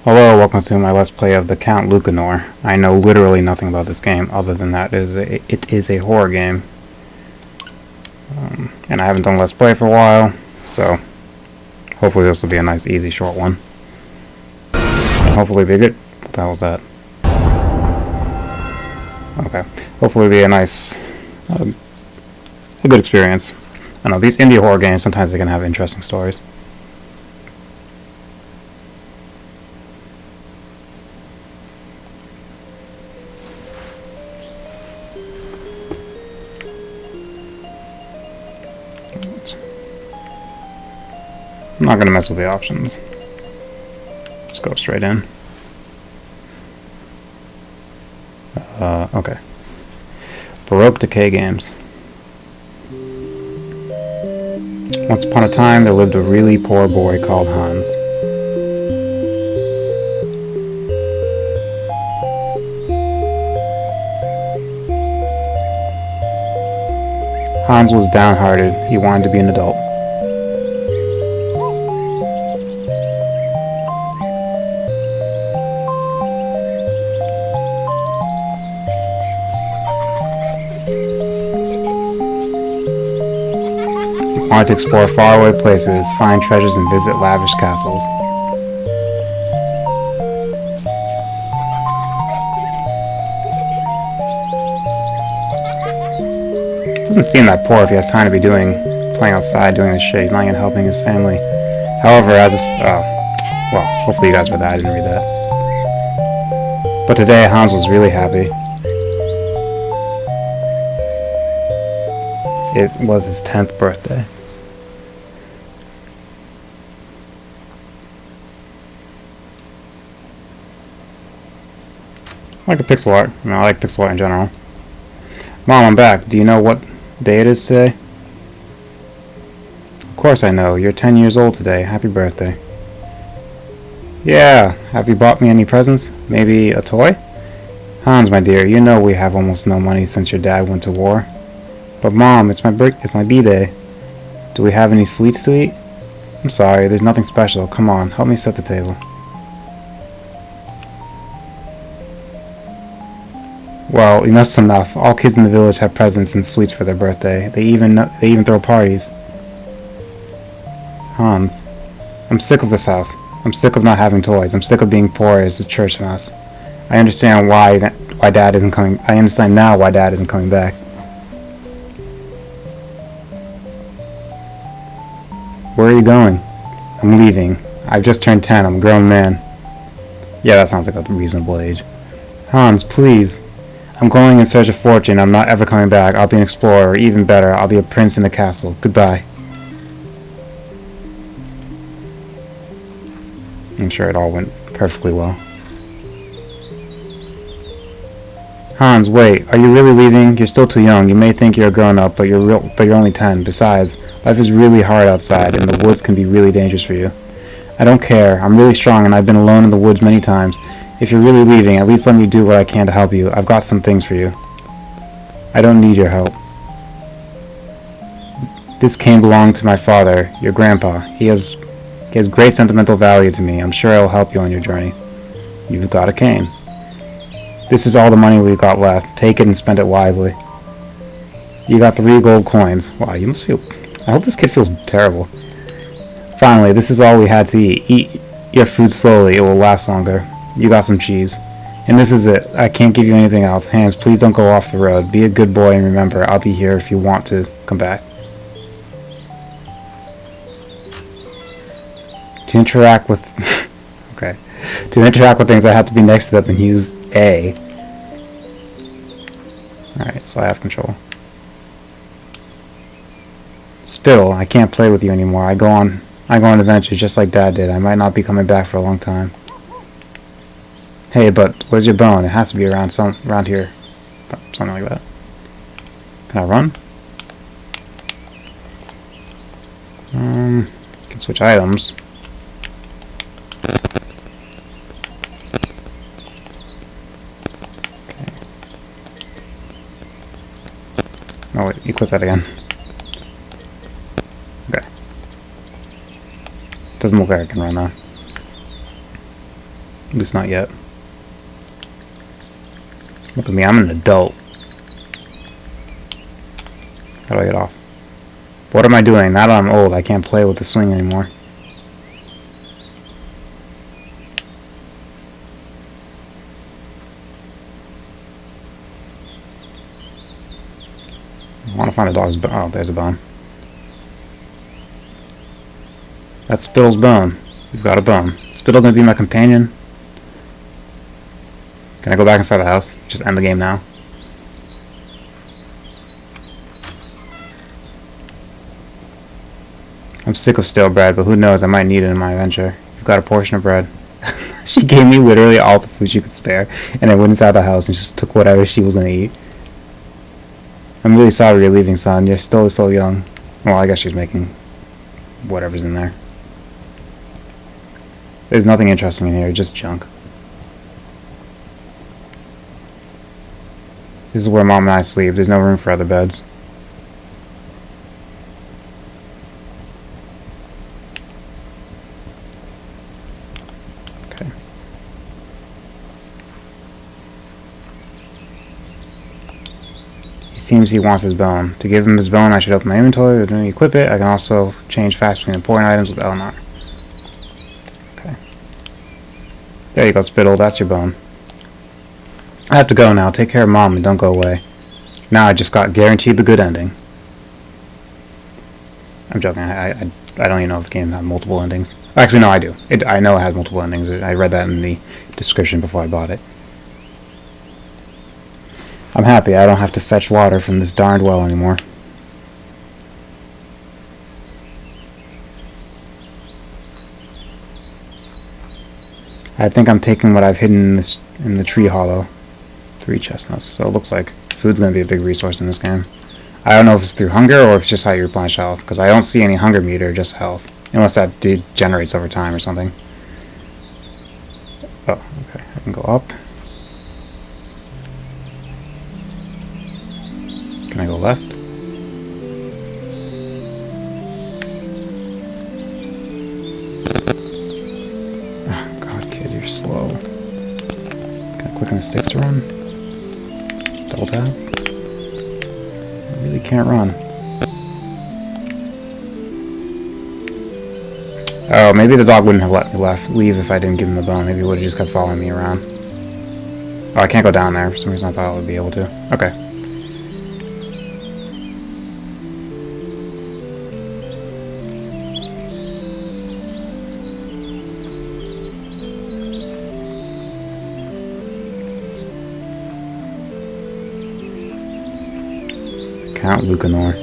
Hello, welcome to my Let's Play of the Count Lucanor. I know literally nothing about this game, other than that it is a horror game. And I haven't done Let's Play for a while, so hopefully this will be a nice, easy, short one. Hopefully be good. What the hell was that? Okay. Hopefully be a nice, a good experience. I know, these indie horror games, sometimes they can have interesting stories. I'm not going to mess with the options. Just go straight in. Okay. Baroque Decay games. Once upon a time, there lived a really poor boy called Hans. Hans was downhearted. He wanted to be an adult. Wanted to explore faraway places, find treasures, and visit lavish castles. Doesn't seem that poor if he has time to be playing outside, doing this shit. He's not even helping his family. However, as this, well, hopefully you guys read that. I didn't read that. But today, Hans was really happy. It was his 10th birthday. I like the pixel art. I mean, I like pixel art in general. Mom, I'm back. Do you know what day it is today? Of course I know. You're 10 years old today. Happy birthday. Yeah. Have you bought me any presents? Maybe a toy? Hans, my dear, you know we have almost no money since your dad went to war. But Mom, it's my B-day. Do we have any sweets to eat? I'm sorry, there's nothing special. Come on, help me set the table. Well, enough's enough. All kids in the village have presents and sweets for their birthday. They even throw parties. Hans, I'm sick of this house. I'm sick of not having toys. I'm sick of being poor as a church mouse. I understand why Dad isn't coming. I understand now why Dad isn't coming back. Where are you going? I'm leaving. I've just turned 10. I'm a grown man. Yeah, that sounds like a reasonable age. Hans, please. I'm going in search of fortune. I'm not ever coming back. I'll be an explorer, or even better, I'll be a prince in the castle. Goodbye. I'm sure it all went perfectly well. Hans, wait. Are you really leaving? You're still too young. You may think you're a grown-up, but you're only 10. Besides, life is really hard outside, and the woods can be really dangerous for you. I don't care. I'm really strong, and I've been alone in the woods many times. If you're really leaving, at least let me do what I can to help you. I've got some things for you. I don't need your help. This cane belonged to my father, your grandpa. He has great sentimental value to me. I'm sure it'll help you on your journey. You've got a cane. This is all the money we've got left. Take it and spend it wisely. You got 3 gold coins. Wow, you must feel... I hope this kid feels terrible. Finally, this is all we had to eat. Eat your food slowly. It will last longer. You got some cheese. And this is it. I can't give you anything else. Hans, please don't go off the road. Be a good boy and remember, I'll be here if you want to come back. To interact with... okay. To interact with things, I have to be next to them and use A. Alright, so I have control. Spittle, I can't play with you anymore. I go on adventures just like Dad did. I might not be coming back for a long time. Hey, but where's your bone? It has to be around here. Something like that. Can I run? Can switch items. Okay. Oh wait, equip that again. Okay. Doesn't look like I can run now. At least not yet. Look at me, I'm an adult. How do I get off? What am I doing? Now that I'm old, I can't play with the swing anymore. I want to find a dog's bone. Oh, there's a bone. That's Spittle's bone. We've got a bone. Spittle gonna be my companion? Can I go back inside the house? Just end the game now. I'm sick of stale bread, but who knows, I might need it in my adventure. You've got a portion of bread. She gave me literally all the food she could spare, and I went inside the house and just took whatever she was gonna eat. I'm really sorry you're leaving, son. You're still so young. Well, I guess she's making whatever's in there. There's nothing interesting in here, just junk. This is where Mom and I sleep. There's no room for other beds. Okay. He seems he wants his bone. To give him his bone, I should open my inventory. When I equip it, I can also change fast between important items with Lucanor. Okay. There you go, Spittle. That's your bone. I have to go now. Take care of Mom and don't go away. Now I just got guaranteed the good ending. I'm joking. I don't even know if the game has multiple endings. Actually, no, I do. I know it has multiple endings. I read that in the description before I bought it. I'm happy. I don't have to fetch water from this darned well anymore. I think I'm taking what I've hidden in the tree hollow. 3 chestnuts. So it looks like food's going to be a big resource in this game. I don't know if it's through hunger or if it's just how you replenish health, because I don't see any hunger meter, just health. Unless that degenerates over time or something. Oh, okay. I can go up. Can I go left? Oh, God, kid, you're slow. Can I click on the sticks to run? Double tap? I really can't run. Oh, maybe the dog wouldn't have let me leave if I didn't give him the bone. Maybe he would have just kept following me around. Oh, I can't go down there. For some reason I thought I would be able to. Okay. Count Lucanor.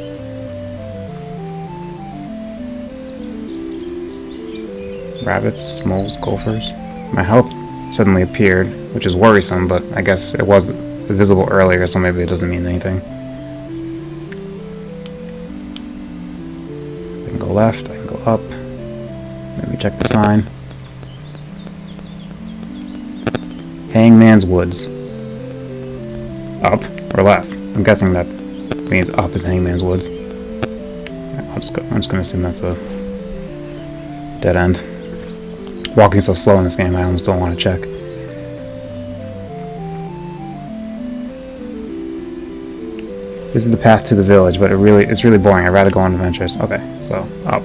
Rabbits, moles, gophers. My health suddenly appeared, which is worrisome, but I guess it was visible earlier, so maybe it doesn't mean anything. I can go left, I can go up. Maybe check the sign. Hangman's Woods. Up or left? I'm guessing that means up is Hangman's Woods. I'm just going to assume that's a dead end. Walking so slow in this game, I almost don't want to check. This is the path to the village, but it's really boring. I'd rather go on adventures. Okay, so up.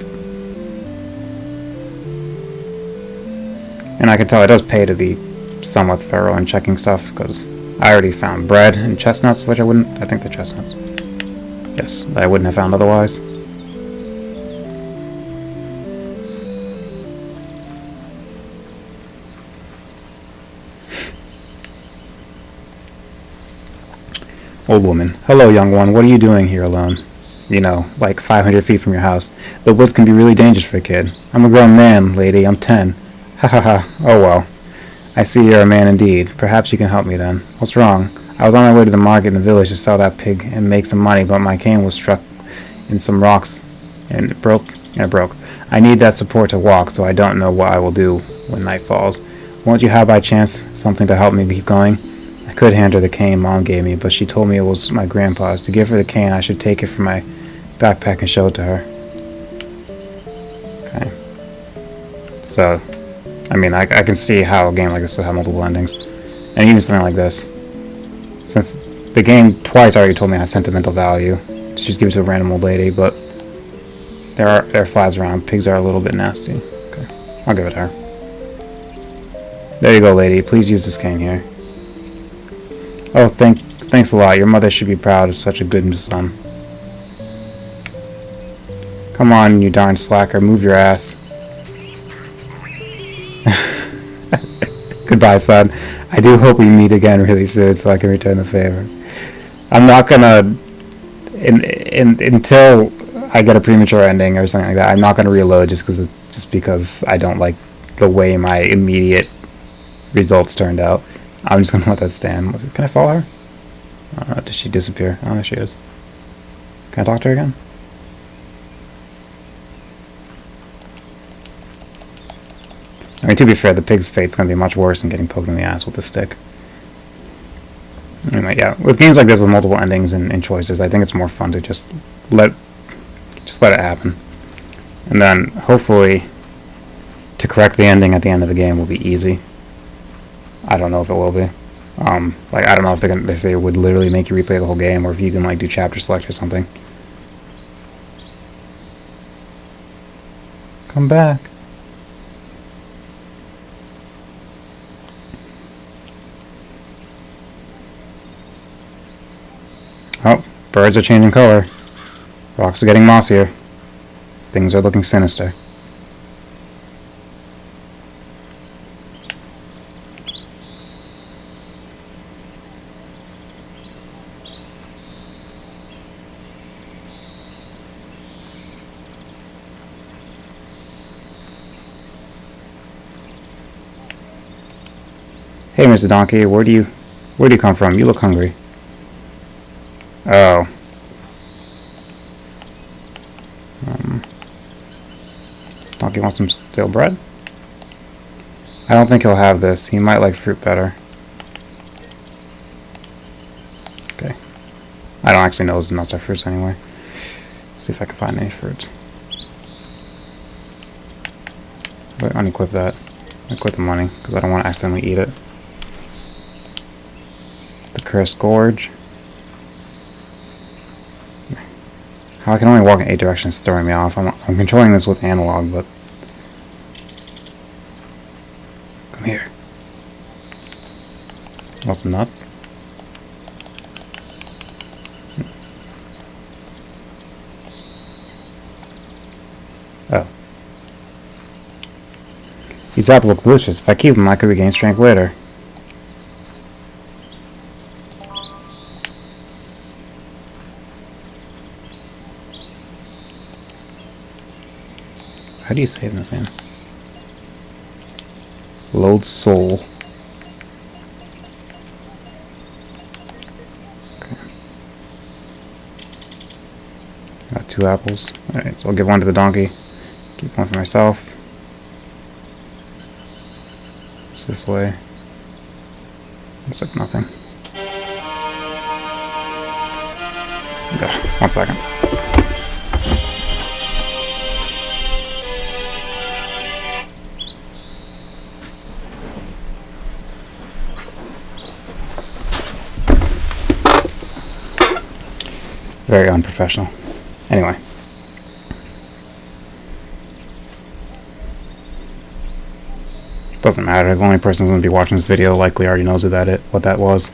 And I can tell it does pay to be somewhat thorough in checking stuff, because I already found bread and chestnuts, which I think they're chestnuts. Yes, that I wouldn't have found otherwise. Old woman. Hello, young one. What are you doing here alone? You know, like 500 feet from your house. The woods can be really dangerous for a kid. I'm a grown man, lady. I'm 10. Ha ha ha. Oh well. I see you're a man indeed. Perhaps you can help me then. What's wrong? I was on my way to the market in the village to sell that pig and make some money, but my cane was struck in some rocks and it broke. I need that support to walk, so I don't know what I will do when night falls. Won't you have by chance something to help me keep going? I could hand her the cane Mom gave me, but she told me it was my grandpa's. To give her the cane, I should take it from my backpack and show it to her. Okay. So, I mean, I can see how a game like this would have multiple endings. And even something like this. Since the game twice already told me I had sentimental value, to just give it to a random old lady, but there are flies around. Pigs are a little bit nasty. Okay, I'll give it to her. There you go, lady. Please use this cane here. Oh, thanks a lot. Your mother should be proud of such a good son. Come on, you darn slacker. Move your ass. Goodbye, son. I do hope we meet again really soon so I can return the favor. I'm not gonna... until I get a premature ending or something like that, I'm not gonna reload just because I don't like the way my immediate results turned out. I'm just gonna let that stand. Can I follow her? Did she disappear? Oh, there she is. Can I talk to her again? I mean, to be fair, the pig's fate's going to be much worse than getting poked in the ass with a stick. Anyway, yeah, with games like this with multiple endings and choices, I think it's more fun to just let it happen. And then, hopefully, to correct the ending at the end of the game will be easy. I don't know if it will be. Like, I don't know if they would literally make you replay the whole game, or if you can, like, do chapter select or something. Come back. Oh, birds are changing color. Rocks are getting mossier. Things are looking sinister. Hey, Mr. Donkey, where do you come from? You look hungry. Oh. Donkey wants some stale bread? I don't think he'll have this. He might like fruit better. Okay. I don't actually know those nuts are fruits anyway. See if I can find any fruit. But unequip that. Equip the money, because I don't want to accidentally eat it. The Cursed Gorge. How I can only walk in 8 directions is throwing me off. I'm controlling this with analog, but... Come here. Want some nuts? Oh. These apples look delicious. If I keep them, I could regain strength later. How do you save this game? Load soul. Okay. Got 2 apples. Alright, so I'll give 1 to the donkey. Keep 1 for myself. It's this way. Looks like nothing. Yeah, 1 second. Very unprofessional. Anyway. Doesn't matter. The only person who's going to be watching this video likely already knows what that was.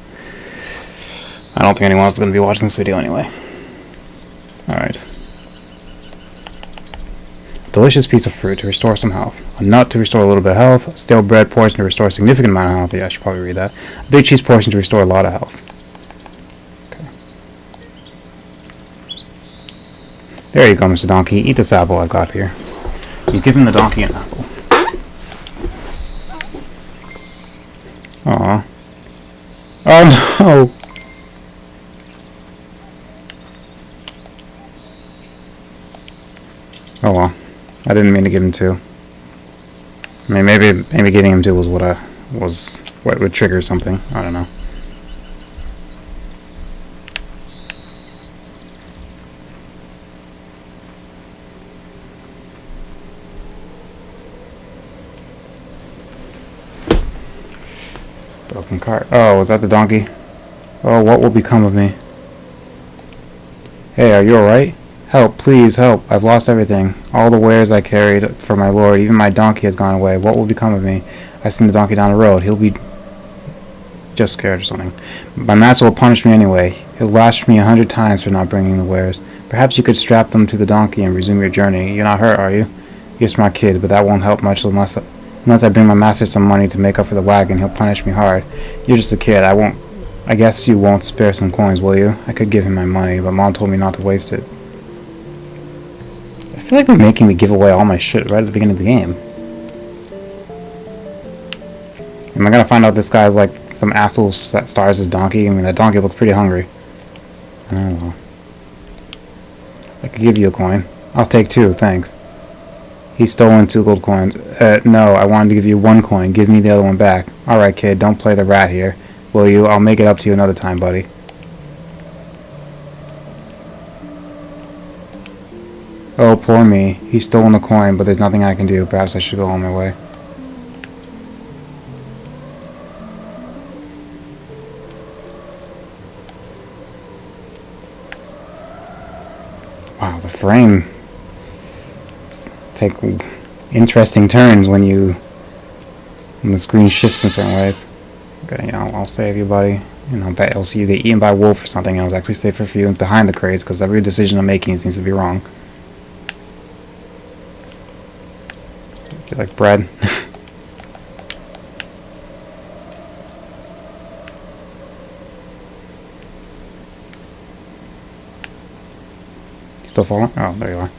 I don't think anyone else is going to be watching this video anyway. Alright. Delicious piece of fruit to restore some health. A nut to restore a little bit of health. A stale bread portion to restore a significant amount of health. Yeah, I should probably read that. A big cheese portion to restore a lot of health. There you go, Mr. Donkey. Eat this apple I've got here. You give him the donkey an apple. Aww. Oh no! Oh well. I didn't mean to give him 2. I mean, maybe getting him 2 was what would trigger something. I don't know. Broken cart. Oh, was that the donkey? Oh, what will become of me? Hey, are you alright? Help, please, help. I've lost everything. All the wares I carried for my lord, even my donkey has gone away. What will become of me? I've seen the donkey down the road. He'll be just scared or something. My master will punish me anyway. He'll lash me 100 times for not bringing the wares. Perhaps you could strap them to the donkey and resume your journey. You're not hurt, are you? You're a smart kid, but that won't help much unless I bring my master some money to make up for the wagon. He'll punish me hard. You're just a kid. I guess you won't spare some coins, will you? I could give him my money, but Mom told me not to waste it. I feel like they're making me give away all my shit right at the beginning of the game. Am I gonna find out this guy's like some asshole stars his donkey? I mean, that donkey looked pretty hungry. I don't know. I could give you a coin. I'll take 2, thanks. He's stolen 2 gold coins. No, I wanted to give you 1 coin. Give me the other one back. Alright, kid, don't play the rat here. Will you? I'll make it up to you another time, buddy. Oh, poor me. He's stolen the coin, but there's nothing I can do. Perhaps I should go on my way. Wow, the frame take interesting turns when the screen shifts in certain ways. Okay, I'll save you, buddy. I bet I'll see you get eaten by a wolf or something. I was actually safer for you behind the crates because every decision I'm making seems to be wrong. Do you like bread? Still falling? Oh, there you are.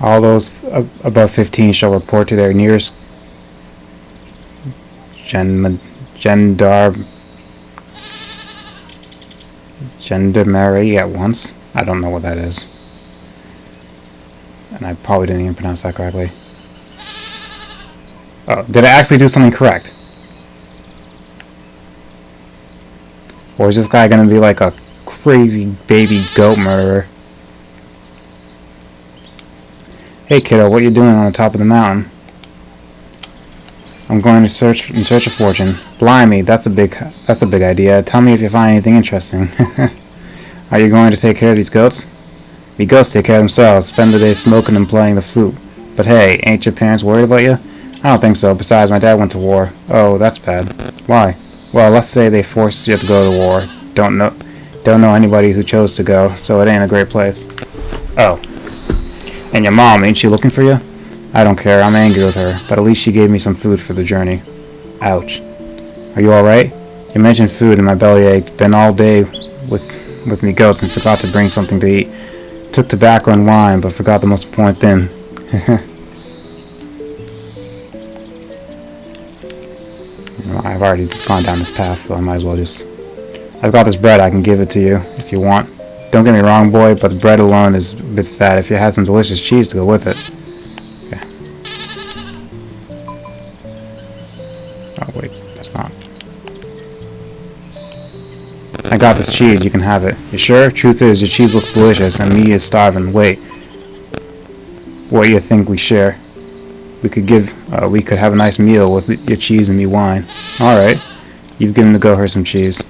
All those above 15 shall report to their nearest gendarmerie at once. I don't know what that is. And I probably didn't even pronounce that correctly. Oh, did I actually do something correct? Or is this guy gonna be like a crazy baby goat murderer? Hey kiddo, what you doing on the top of the mountain? I'm going to in search of fortune. Blimey, that's a big idea. Tell me if you find anything interesting. Are you going to take care of these goats? The goats take care of themselves, spend the day smoking and playing the flute. But hey, ain't your parents worried about you? I don't think so. Besides, my dad went to war. Oh, that's bad. Why? Well, let's say they forced you to go to war. Don't know anybody who chose to go, so it ain't a great place. Oh. And your mom, ain't she looking for you? I don't care, I'm angry with her, but at least she gave me some food for the journey. Ouch. Are you alright? You mentioned food and my belly ached. Been all day with me goats and forgot to bring something to eat. Took tobacco and wine, but forgot the most important thing. I've already gone down this path, so I might as well just... I've got this bread, I can give it to you if you want. Don't get me wrong, boy, but the bread alone is a bit sad if you had some delicious cheese to go with it. Okay. Oh, wait, that's not. I got this cheese, you can have it. You sure? Truth is, your cheese looks delicious, and me is starving. Wait. What do you think we share? We could have a nice meal with your cheese and me wine. Alright. You've given the goat her some cheese.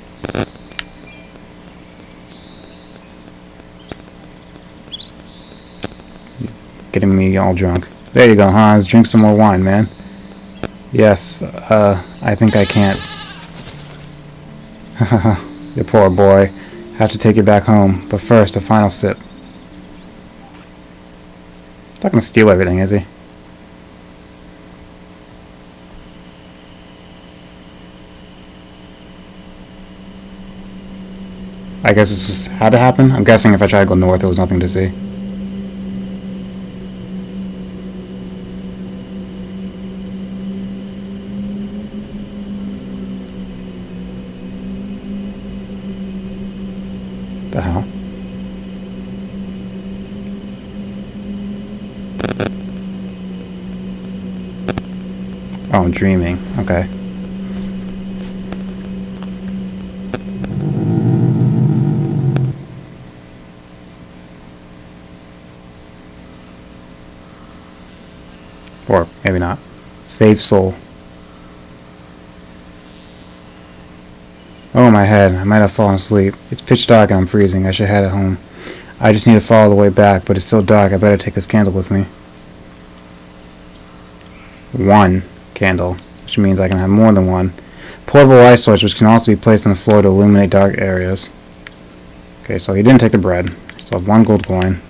Getting me all drunk. There you go, Hans. Drink some more wine, man. Yes, I think I can't. You poor boy. Have to take you back home. But first, a final sip. He's not gonna steal everything, is he? I guess it's just had to happen. I'm guessing if I tried to go north, there was nothing to see. The hell? Oh, I'm dreaming. Okay. Or maybe not. Save soul. Oh, my head. I might have fallen asleep. It's pitch dark and I'm freezing. I should head home. I just need to follow the way back, but it's still dark. I better take this candle with me. 1 candle, which means I can have more than one. Portable light switch, which can also be placed on the floor to illuminate dark areas. Okay, so he didn't take the bread. So I have 1 gold coin.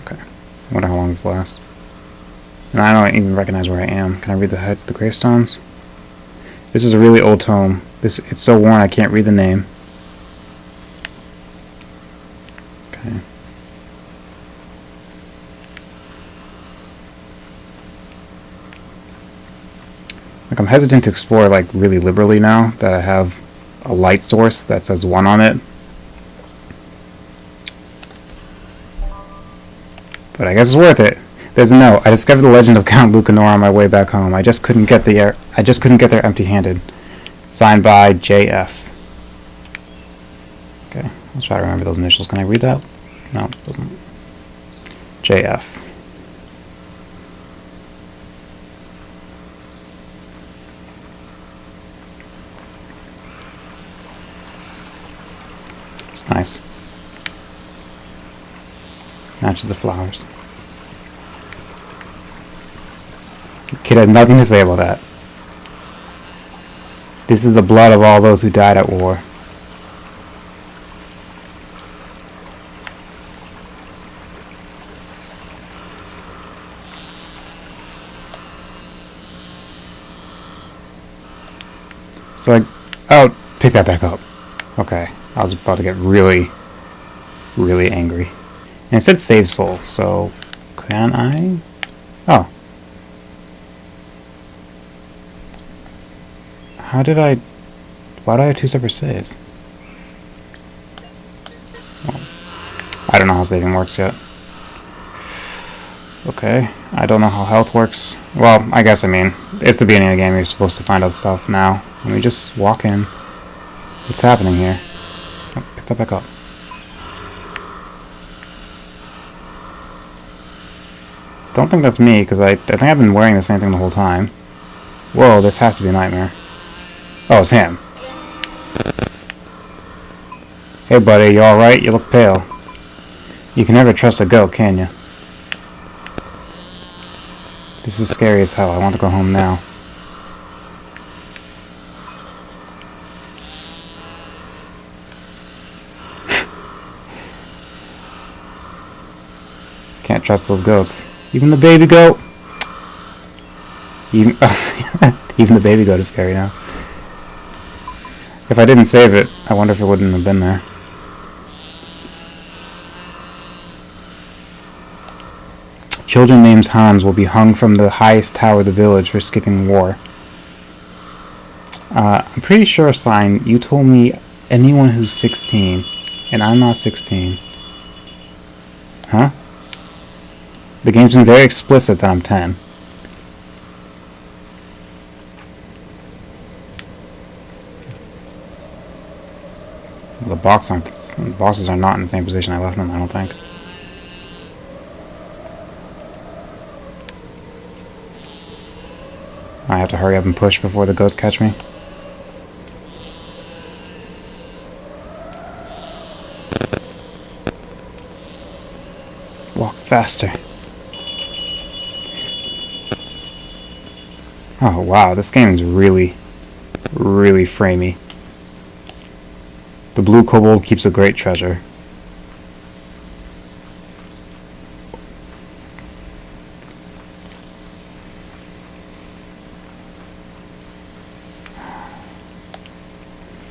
Okay, I wonder how long this lasts. And I don't even recognize where I am. Can I read the gravestones? This is a really old tome. It's so worn I can't read the name. Okay. Like, I'm hesitant to explore like really liberally now that I have a light source that says 1 on it. But I guess it's worth it. There's a note. I discovered the legend of Count Lucanor on my way back home. I just couldn't get there empty-handed. Signed by JF. Okay, I'll try to remember those initials. Can I read that? No, it doesn't. JF. It's nice. Matches the flowers. The kid had nothing to say about that. This is the blood of all those who died at war. So I'll pick that back up. Okay, I was about to get really, really angry. And it said save soul, so can I? Oh. Why do I have 2 separate saves? Well, I don't know how saving works yet. Okay, I don't know how health works. Well, I guess, it's the beginning of the game, you're supposed to find out stuff now. Let me just walk in. What's happening here? Oh, pick that back up. Don't think that's me, because I think I've been wearing the same thing the whole time. Whoa, this has to be a nightmare. Oh, it's him. Hey buddy, you alright? You look pale. You can never trust a goat, can you? This is scary as hell. I want to go home now. Can't trust those goats. Even the baby goat. Even the baby goat is scary now. If I didn't save it, I wonder if it wouldn't have been there. Children named Hans will be hung from the highest tower of the village for skipping war. I'm pretty sure, Sign, you told me anyone who's 16, and I'm not 16. Huh? The game's been very explicit that I'm 10. The bosses are not in the same position I left them, I don't think. I have to hurry up and push before the ghosts catch me. Walk faster. Oh wow, this game is really, really framey. The blue kobold keeps a great treasure.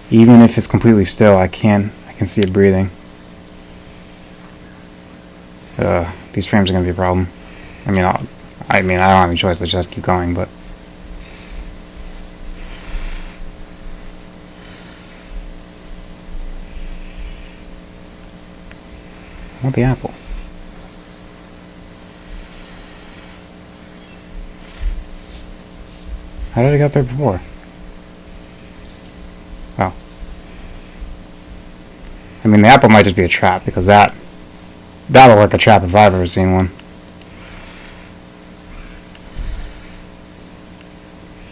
Even if it's completely still, I can see it breathing. These frames are gonna be a problem. I don't have any choice. Let's just keep going, but. I want the apple. How did I get there before? Oh. The apple might just be a trap, because that looked like a trap if I've ever seen one.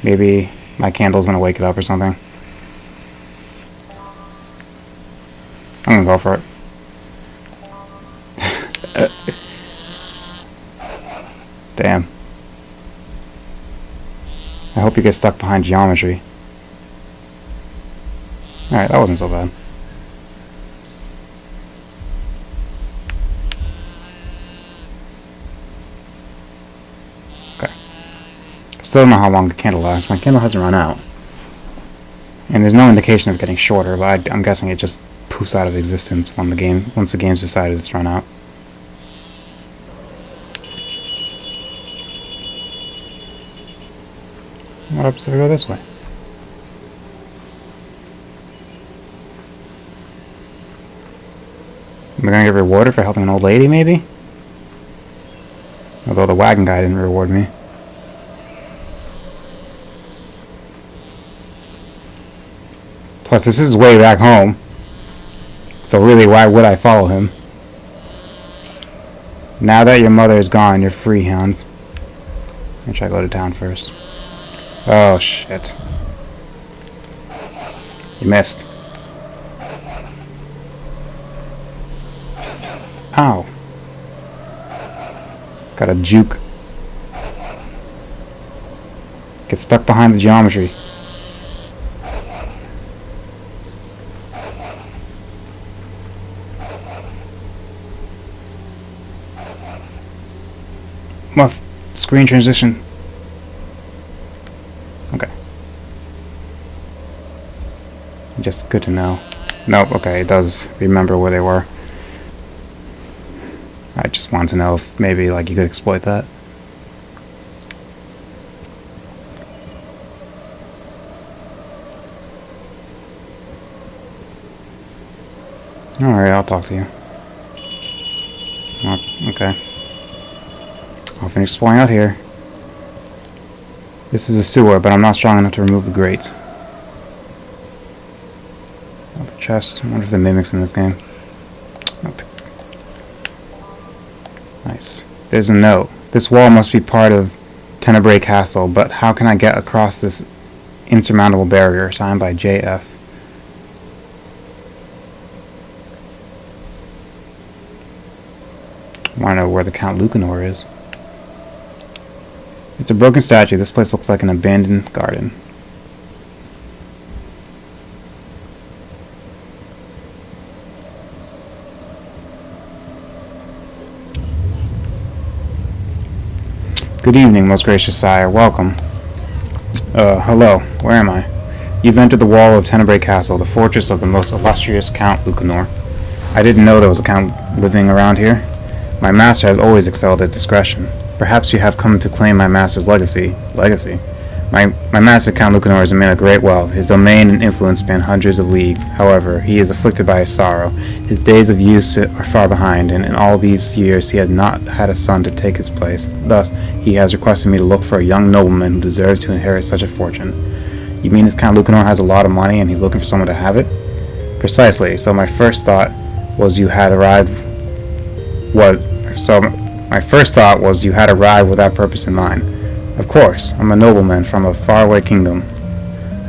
Maybe my candle's gonna wake it up or something. I'm gonna go for it. Damn. I hope you get stuck behind geometry. Alright, that wasn't so bad. Okay. Still don't know how long the candle lasts. My candle hasn't run out. And there's no indication of getting shorter, but I'm guessing it just poofs out of existence once the game's decided it's run out. What happens if we go this way? Am I gonna get rewarded for helping an old lady, maybe? Although the wagon guy didn't reward me. Plus, this is way back home. So really, why would I follow him? Now that your mother is gone, you're free, Hans. Let me try to go to town first. Oh, shit. You missed. Ow. Got a juke. Get stuck behind the geometry. Must screen transition. Okay. Just good to know. Nope, okay, it does remember where they were. I just wanted to know if maybe like you could exploit that. Alright, I'll talk to you. Oh, okay. I'll finish exploring out here. This is a sewer, but I'm not strong enough to remove the grate. Another chest. I wonder if the mimics in this game. Nope. Nice. There's a note. This wall must be part of Tenebrae Castle, but how can I get across this insurmountable barrier? Signed by JF. I want to know where the Count Lucanor is. It's a broken statue. This place looks like an abandoned garden. Good evening, most gracious sire. Welcome. Hello. Where am I? You've entered the wall of Tenebrae Castle, the fortress of the most illustrious Count Lucanor. I didn't know there was a count living around here. My master has always excelled at discretion. Perhaps you have come to claim my master's legacy. My master, Count Lucanor, is a man of great wealth. His domain and influence span hundreds of leagues. However, he is afflicted by a sorrow. His days of use are far behind, and in all these years he had not had a son to take his place. Thus, he has requested me to look for a young nobleman who deserves to inherit such a fortune. You mean this Count Lucanor has a lot of money, and he's looking for someone to have it? Precisely. So my first thought was you had arrived with that purpose in mind. Of course, I'm a nobleman from a faraway kingdom.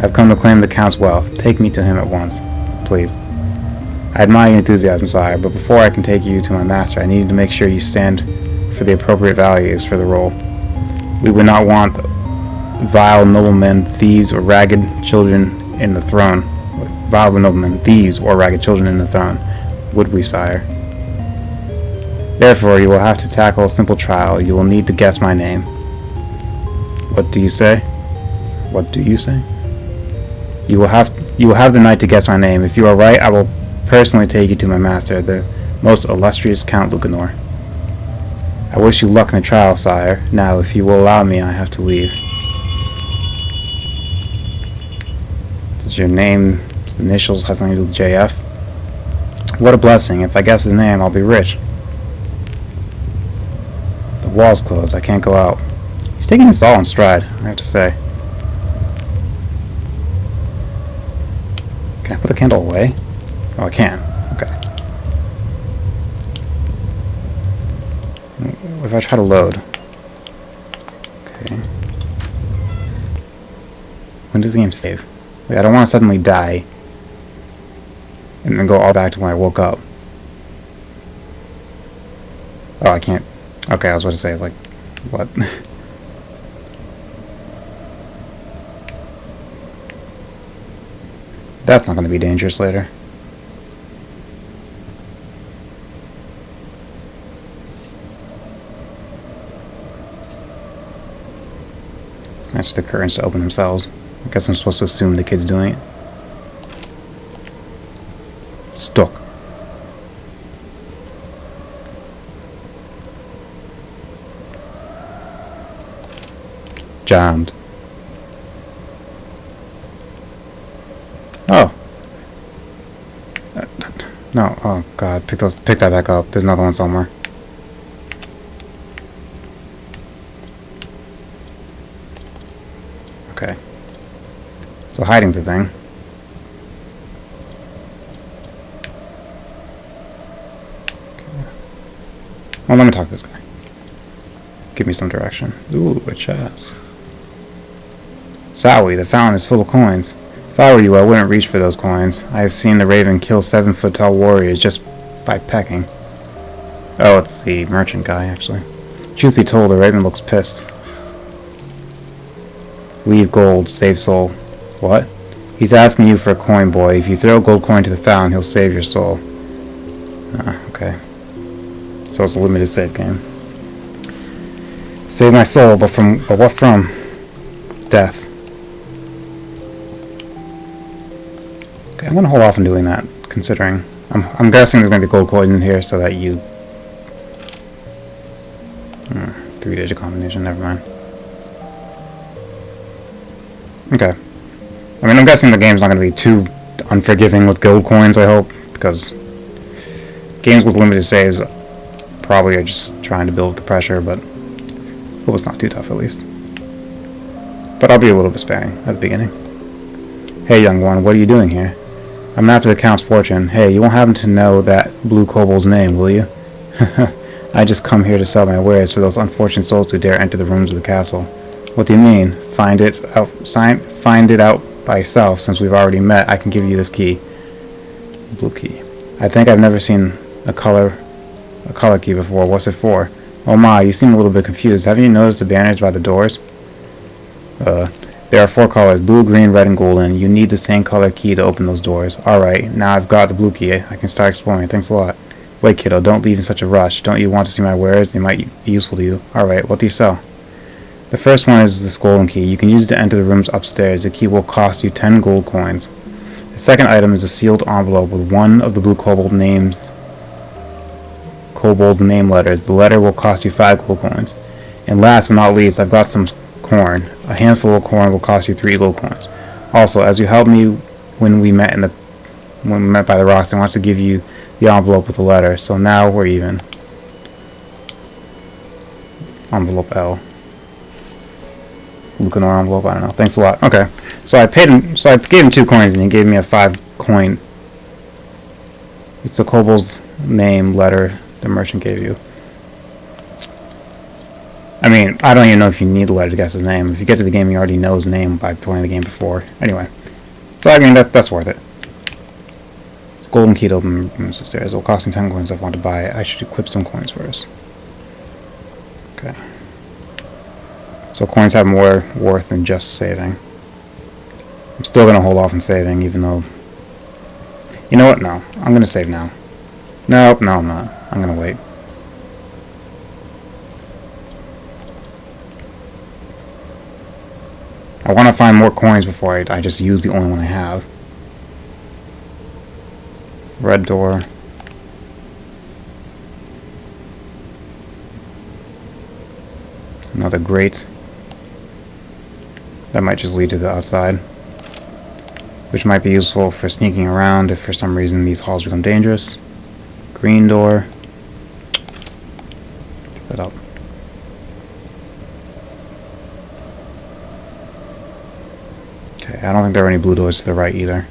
I've come to claim the Count's wealth. Take me to him at once, please. I admire your enthusiasm, sire, but before I can take you to my master, I needed to make sure you stand for the appropriate values for the role. We would not want vile noblemen, thieves, or ragged children in the throne. Would we, sire? Therefore, you will have to tackle a simple trial. You will need to guess my name. What do you say? What do you say? You will have the night to guess my name. If you are right, I will personally take you to my master, the most illustrious Count Lucanor. I wish you luck in the trial, sire. Now, if you will allow me, I have to leave. Does your name's initials have something to do with JF? What a blessing. If I guess his name, I'll be rich. The wall's closed. I can't go out. He's taking this all in stride, I have to say. Can I put the candle away? Oh, I can. Okay. What if I try to load? Okay. When does the game save? Like, I don't want to suddenly die and then go all back to when I woke up. Oh, I can't. Okay, I was about to say, like, what? That's not going to be dangerous later. It's nice for the curtains to open themselves. I guess I'm supposed to assume the kid's doing it. Stuck. Jammed. Oh. No. Oh God. Pick that back up. There's another one somewhere. Okay. So hiding's a thing. Okay. Well, let me talk to this guy. Give me some direction. Ooh, a chest. Sowie, the fountain is full of coins. If I were you, I wouldn't reach for those coins. I have seen the raven kill 7-foot-tall warriors just by pecking. Oh, it's the merchant guy, actually. Truth be told, the raven looks pissed. Leave gold, save soul. What? He's asking you for a coin, boy. If you throw a gold coin to the fountain, he'll save your soul. Okay. So it's a limited save game. Save my soul, but what from? Death. Okay, I'm gonna hold off on doing that, considering I'm guessing there's gonna be gold coin in here so that you 3-digit combination, never mind. Okay. I mean, I'm guessing the game's not going to be too unforgiving with gold coins, I hope, because games with limited saves probably are just trying to build the pressure, but hope it's not too tough at least. But I'll be a little bit sparing at the beginning. Hey, young one, what are you doing here? I'm after the Count's fortune. Hey, you won't happen to know that blue kobold's name, will you? I just come here to sell my wares for those unfortunate souls who dare enter the rooms of the castle. What do you mean? Find it out by yourself. Since we've already met, I can give you this key. Blue key. I think I've never seen a color key before. What's it for? Oh my, you seem a little bit confused. Haven't you noticed the banners by the doors? There are 4 colors: blue, green, red, and golden. You need the same color key to open those doors. Alright, now I've got the blue key. I can start exploring. Thanks a lot. Wait, kiddo, don't leave in such a rush. Don't you want to see my wares? They might be useful to you. Alright, what do you sell? The first one is this golden key. You can use it to enter the rooms upstairs. The key will cost you 10 gold coins. The second item is a sealed envelope with one of the blue kobold's name letters. The letter will cost you 5 gold coins. And last but not least, I've got some corn. A handful of corn will cost you 3 gold coins. Also, as you helped me when we met by the rocks, I want to give you the envelope with the letter. So now we're even. Envelope L. Lucanor envelope, I don't know. Thanks a lot. Okay. So I paid him, so I gave him 2 coins and he gave me a 5 coin. It's the kobold's name letter the merchant gave you. I mean, I don't even know if you need the letter to guess his name. If you get to the game, you already know his name by playing the game before. Anyway. So I mean, that's worth it. It's a golden key to open rooms upstairs. It'll cost me 10 coins if I want to buy it. I should equip some coins first. Okay. So coins have more worth than just saving. I'm still going to hold off on saving, even though... You know what? No. I'm going to save now. Nope, no I'm not. I'm going to wait. I want to find more coins before I just use the only one I have. Red door. Another grate. That might just lead to the outside, which might be useful for sneaking around if for some reason these halls become dangerous. Green door. Pick that up. Okay, I don't think there are any blue doors to the right either.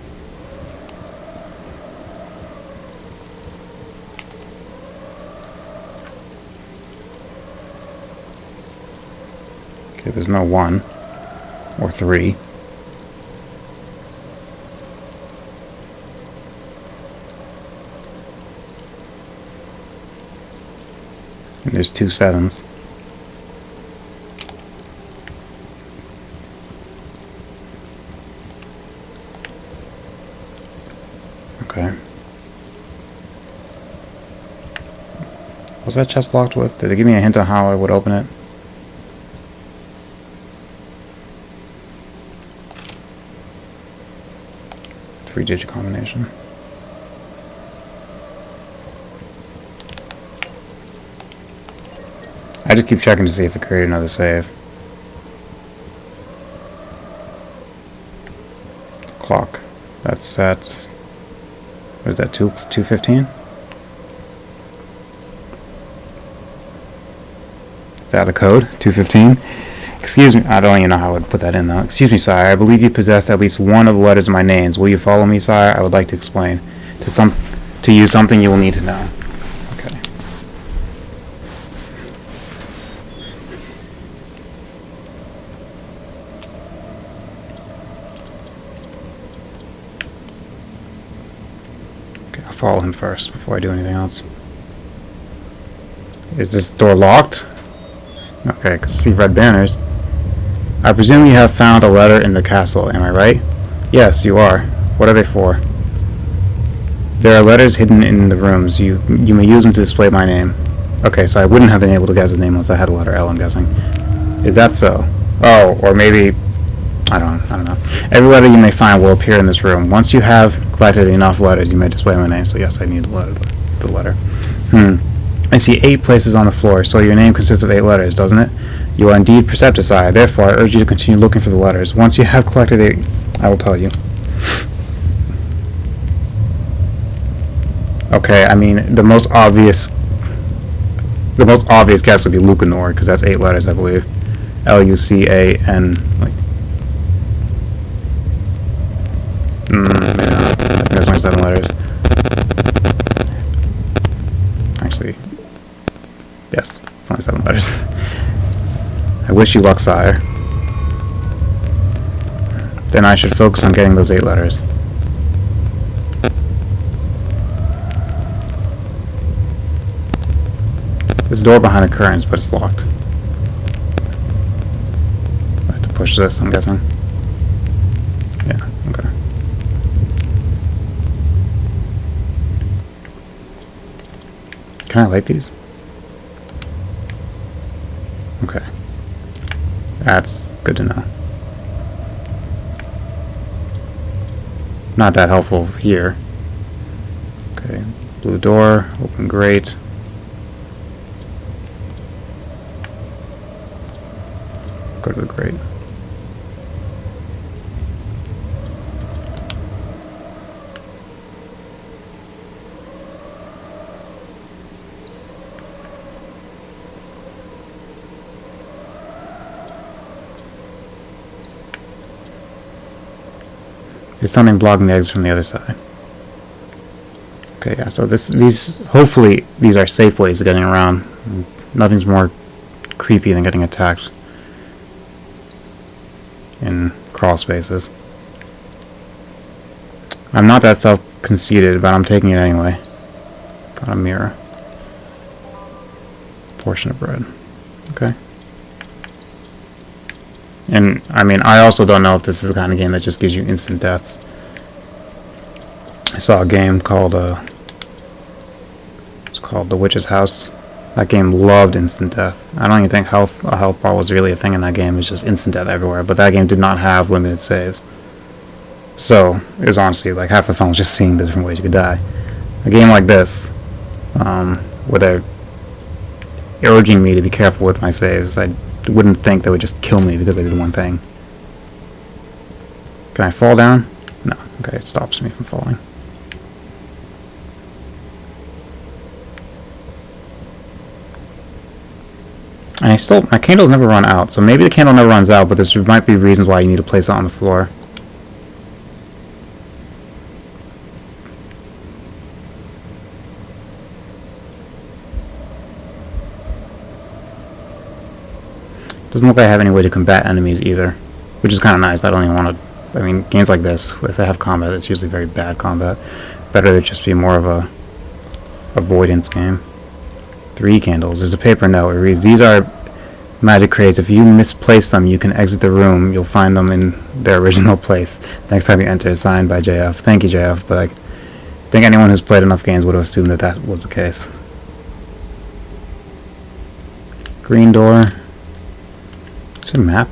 Okay, there's no 1 or 3. And there's 2 7s. Okay. Was that chest locked with? Did it give me a hint on how I would open it? Three-digit combination. I just keep checking to see if it created another save. Clock. That's set. What is that? 2:15? Is that the code? 2:15? Excuse me. I don't even know how I would put that in though. Excuse me, sire. I believe you possess at least one of the letters of my names. Will you follow me, sire? I would like to explain to you something you will need to know. Okay. I'll follow him first before I do anything else. Is this door locked? Okay, I can see red banners. I presume you have found a letter in the castle, am I right? Yes, you are. What are they for? There are letters hidden in the rooms. You may use them to display my name. Okay, so I wouldn't have been able to guess his name unless I had the letter L, I'm guessing. Is that so? Oh, or maybe... I don't know. Every letter you may find will appear in this room. Once you have collected enough letters, you may display my name. So yes, I need the letter. I see 8 places on the floor, so your name consists of 8 letters, doesn't it? You are indeed perceptive, sire. Therefore, I urge you to continue looking for the letters. Once you have collected 8, I will tell you. Okay, I mean, the most obvious guess would be Lucanor, because that's 8 letters, I believe. Lucan, like... yeah, I think that's only 7 letters. Actually, yes, it's only 7 letters. I wish you luck, sire. Then I should focus on getting those 8 letters. There's a door behind the curtains, but it's locked. I have to push this, I'm guessing. Yeah, okay. Can I light these? Okay. That's good to know. Not that helpful here. Okay, blue door, open grate. Go to the grate. There's something blocking the eggs from the other side. Okay, yeah, so hopefully these are safe ways of getting around. Nothing's more creepy than getting attacked in crawl spaces. I'm not that self-conceited, but I'm taking it anyway. Got a mirror. Portion of bread. Okay. And, I mean, I also don't know if this is the kind of game that just gives you instant deaths. I saw a game called, it's called The Witch's House. That game loved instant death. I don't even think a health bar was really a thing in that game. It was just instant death everywhere. But that game did not have limited saves. So, it was honestly, like, half the fun was just seeing the different ways you could die. A game like this, where they're urging me to be careful with my saves, I wouldn't think they would just kill me because I did one thing. Can I fall down? No. Okay, it stops me from falling. And my candles never run out, so maybe the candle never runs out, but there might be reasons why you need to place it on the floor. Doesn't look like I have any way to combat enemies either, which is kind of nice. I don't even want to... I mean, games like this, if they have combat, it's usually very bad combat. Better to just be more of a avoidance game. 3 candles. There's a paper note. It reads, "These are magic crates. If you misplace them, you can exit the room. You'll find them in their original place. Next time you enter." Signed by JF. Thank you, JF, but I think anyone who's played enough games would have assumed that that was the case. Green door. Is it a map?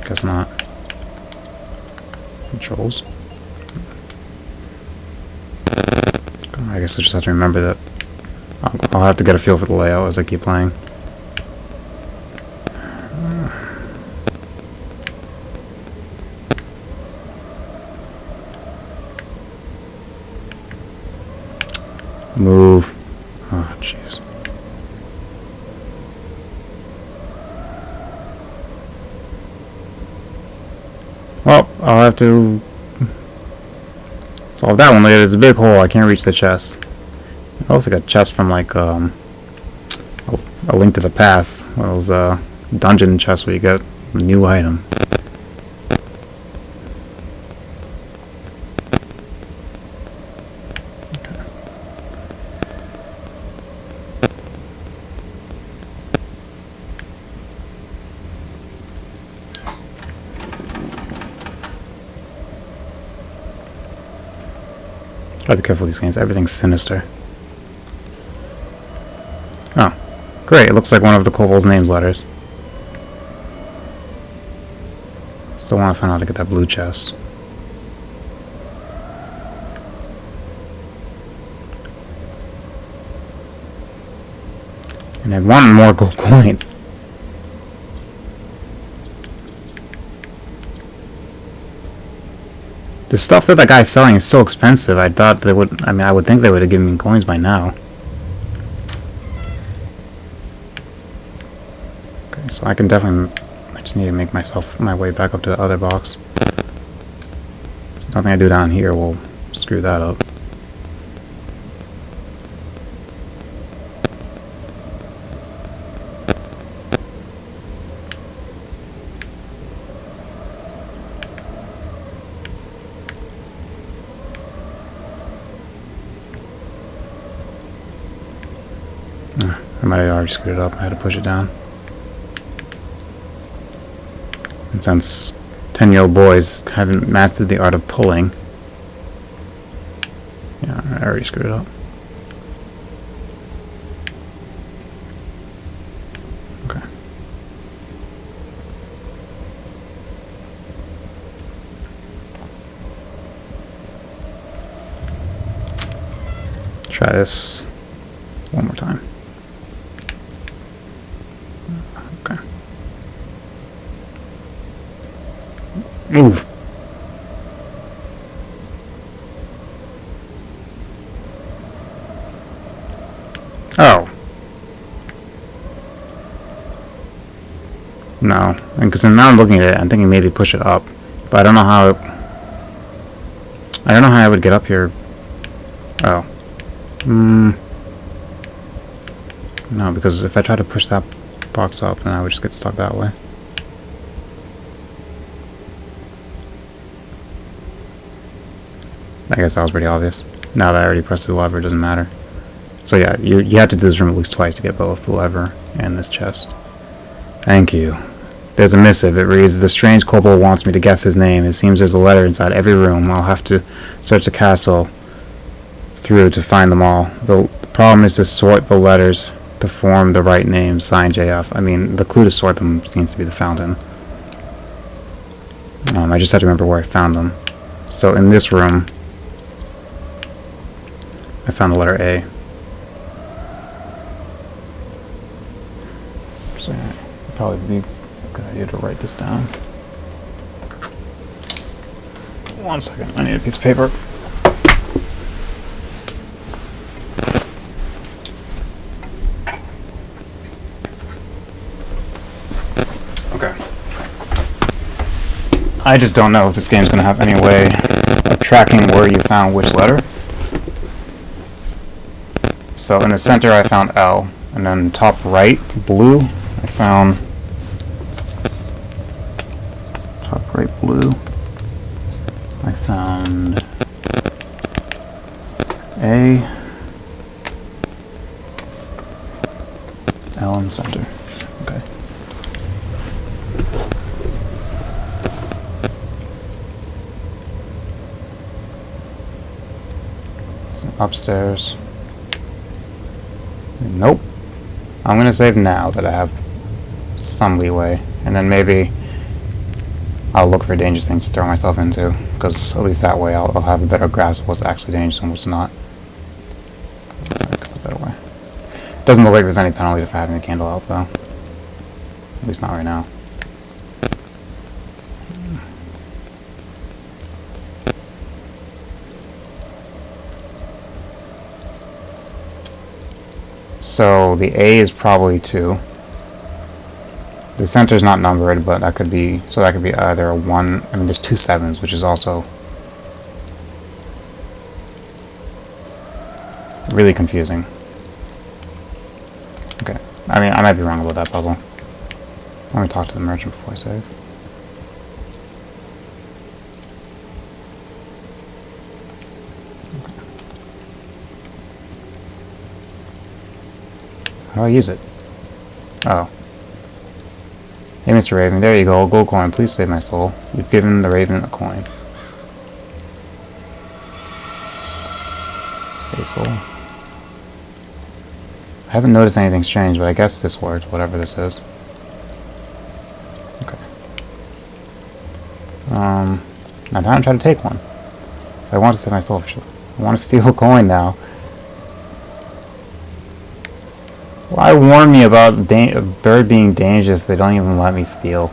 Guess not. Controls. I guess I just have to remember that. I'll have to get a feel for the layout as I keep playing. Move. Oh, jeez. Well, I'll have to solve that one later. There's a big hole. I can't reach the chest. I also got a chest from like a Link to the Past. One of those dungeon chests where you get a new item. Gotta be careful with these games. Everything's sinister. Oh, great. It looks like one of the kobold's names letters. Still want to find out how to get that blue chest. And I want more gold coins. The stuff that guy's selling is so expensive. I thought they would. I mean, I would think they would have given me coins by now. Okay, so I can definitely. I just need to make my way back up to the other box. Nothing I do down here will screw that up. I might have already screwed it up. I had to push it down. And since 10-year-old boys haven't mastered the art of pulling, yeah, I already screwed it up. Okay. Try this one more time. Okay. Move. Oh. No. Because now I'm looking at it, I'm thinking maybe push it up. But I don't know how I would get up here. Oh. No, because if I try to push that box up, then I would just get stuck that way. I guess that was pretty obvious. Now that I already pressed the lever, it doesn't matter. So yeah, you have to do this room at least twice to get both the lever and this chest. Thank you. There's a missive. It reads, "The strange kobold wants me to guess his name. It seems there's a letter inside every room. I'll have to search the castle through to find them all. The problem is to sort the letters to form the right name." Signed, JF. I mean, the clue to sort them seems to be the fountain. I just had to remember where I found them. So in this room, I found the letter A. So yeah, it'd probably be a good idea to write this down. 1 second, I need a piece of paper. Okay. I just don't know if this game's going to have any way of tracking where you found which letter. So in the center I found L, and then top right, blue, I found top right blue. I found A, L in the center. Okay. So upstairs. Nope. I'm gonna save now that I have some leeway, and then maybe I'll look for dangerous things to throw myself into, because at least that way I'll have a better grasp of what's actually dangerous and what's not. Better way. Doesn't look like there's any penalty for having the candle out, though. At least not right now. So the A is probably 2. The center is not numbered, but that could be, so that could be either a 1, I mean there's 2 7s, which is also really confusing. Okay, I mean I might be wrong about that puzzle. Let me talk to the merchant before I save. How do I use it? Oh. Hey, Mr. Raven, there you go, a gold coin, please save my soul. You've given the Raven a coin. Save soul. I haven't noticed anything strange, but I guess this worked, whatever this is. Okay. Now time to try to take one. If I want to save my soul, I want to steal a coin now. Why warn me about a bird being dangerous if they don't even let me steal?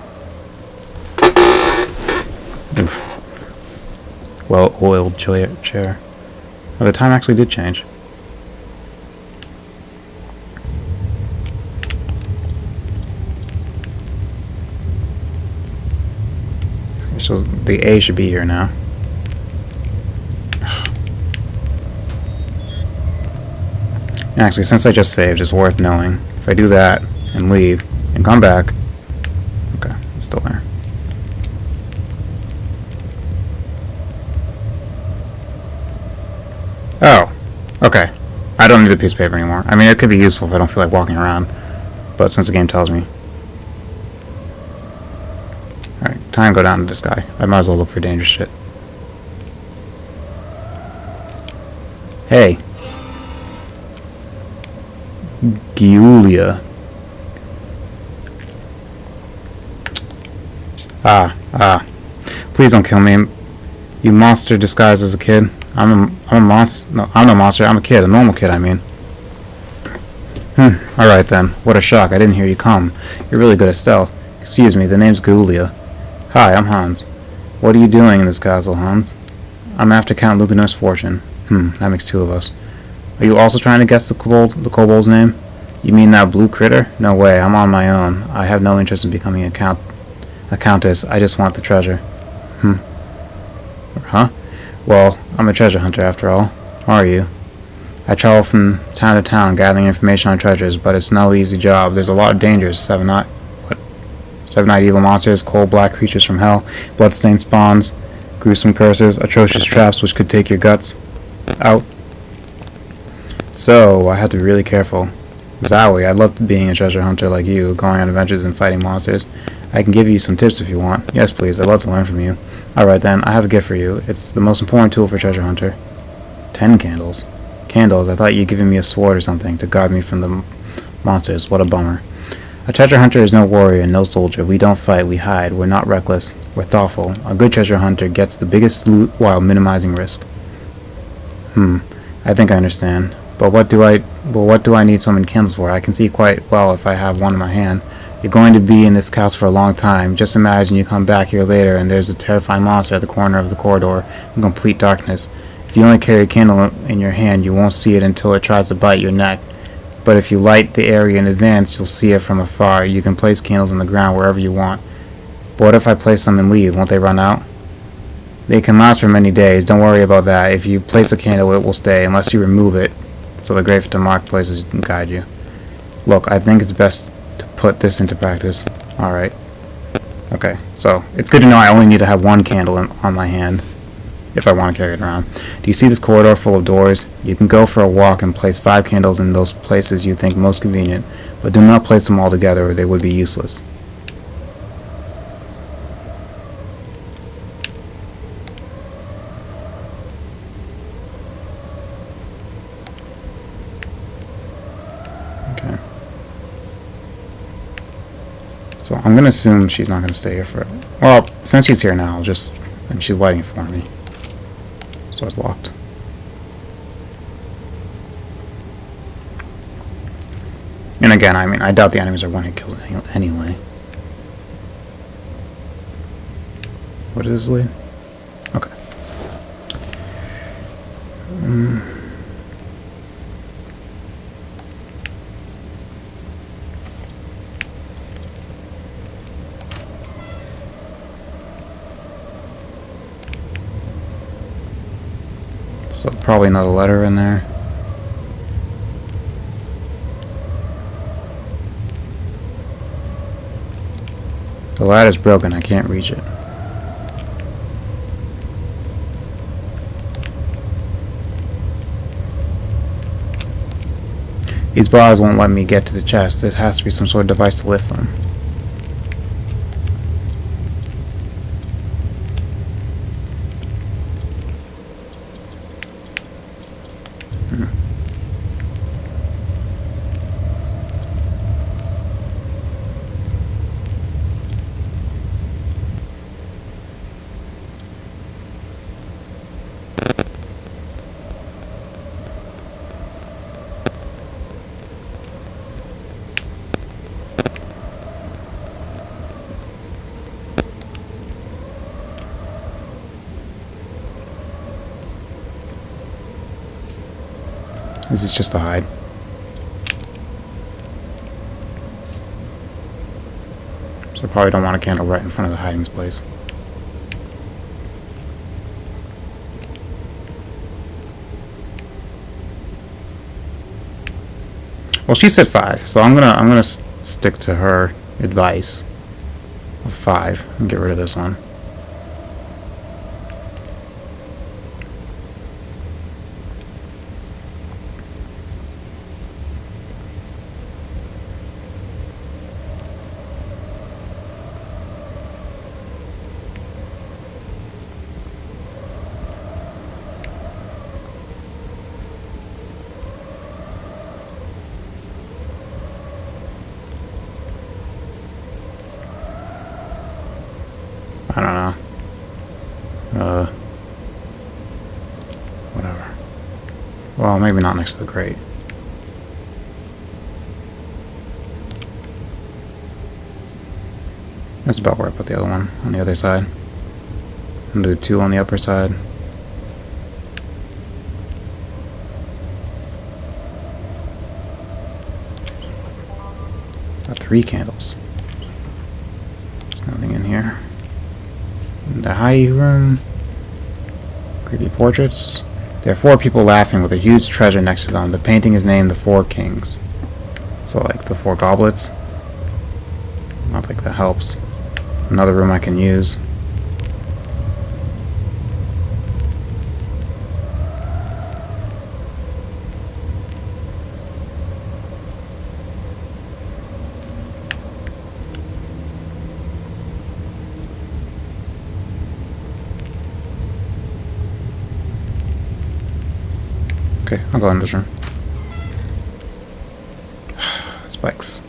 Oof. Well-oiled chair. Oh, the time actually did change. So the A should be here now. Actually, since I just saved, it's worth knowing. If I do that, and leave, and come back... Okay, it's still there. Oh, okay. I don't need the piece of paper anymore. I mean, it could be useful if I don't feel like walking around, but since the game tells me. Alright, time to go down to this guy. I might as well look for dangerous shit. Hey. Giulia. Please don't kill me. You monster disguised as a kid. I'm a monster. No, I'm no monster. I'm a kid. A normal kid, I mean. Alright then. What a shock. I didn't hear you come. You're really good at stealth. Excuse me, the name's Giulia. Hi, I'm Hans. What are you doing in this castle, Hans? I'm after Count Lucanor's fortune. That makes 2 of us. Are you also trying to guess the kobold's name? You mean that blue critter? No way, I'm on my own. I have no interest in becoming a countess. I just want the treasure. Huh? Well, I'm a treasure hunter after all. How are you? I travel from town to town gathering information on treasures, but it's no easy job. There's a lot of dangers. Seven-eyed evil monsters, cold black creatures from hell, bloodstained spawns, gruesome curses, atrocious traps which could take your guts out. So, I have to be really careful. Zowie, I love being a treasure hunter like you, going on adventures and fighting monsters. I can give you some tips if you want. Yes, please, I'd love to learn from you. Alright then, I have a gift for you. It's the most important tool for a treasure hunter. 10 candles. Candles, I thought you'd given me a sword or something to guard me from the monsters. What a bummer. A treasure hunter is no warrior and no soldier. We don't fight, we hide. We're not reckless. We're thoughtful. A good treasure hunter gets the biggest loot while minimizing risk. I think I understand. But what do I need so many candles for? I can see quite well if I have one in my hand. You're going to be in this castle for a long time. Just imagine you come back here later and there's a terrifying monster at the corner of the corridor in complete darkness. If you only carry a candle in your hand, you won't see it until it tries to bite your neck. But if you light the area in advance, you'll see it from afar. You can place candles on the ground wherever you want. But what if I place them and leave? Won't they run out? They can last for many days. Don't worry about that. If you place a candle, it will stay, unless you remove it. So the grave to mark places can guide you. Look, I think it's best to put this into practice. Alright. Okay, so it's good to know I only need to have one candle on my hand. if I want to carry it around. Do you see this corridor full of doors? You can go for a walk and place 5 candles in those places you think most convenient, but do not place them all together or they would be useless. Okay. So I'm going to assume she's not going to stay here for... Well, since she's here now, and she's lighting for me. So it's locked. And again, I mean, I doubt the enemies are one-hit kills anyway. What is this lead? Okay. So probably another letter in there. The ladder's broken, I can't reach it. These bars won't let me get to the chest. It has to be some sort of device to lift them. This is just a hide. So I probably don't want a candle right in front of the hiding place. Well, she said 5, so I'm gonna stick to her advice of 5 and get rid of this one. I don't know. Whatever. Well, maybe not next to the crate. That's about where I put the other one, on the other side. And do 2 on the upper side. Got 3 candles. There's nothing in here. The high room. Creepy portraits. There are 4 people laughing with a huge treasure next to them. The painting is named The 4 Kings. So like the 4 goblets. I don't think that helps. Another room I can use. Okay, I'll go in this room. Spikes.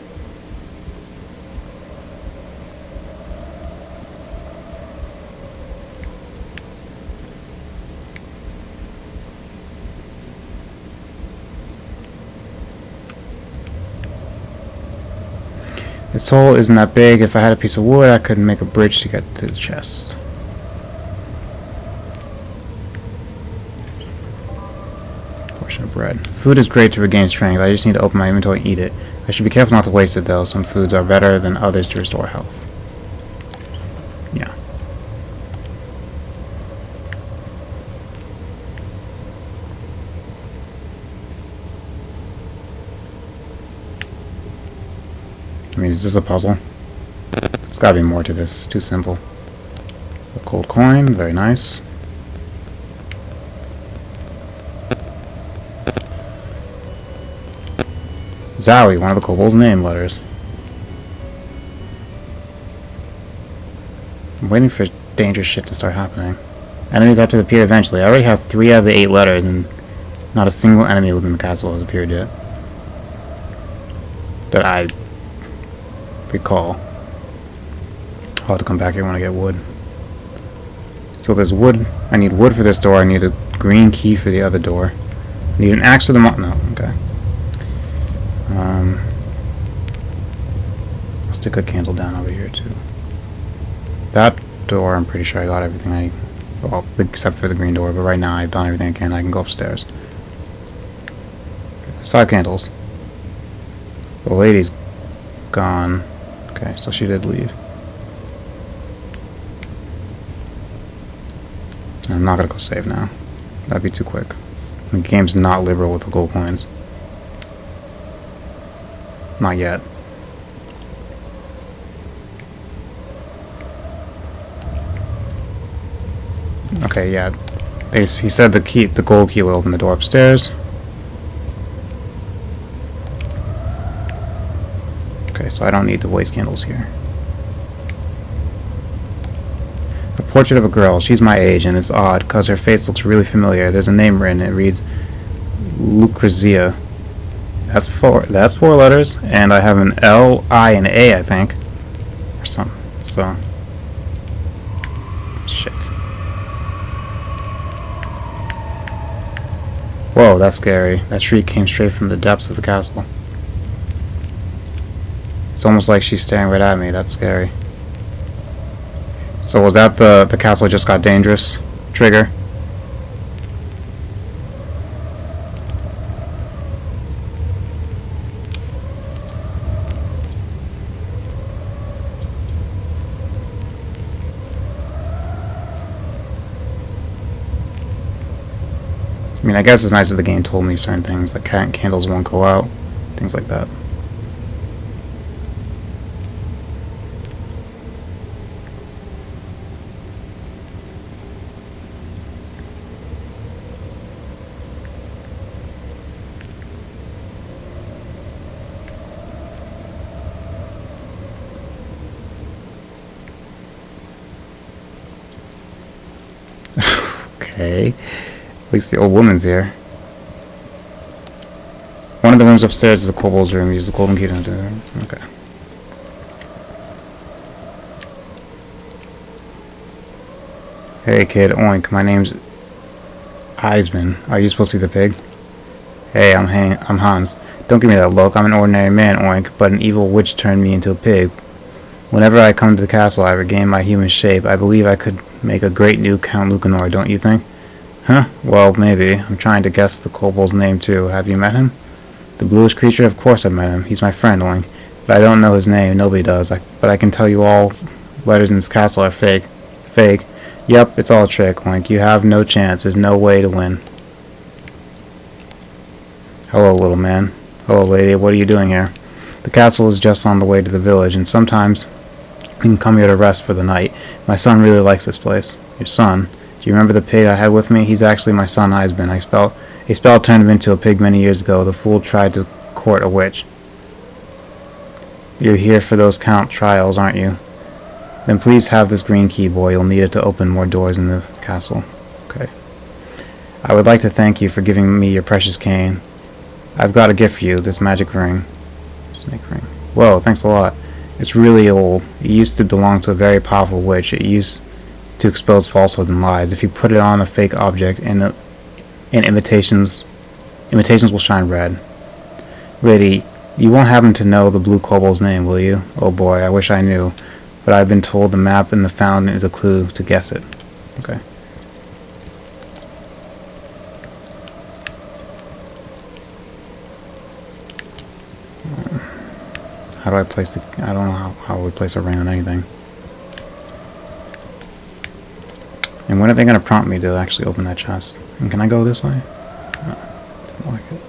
This hole isn't that big. If I had a piece of wood, I could make a bridge to get to the chest. Portion of bread. Food is great to regain strength. I just need to open my inventory and eat it. I should be careful not to waste it, though. Some foods are better than others to restore health. Yeah. I mean, is this a puzzle? There's gotta be more to this. It's too simple. A cold coin, very nice. Zowie, one of the kobolds' name letters. I'm waiting for dangerous shit to start happening. Enemies have to appear eventually. I already have 3 out of the 8 letters, and not a single enemy within the castle has appeared yet. That I recall. I'll have to come back here when I get wood. So there's wood. I need wood for this door. I need a green key for the other door. I need an axe for the no, okay. I'll stick a candle down over here too. That door, I'm pretty sure I got everything I need. Well, except for the green door, but right now I've done everything I can. I can go upstairs. There's 5 candles. The lady's gone. Okay, so she did leave. I'm not gonna go save now. That'd be too quick. The game's not liberal with the gold coins. Not yet. Okay, yeah. He said the gold key will open the door upstairs. Okay, so I don't need to waste candles here. A portrait of a girl. She's my age, and it's odd, because her face looks really familiar. There's a name written. It reads Lucrezia. That's 4 letters, and I have an L, I, and A, I think. Or something. So. Shit. Whoa, that's scary. That shriek came straight from the depths of the castle. It's almost like she's staring right at me. That's scary. So was that the castle just got dangerous trigger? I mean, I guess it's nice that the game told me certain things, like candles won't go out, things like that. Okay. At least the old woman's here. One of the rooms upstairs is the kobold's room. Use the golden key to enter there. Okay. Hey kid, oink. My name's Eisman. Are you supposed to be the pig? Hey, I'm Hans. Don't give me that look. I'm an ordinary man, oink, but an evil witch turned me into a pig. Whenever I come to the castle, I regain my human shape. I believe I could make a great new Count Lucanor, don't you think? Huh? Well, maybe. I'm trying to guess the kobold's name, too. Have you met him? The bluish creature? Of course I've met him. He's my friend, Oink. But I don't know his name. Nobody does. But I can tell you all letters in this castle are fake. Fake? Yep, it's all a trick, Oink. You have no chance. There's no way to win. Hello, little man. Hello, lady. What are you doing here? The castle is just on the way to the village, and sometimes you can come here to rest for the night. My son really likes this place. Your son? Do you remember the pig I had with me? He's actually my son Eisman. A spell turned him into a pig many years ago. The fool tried to court a witch. You're here for those count trials, aren't you? Then please have this green key, boy. You'll need it to open more doors in the castle. Okay. I would like to thank you for giving me your precious cane. I've got a gift for you, this magic ring. Snake ring. Whoa, thanks a lot. It's really old. It used to belong to a very powerful witch. It used to expose falsehoods and lies. If you put it on a fake object, and imitations will shine red. Lady, you won't happen to know the blue kobold's name, will you? Oh boy, I wish I knew. But I've been told the map in the fountain is a clue to guess it. Okay. How do I place the... I don't know how we place a ring on anything. And when are they going to prompt me to actually open that chest? And can I go this way? No, doesn't look like it.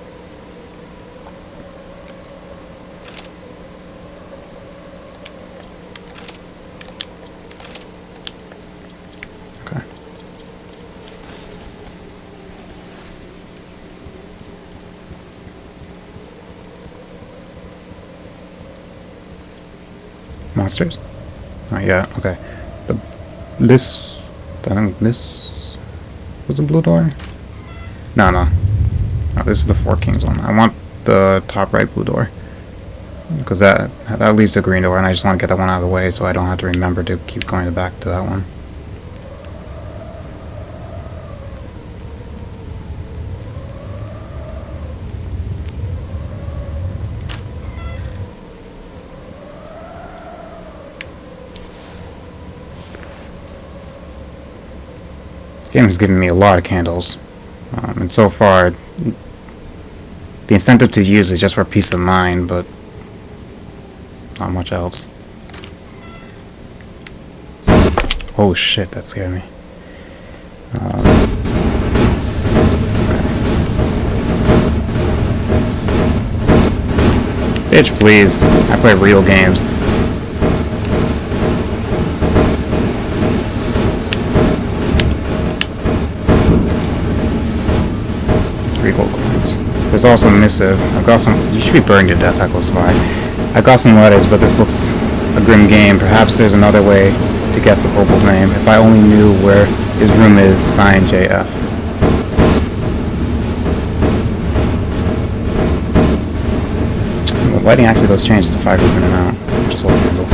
Okay. monsters? Not yet. Okay. The this I think this was a blue door. No, no. No, this is the Four Kings one. I want the top right blue door because that leads to a green door, and I just want to get that one out of the way so I don't have to remember to keep going back to that one. This game has given me a lot of candles, and so far the incentive to use is just for peace of mind, but not much else. Oh shit, that scared me. Bitch, please. I play real games. Three gold coins. There's also a missive. I've got some. You should be burned to death. That goes by. I've got some letters, but this looks a grim game. Perhaps there's another way to guess the kobold's name. If I only knew where his room is, signed JF. The lighting actually does change as the fire goes in and out. Just hold the candle.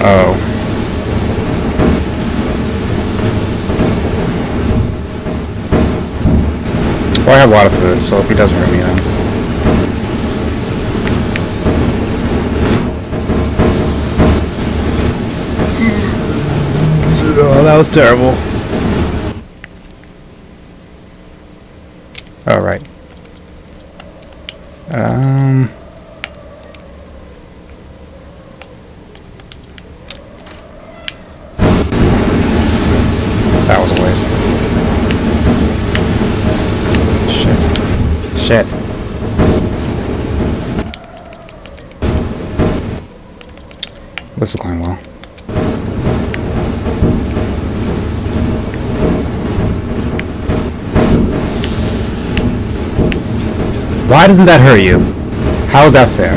Oh. Well, I have a lot of food, so if he does hurt me, then... Oh, that was terrible. Oh, right. That was a waste. Shit. This is going well. Why doesn't that hurt you? How is that fair?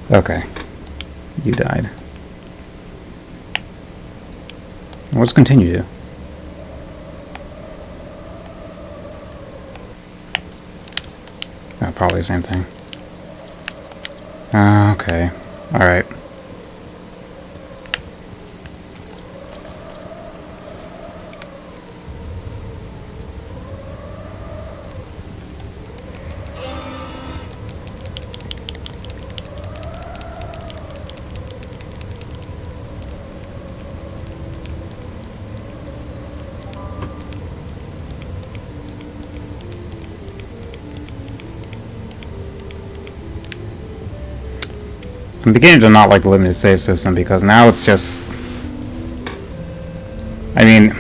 Okay. You died. What's continue to? Probably the same thing. Okay. Alright. I'm beginning to not like the limited save system because now it's just... I mean...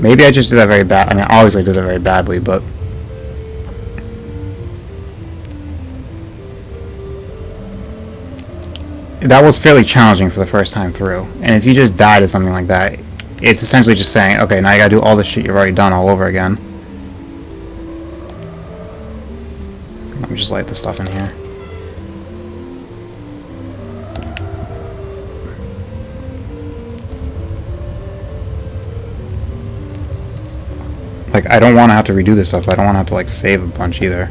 Maybe I just do that very bad. I mean, obviously I do that very badly, but... That was fairly challenging for the first time through. And if you just die to something like that, it's essentially just saying, okay, now you gotta do all the shit you've already done all over again. Let me just light the stuff in here. Like, I don't want to have to redo this stuff. I don't want to have to, like, save a bunch either.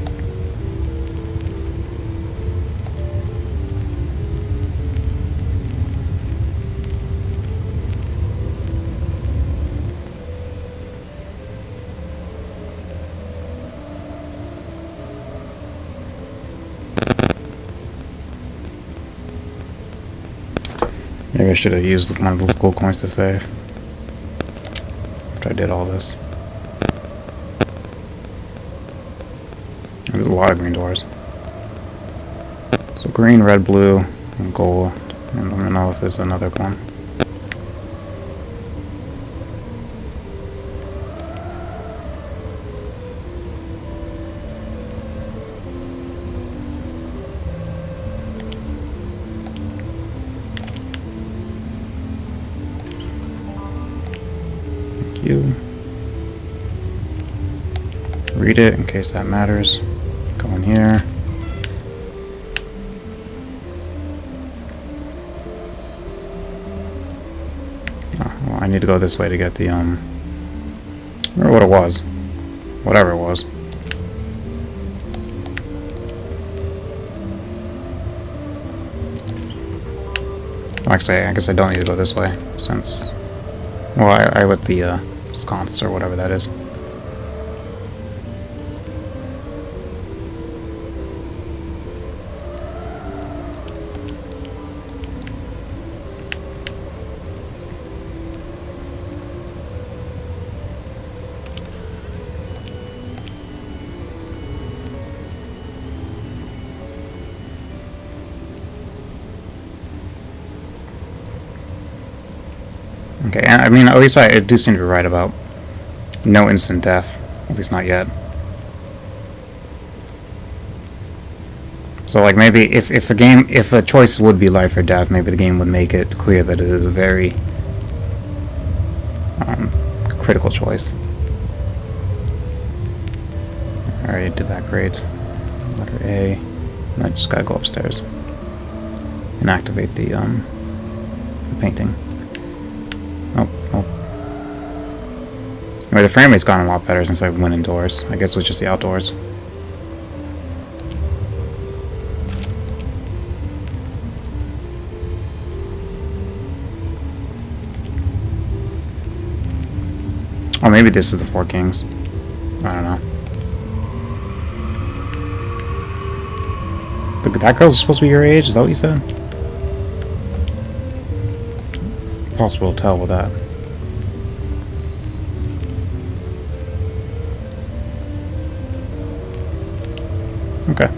Maybe I should have used one of those gold coins to save. After I did all this. There's a lot of green doors. So green, red, blue, and gold. And I don't know if there's another one. you. Read it in case that matters. Go in here. Oh, well, I need to go this way to get the, remember what it was. Whatever it was. Actually, I guess I don't need to go this way, since... Well, I lit the, sconce, or whatever that is. Okay, I mean, at least I do seem to be right about no instant death. At least not yet. So, like, maybe if a choice would be life or death, maybe the game would make it clear that it is a very critical choice. Alright, did that great. Letter A. And I just gotta go upstairs and activate the painting. Oh. Anyway, the frame rate's gotten a lot better since I went indoors. I guess it was just the outdoors. Oh, maybe this is the Four Kings. I don't know. Look, that girl's supposed to be your age? Is that what you said? Possible to tell with that. Okay.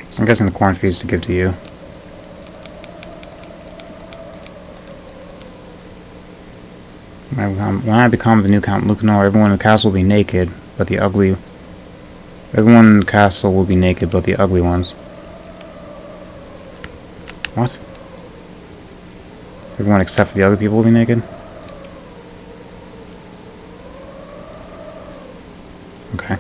So I'm guessing the corn fees to give to you. When I become the new Count Lucanor, everyone in the castle will be naked, but the ugly... Everyone in the castle will be naked, but the ugly ones. What? Everyone except for the other people will be naked? Okay.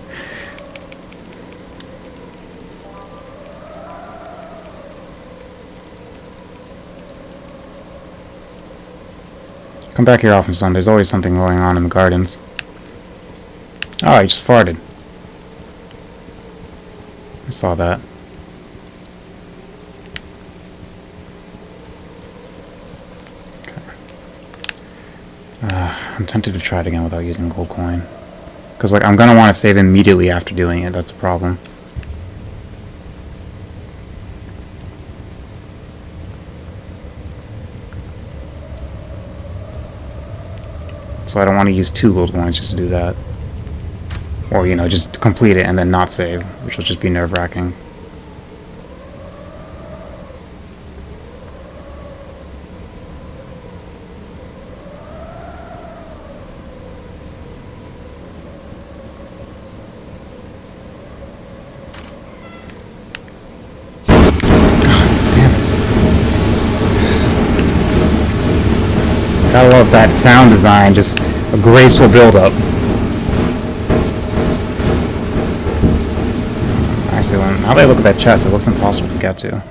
Come back here often, son. There's always something going on in the gardens. Oh, he just farted. I saw that. I'm tempted to try it again without using gold coin. Because, like, I'm going to want to save immediately after doing it. That's the problem. So I don't want to use 2 gold coins just to do that. Or, you know, just complete it and then not save, which will just be nerve-wracking. I love that sound design, just a graceful build-up. Actually, now that I look at that chest, it looks impossible to get to.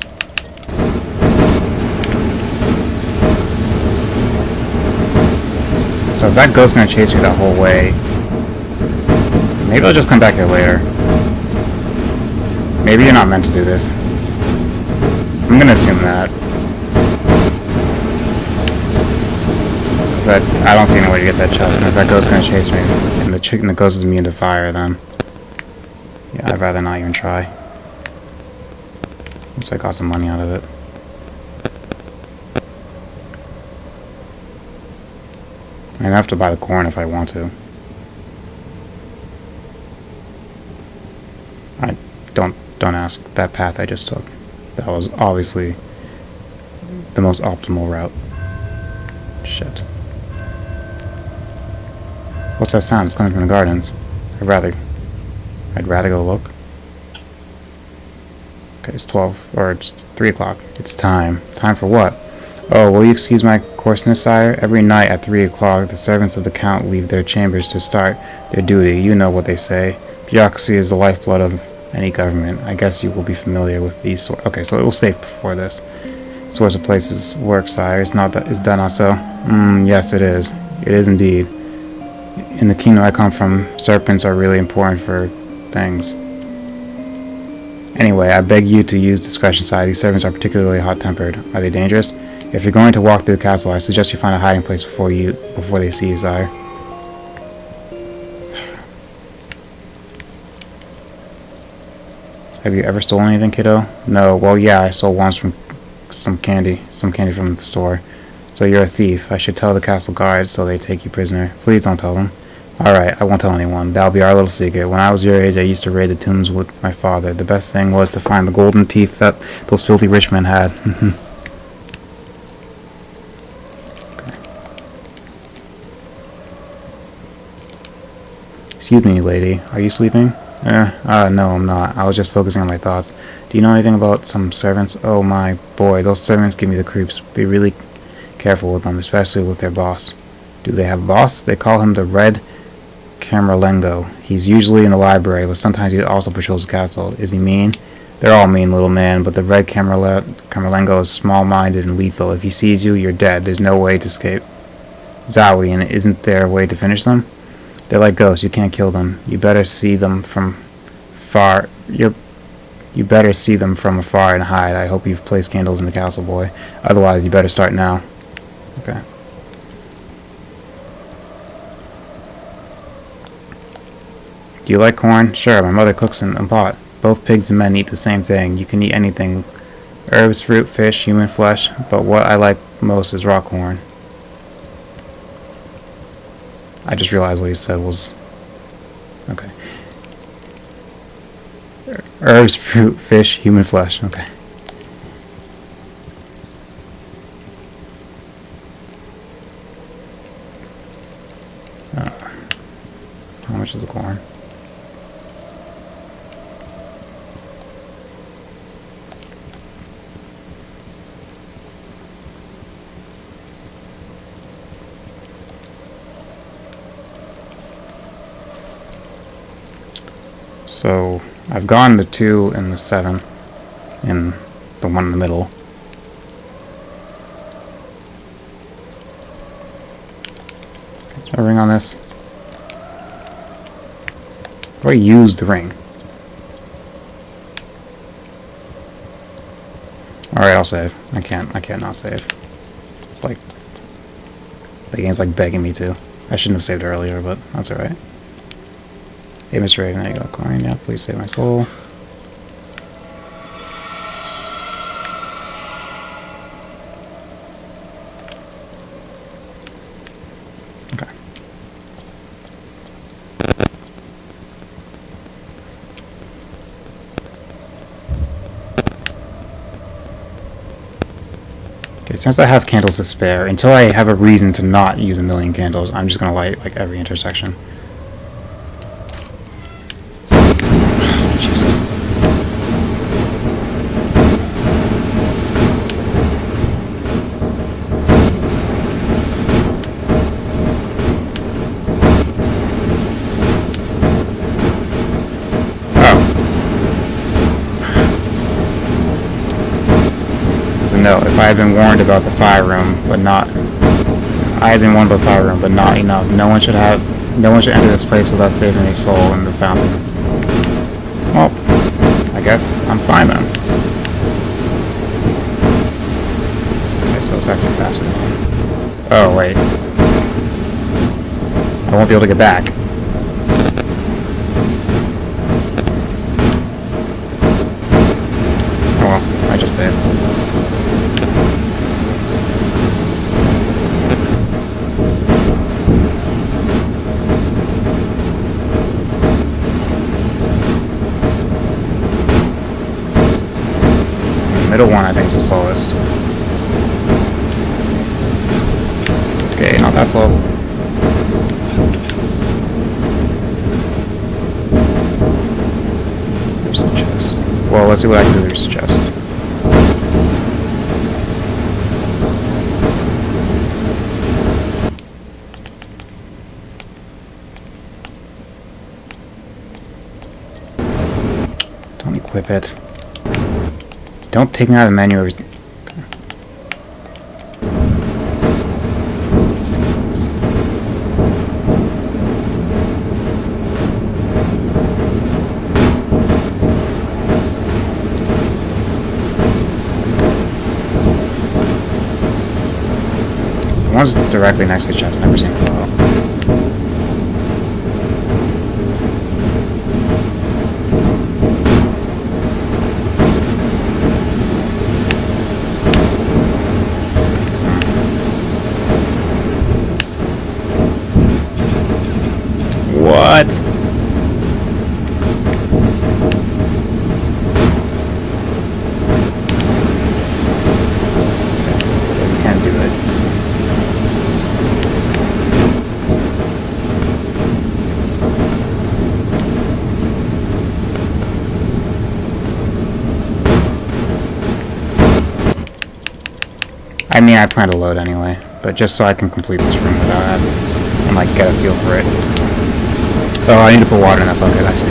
So if that ghost's gonna chase me that whole way, maybe I'll just come back here later. Maybe you're not meant to do this. I'm gonna assume that. I don't see any way to get that chest, and if that ghost's gonna chase me, and the ghost is immune to fire, then yeah, I'd rather not even try. At least I got some money out of it. I have to buy the corn if I want to. I don't ask. That path I just took, that was obviously the most optimal route. Shit. What's that sound? It's coming from the gardens. I'd rather go look. Okay, it's 12, or it's 3 o'clock. It's time. Time for what? Oh, will you excuse my coarseness, sire? Every night at 3 o'clock, the servants of the Count leave their chambers to start their duty. You know what they say. Bureaucracy is the lifeblood of any government. I guess you will be familiar with these sort. Okay, so it was safe before this. Source of places work, sire. Is that not so? Yes, it is. It is indeed. In the kingdom I come from, serpents are really important for things. Anyway, I beg you to use discretion, sire. These servants are particularly hot-tempered. Are they dangerous? If you're going to walk through the castle, I suggest you find a hiding place before they see you, sire. Have you ever stolen anything, kiddo? No. Well, yeah, I stole once from some candy from the store. So you're a thief. I should tell the castle guards so they take you prisoner. Please don't tell them. Alright, I won't tell anyone. That'll be our little secret. When I was your age, I used to raid the tombs with my father. The best thing was to find the golden teeth that those filthy rich men had. Okay. Excuse me, lady. Are you sleeping? No, I'm not. I was just focusing on my thoughts. Do you know anything about some servants? Oh my boy, those servants give me the creeps. Be really careful with them, especially with their boss. Do they have a boss? They call him the Red Camerlengo. He's usually in the library, but sometimes he also patrols the castle. Is he mean? They're all mean, little man, but the Red Camerlengo is small-minded and lethal. If he sees you, you're dead. There's no way to escape. Zowie, and isn't there a way to finish them? They're like ghosts. You can't kill them. You better see them from far. You better see them from afar and hide. I hope you've placed candles in the castle, boy. Otherwise, you better start now. Okay. Do you like corn? Sure, my mother cooks in a pot. Both pigs and men eat the same thing. You can eat anything. Herbs, fruit, fish, human flesh. But what I like most is raw corn. I just realized what he said was... Okay. Herbs, fruit, fish, human flesh. Okay. How much is the corn? So I've gone the 2 and the 7 and the one in the middle. Is there a ring on this? Or use the ring. Alright, I'll save. I can't not save. It's like the game's like begging me to. I shouldn't have saved earlier, but that's alright. Hey, Mr. Raven, there you go. Coin, yeah, please save my soul. Okay. Okay, since I have candles to spare, until I have a reason to not use a million candles, I'm just gonna light like every intersection. Jesus. No, if I had been warned about the fire room, but not... I had been warned about the fire room, but not enough. No one should enter this place without saving a soul in the fountain. Well, I guess I'm fine then. Okay, so it's actually faster than... Oh, wait. I won't be able to get back. Oh well, I just saved. middle one I think is the slowest. Okay, not that slow. There's the chest. Well, let's see what I can do. There's the chest. Don't equip it. Don't take me out of the menu. One's directly next to the chest, never seen it fall. What? So we can't do it. I mean, I plan to load anyway, but just so I can complete this room without having, and like get a feel for it. Oh, I need to put water in that bucket, I see.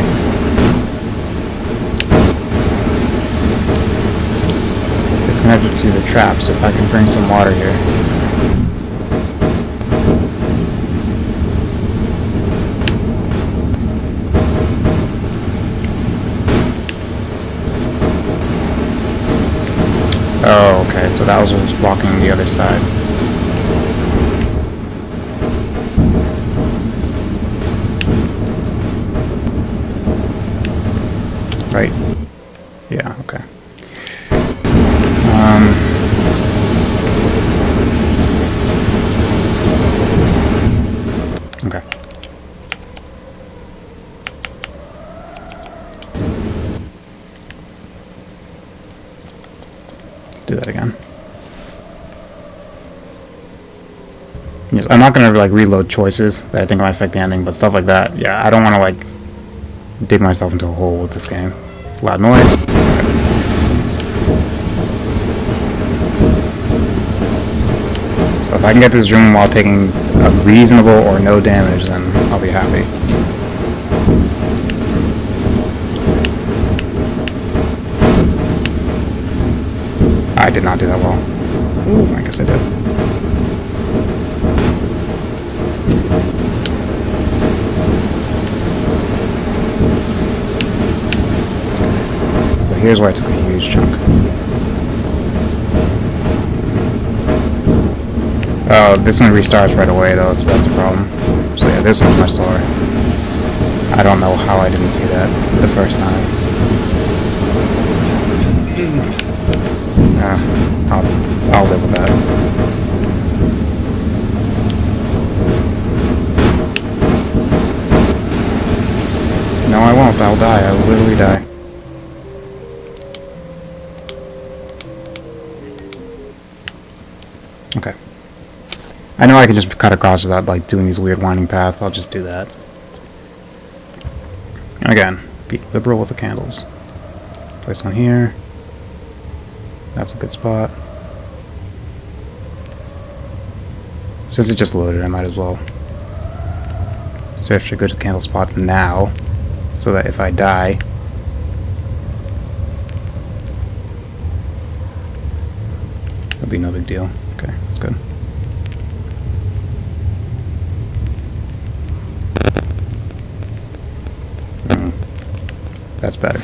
It's connected to the trap, so if I can bring some water here. Oh, okay, so that was what was blocking the other side. Right? Yeah, okay. Okay. Let's do that again. Yes, I'm not gonna like reload choices that I think might affect the ending, but stuff like that, yeah, I don't want to like dig myself into a hole with this game. Loud noise. So if I can get to this room while taking a reasonable or no damage, then I'll be happy. I did not do that well. Ooh, I guess I did. Here's where I took a huge chunk. Oh, this one restarts right away though, so that's a problem. So yeah, this one's much slower. I don't know how I didn't see that the first time. I'll live with that. No, I won't. I'll die. I will literally die. Okay. I know I can just cut across without like doing these weird winding paths. I'll just do that. And again, be liberal with the candles. Place one here. That's a good spot. Since it just loaded, I might as well search for good candle spots now, so that if I die, it'll be no big deal. Okay, that's good. That's better.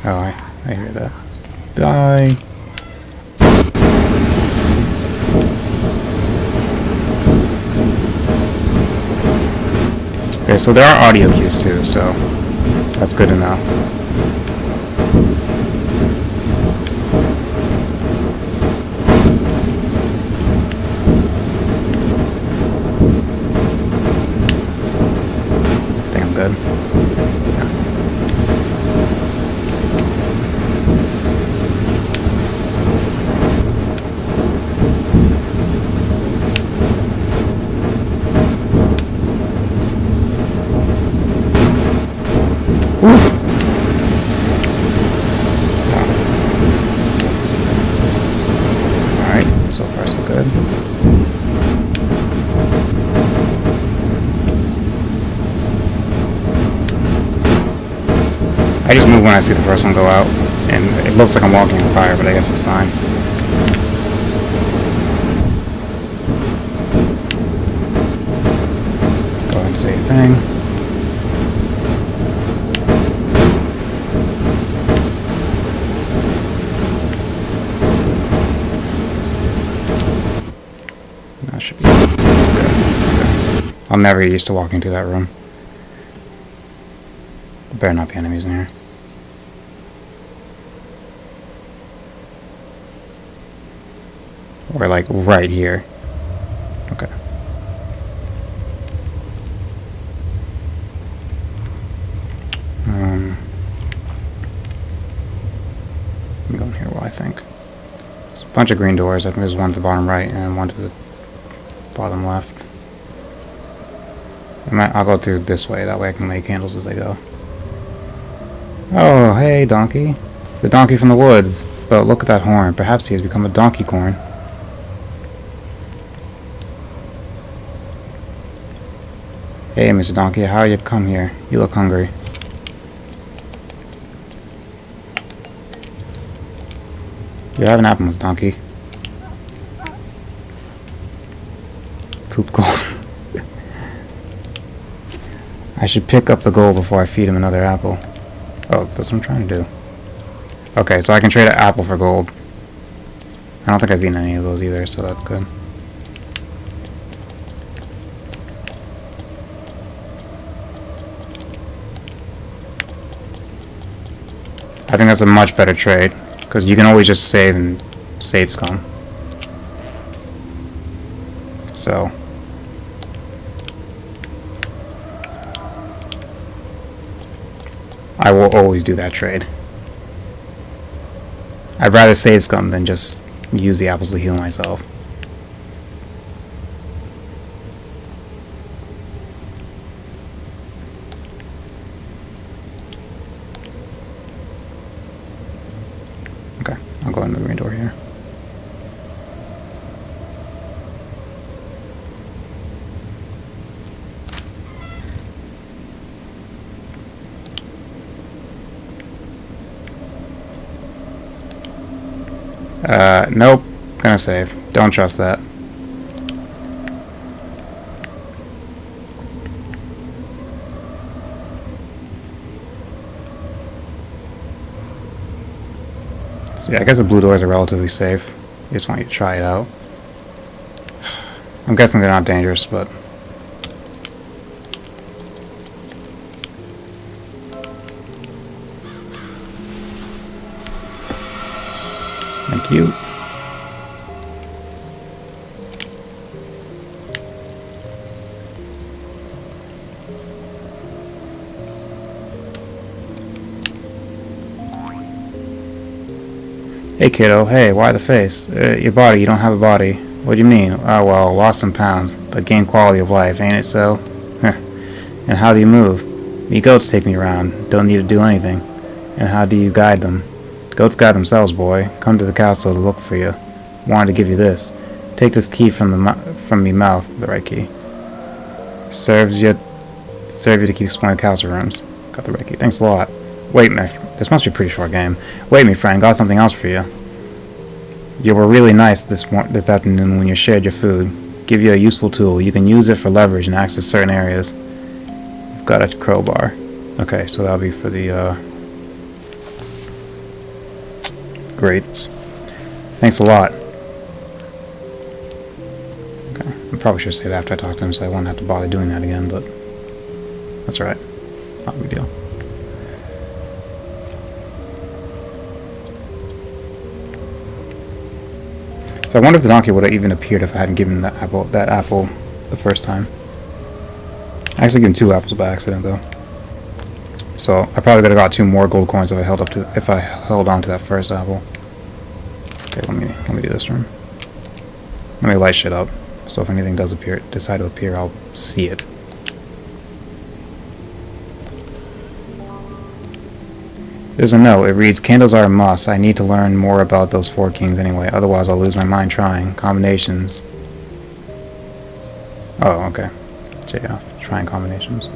Oh, I hear that. Die. Okay, so there are audio cues too, so that's good to know. good. Alright, so far so good. I just move when I see the first one go out, and it looks like I'm walking on fire, but I guess it's fine. Go ahead and say your thing. That should be good. I'll never get used to walking to that room. There better not be enemies in here. Or like right here. Okay. I'm going here, well, I think. There's a bunch of green doors. I think there's one to the bottom right and one to the bottom left. I'll go through this way, that way I can lay candles as I go. Oh, hey, donkey. The donkey from the woods. But look at that horn. Perhaps he has become a donkey corn. Hey, Mr. Donkey, how you come here? You look hungry. You have an apple, Mr. Donkey. Poop gold. I should pick up the gold before I feed him another apple. Oh, that's what I'm trying to do. Okay, so I can trade an apple for gold. I don't think I've eaten any of those either, so that's good. I think that's a much better trade, because you can always just save and save scum. So I will always do that trade. I'd rather save scum than just use the apples to heal myself. Okay, I'll go in the green door here. Nope. Gonna save. Don't trust that. So yeah, I guess the blue doors are relatively safe. I just want you to try it out. I'm guessing they're not dangerous, but... Thank you. Hey kiddo, hey, why the face? Your body, you don't have a body. What do you mean? Oh well, lost some pounds, but gained quality of life, ain't it so? And how do you move? Me goats take me around, don't need to do anything. And how do you guide them? Goats guide themselves, boy. Come to the castle to look for you. Wanted to give you this. Take this key from me mouth, the right key. Serve you to keep exploring the castle rooms. Got the right key. Thanks a lot. Wait, this must be a pretty short game. Wait, me friend, got something else for you. You were really nice this afternoon when you shared your food. Give you a useful tool. You can use it for leverage and access certain areas. You've got a crowbar. Okay, so that'll be for the grates. Thanks a lot. Okay, I probably should save after I talk to him so I won't have to bother doing that again, but that's alright. Not a big deal. So I wonder if the donkey would have even appeared if I hadn't given that apple the first time. I actually gave him 2 apples by accident though. So I probably could have got 2 more gold coins if I held on to that first apple. Okay, let me do this room. Let me light shit up, so if anything does decide to appear, I'll see it. There's a note. It reads, "Candles are a must. I need to learn more about those 4 kings anyway. Otherwise, I'll lose my mind trying. Combinations." Oh, okay. Yeah, trying combinations.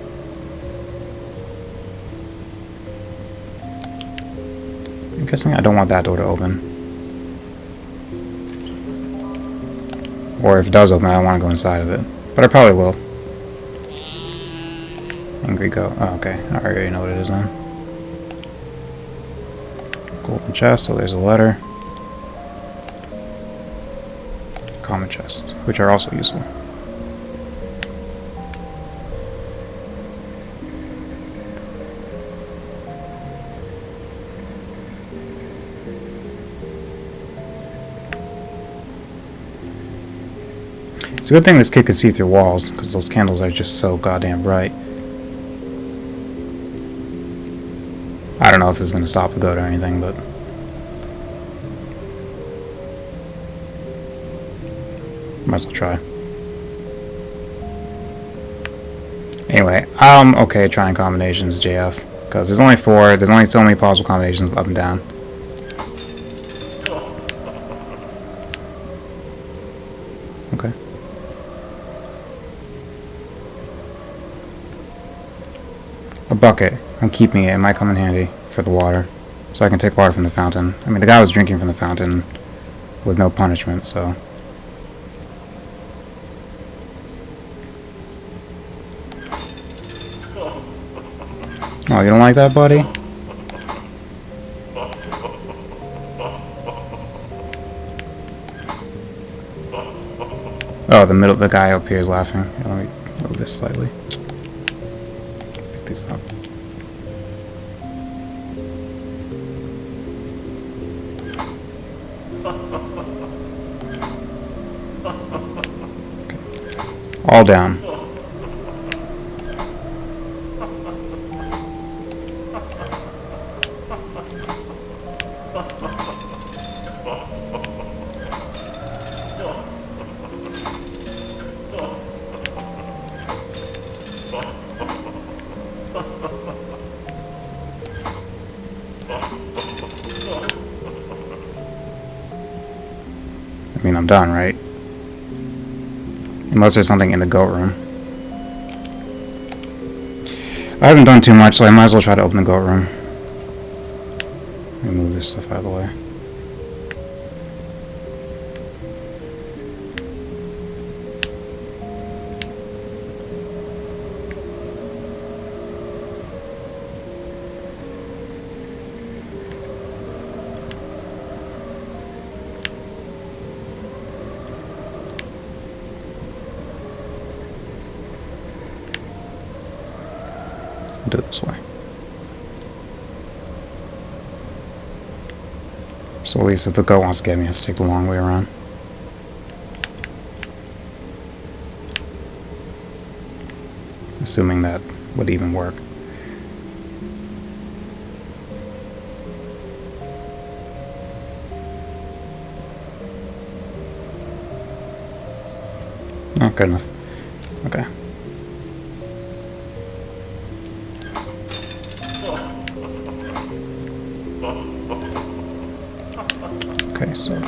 I'm guessing I don't want that door to open. Or if it does open, I don't want to go inside of it. But I probably will. Angry Goat. Oh, okay. I already know what it is then. Golden chest, so there's a letter. Common chest, which are also useful. It's a good thing this kid can see through walls, because those candles are just so goddamn bright. I don't know if this is going to stop the goat or anything, but... might as well try. Anyway, I'm okay trying combinations, JF, because there's only 4, there's only so many possible combinations up and down. Okay. A bucket. I'm keeping it. It might come in handy for the water. So I can take water from the fountain. I mean, the guy was drinking from the fountain with no punishment, so... Oh, you don't like that, buddy? Oh, the guy up here is laughing. Here, let me move this slightly. Pick these up. Okay. All down. I mean, I'm done, right? Unless there's something in the goat room. I haven't done too much, so I might as well try to open the goat room. Let me move this stuff out of the way. Do it this way. So at least if the goat wants to get me, it has to take the long way around. Assuming that would even work. Oh, good enough. Okay. Okay, so there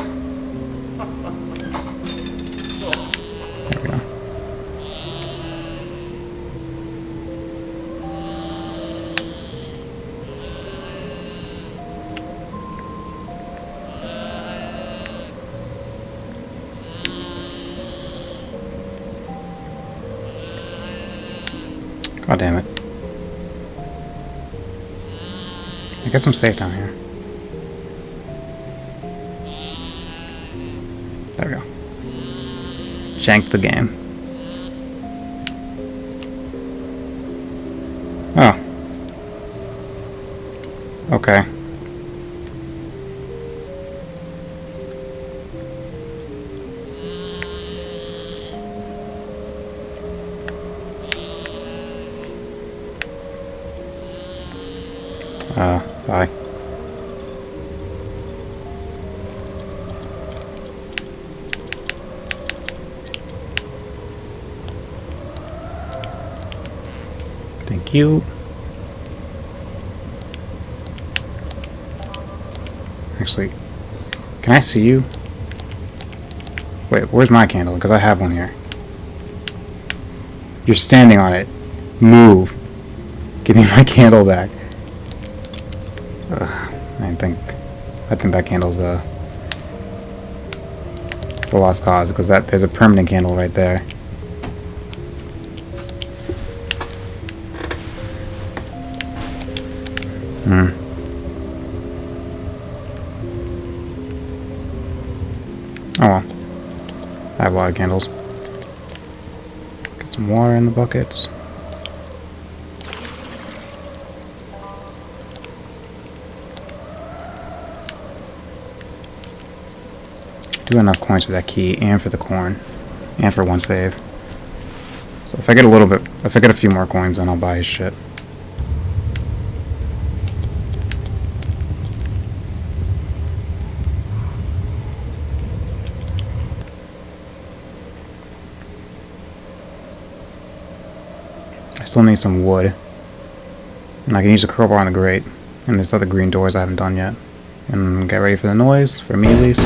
we go. God damn it. I guess I'm safe down here. There we go. Shanked the game. Oh. Okay. Bye. Thank you. Actually, can I see you? Wait, where's my candle? Because I have one here. You're standing on it. Move. Give me my candle back. I think that candle's the lost cause, because there's a permanent candle right there. Oh well. I have a lot of candles. Get some water in the buckets. Do enough coins for that key and for the corn and for one save. So if I get a few more coins, then I'll buy his shit. I still need some wood, and I can use the crowbar on the grate, and there's other green doors I haven't done yet. And get ready for the noise, for me at least.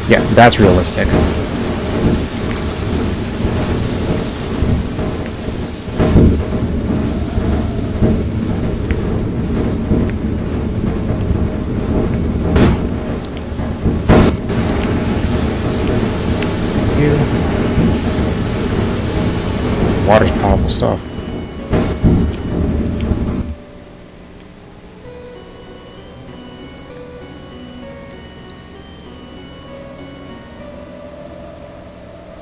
Yeah, that's realistic. Water's powerful stuff.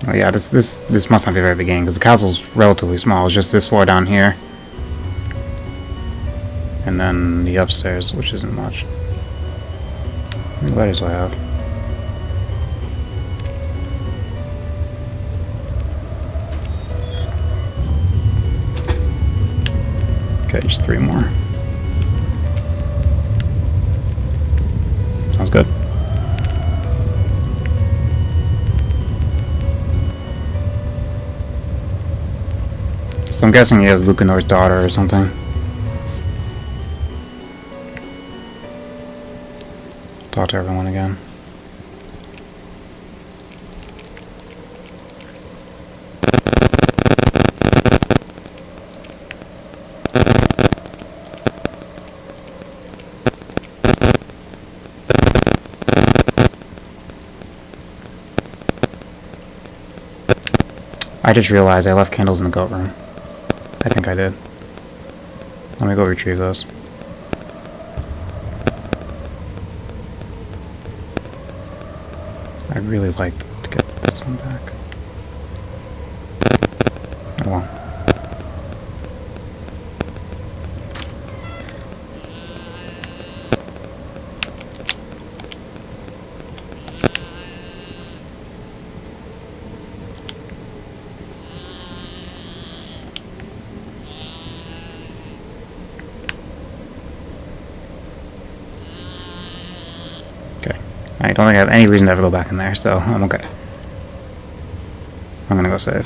Oh yeah, this must not be a very big game, because the castle's relatively small. It's just this floor down here, and then the upstairs, which isn't much. How many letters do I have? Okay, just 3 more. Sounds good. So I'm guessing you have Lucanor's daughter or something. Talk to everyone again. I just realized I left candles in the goat room. I think I did. Let me go retrieve those. I'd really like to get this one back. Oh well. I don't think I have any reason to ever go back in there, so I'm okay. I'm gonna go save.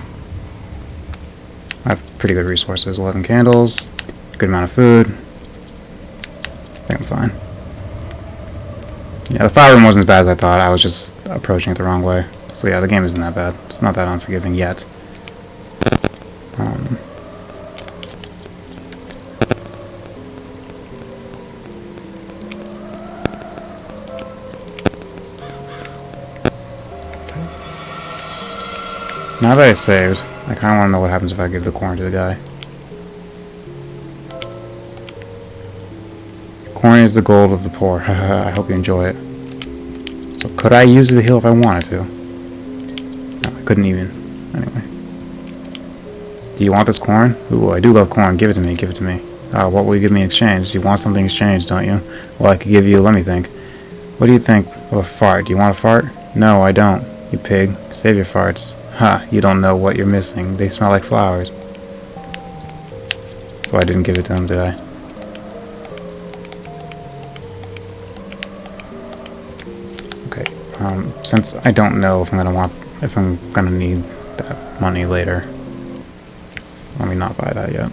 I have pretty good resources. 11 candles, good amount of food. I think I'm fine. Yeah, the fire room wasn't as bad as I thought. I was just approaching it the wrong way. So yeah, the game isn't that bad. It's not that unforgiving yet. Now that I saved, I kind of want to know what happens if I give the corn to the guy. Corn is the gold of the poor. I hope you enjoy it. So could I use the heal if I wanted to? No, I couldn't even. Anyway. Do you want this corn? Ooh, I do love corn. Give it to me, give it to me. What will you give me in exchange? You want something in exchange, don't you? Well, I could give you, let me think. What do you think of a fart? Do you want a fart? No, I don't. You pig. Save your farts. Ha, you don't know what you're missing. They smell like flowers. So I didn't give it to him, did I? Okay. Since I don't know if I'm gonna need that money later, let me not buy that yet.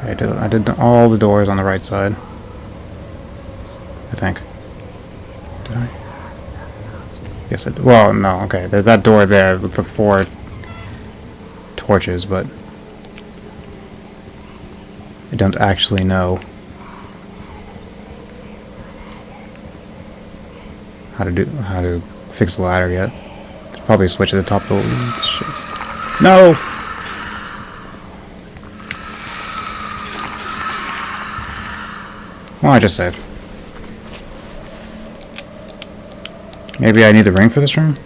Okay, I did all the doors on the right side. I think. Did I? Yes, I did. Well, no, okay. There's that door there with the 4 torches, but I don't actually know how to fix the ladder yet. Probably switch at the top of the shit. No! Well, I just saved. Maybe I need the ring for this room?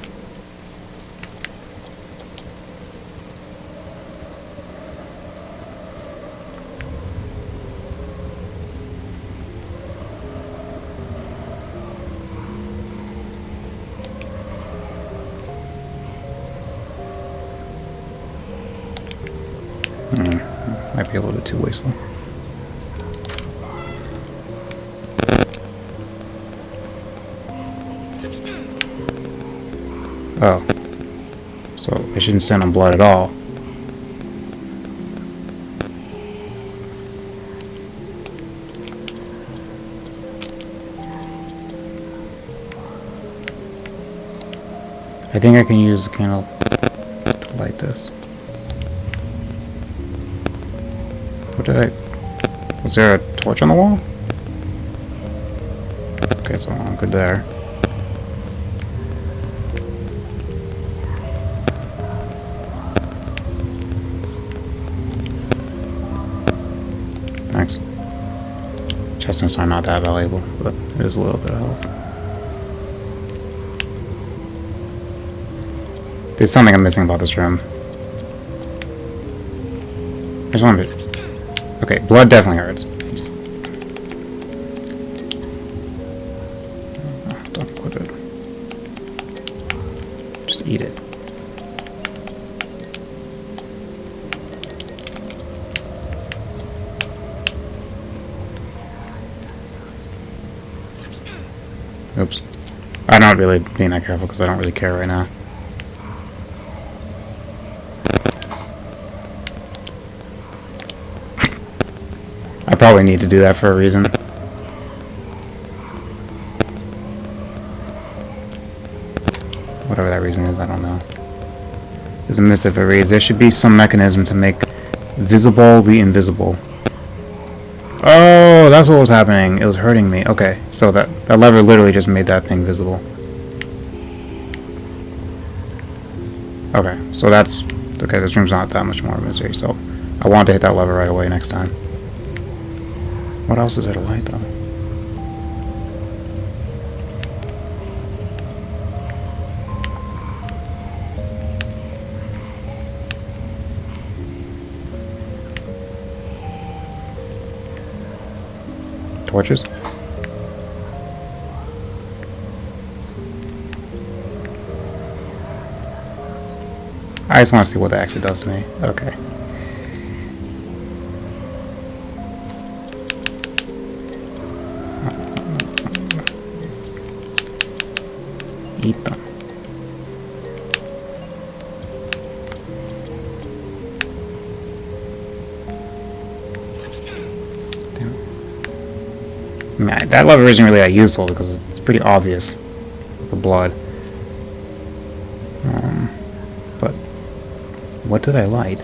Might be a little bit too wasteful. Oh. So I shouldn't stand on blood at all. I think I can use the candle to light this. What did I... Was there a torch on the wall? Okay, so I'm good there. Thanks. Chestnuts are not that valuable, but it is a little bit of health. There's something I'm missing about this room. I just want to... Okay, blood definitely hurts. Don't equip it. Just eat it. Oops. I'm not really being that careful because I don't really care right now. I probably need to do that for a reason. Whatever that reason is, I don't know. There's a missive erase. There should be some mechanism to make visible the invisible. Oh, that's what was happening. It was hurting me. Okay, so that lever literally just made that thing visible. Okay, so that's... Okay, this room's not that much more of a mystery, so I want to hit that lever right away next time. What else is there to light, though? Torches? I just want to see what that actually does to me. Okay. Eat them. I mean, that lever isn't really that useful because it's pretty obvious. The blood. But what did I light?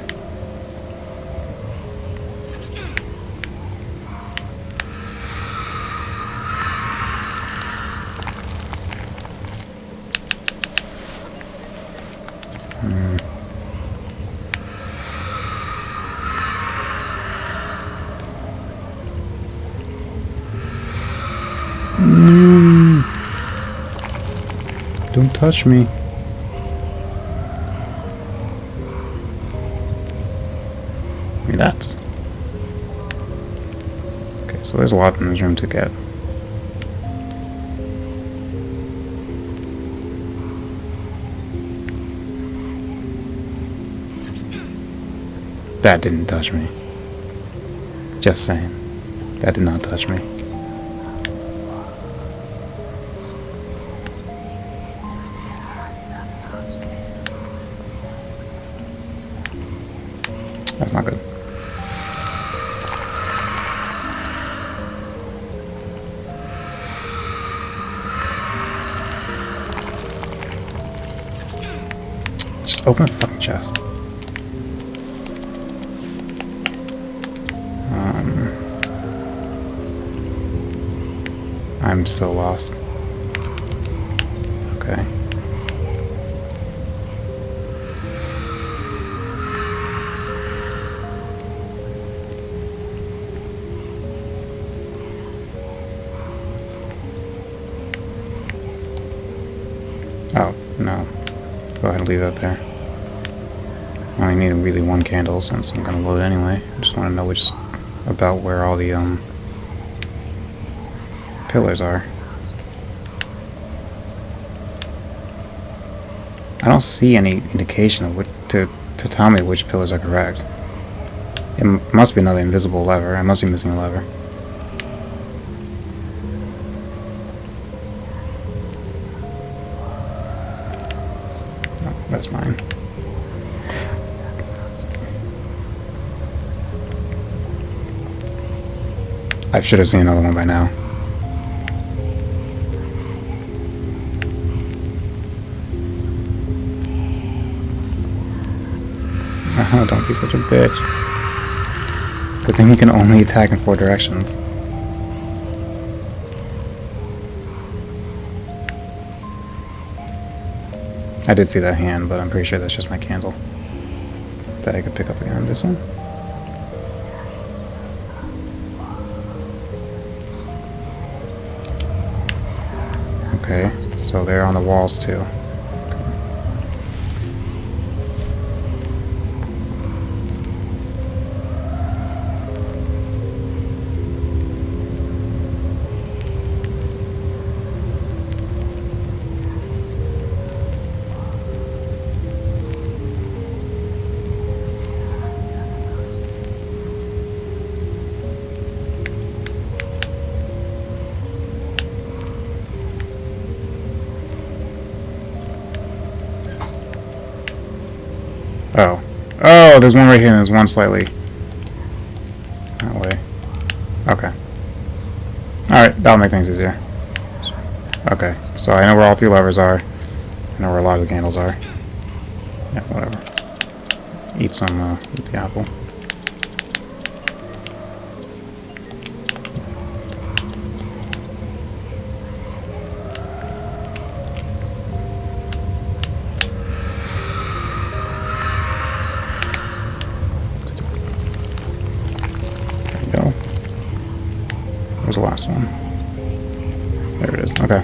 Don't touch me. Give me that. Okay, so there's a lot in this room to get. That didn't touch me. Just saying. That did not touch me. That's not good. Just open the fucking chest. I'm so lost. Okay. Oh, no. Go ahead and leave that there. I only need really one candle since I'm gonna load anyway. I just want to know about where all the, pillars are. I don't see any indication of to tell me which pillars are correct. It must be another invisible lever. I must be missing a lever. Oh, that's mine. I should have seen another one by now. Oh, don't be such a bitch. Good thing you can only attack in 4 directions. I did see that hand, but I'm pretty sure that's just my candle that I could pick up again. This one? Okay, so they're on the walls too. Oh. Oh, there's one right here and there's one slightly that way. Okay. Alright, that'll make things easier. Okay, so I know where all 3 levers are. I know where a lot of the candles are. Yeah, whatever. Eat the apple. Go. Where's the last one? There it is. Okay.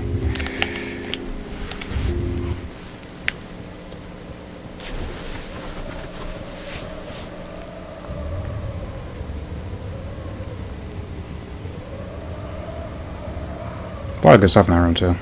A lot of good stuff in that room too.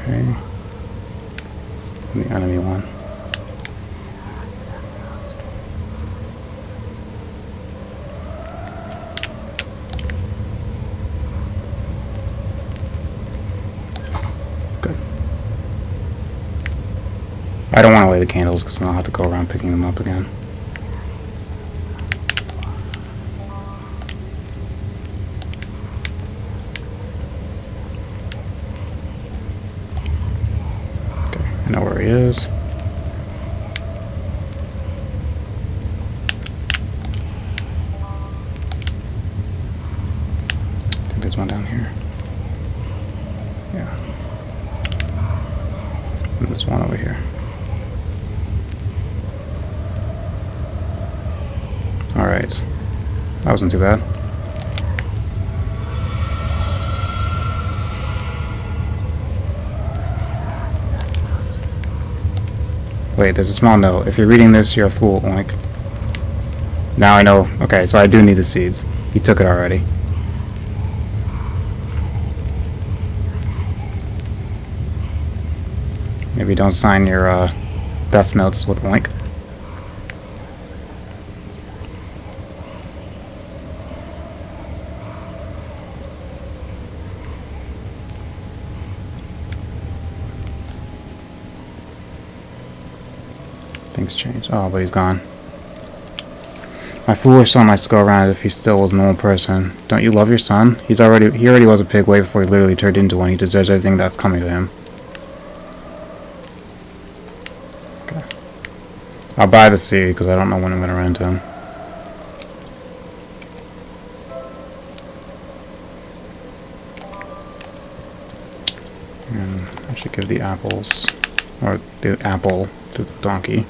Okay. The enemy one. away the candles because then I'll have to go around picking them up again. Okay, I know where he is. I think there's one down here. Yeah. And there's one over here. Alright. That wasn't too bad. Wait, there's a small note. If you're reading this, you're a fool, oink. Now I know. Okay, so I do need the seeds. He took it already. Maybe don't sign your death notes with oink. Things change. Oh, but he's gone. My foolish son likes to go around as if he still was a normal person. Don't you love your son? He already was a pig way before he literally turned into one. He deserves everything that's coming to him. Okay. I'll buy the seed because I don't know when I'm going to run into him. And I should give the apples, or the apple to the donkey.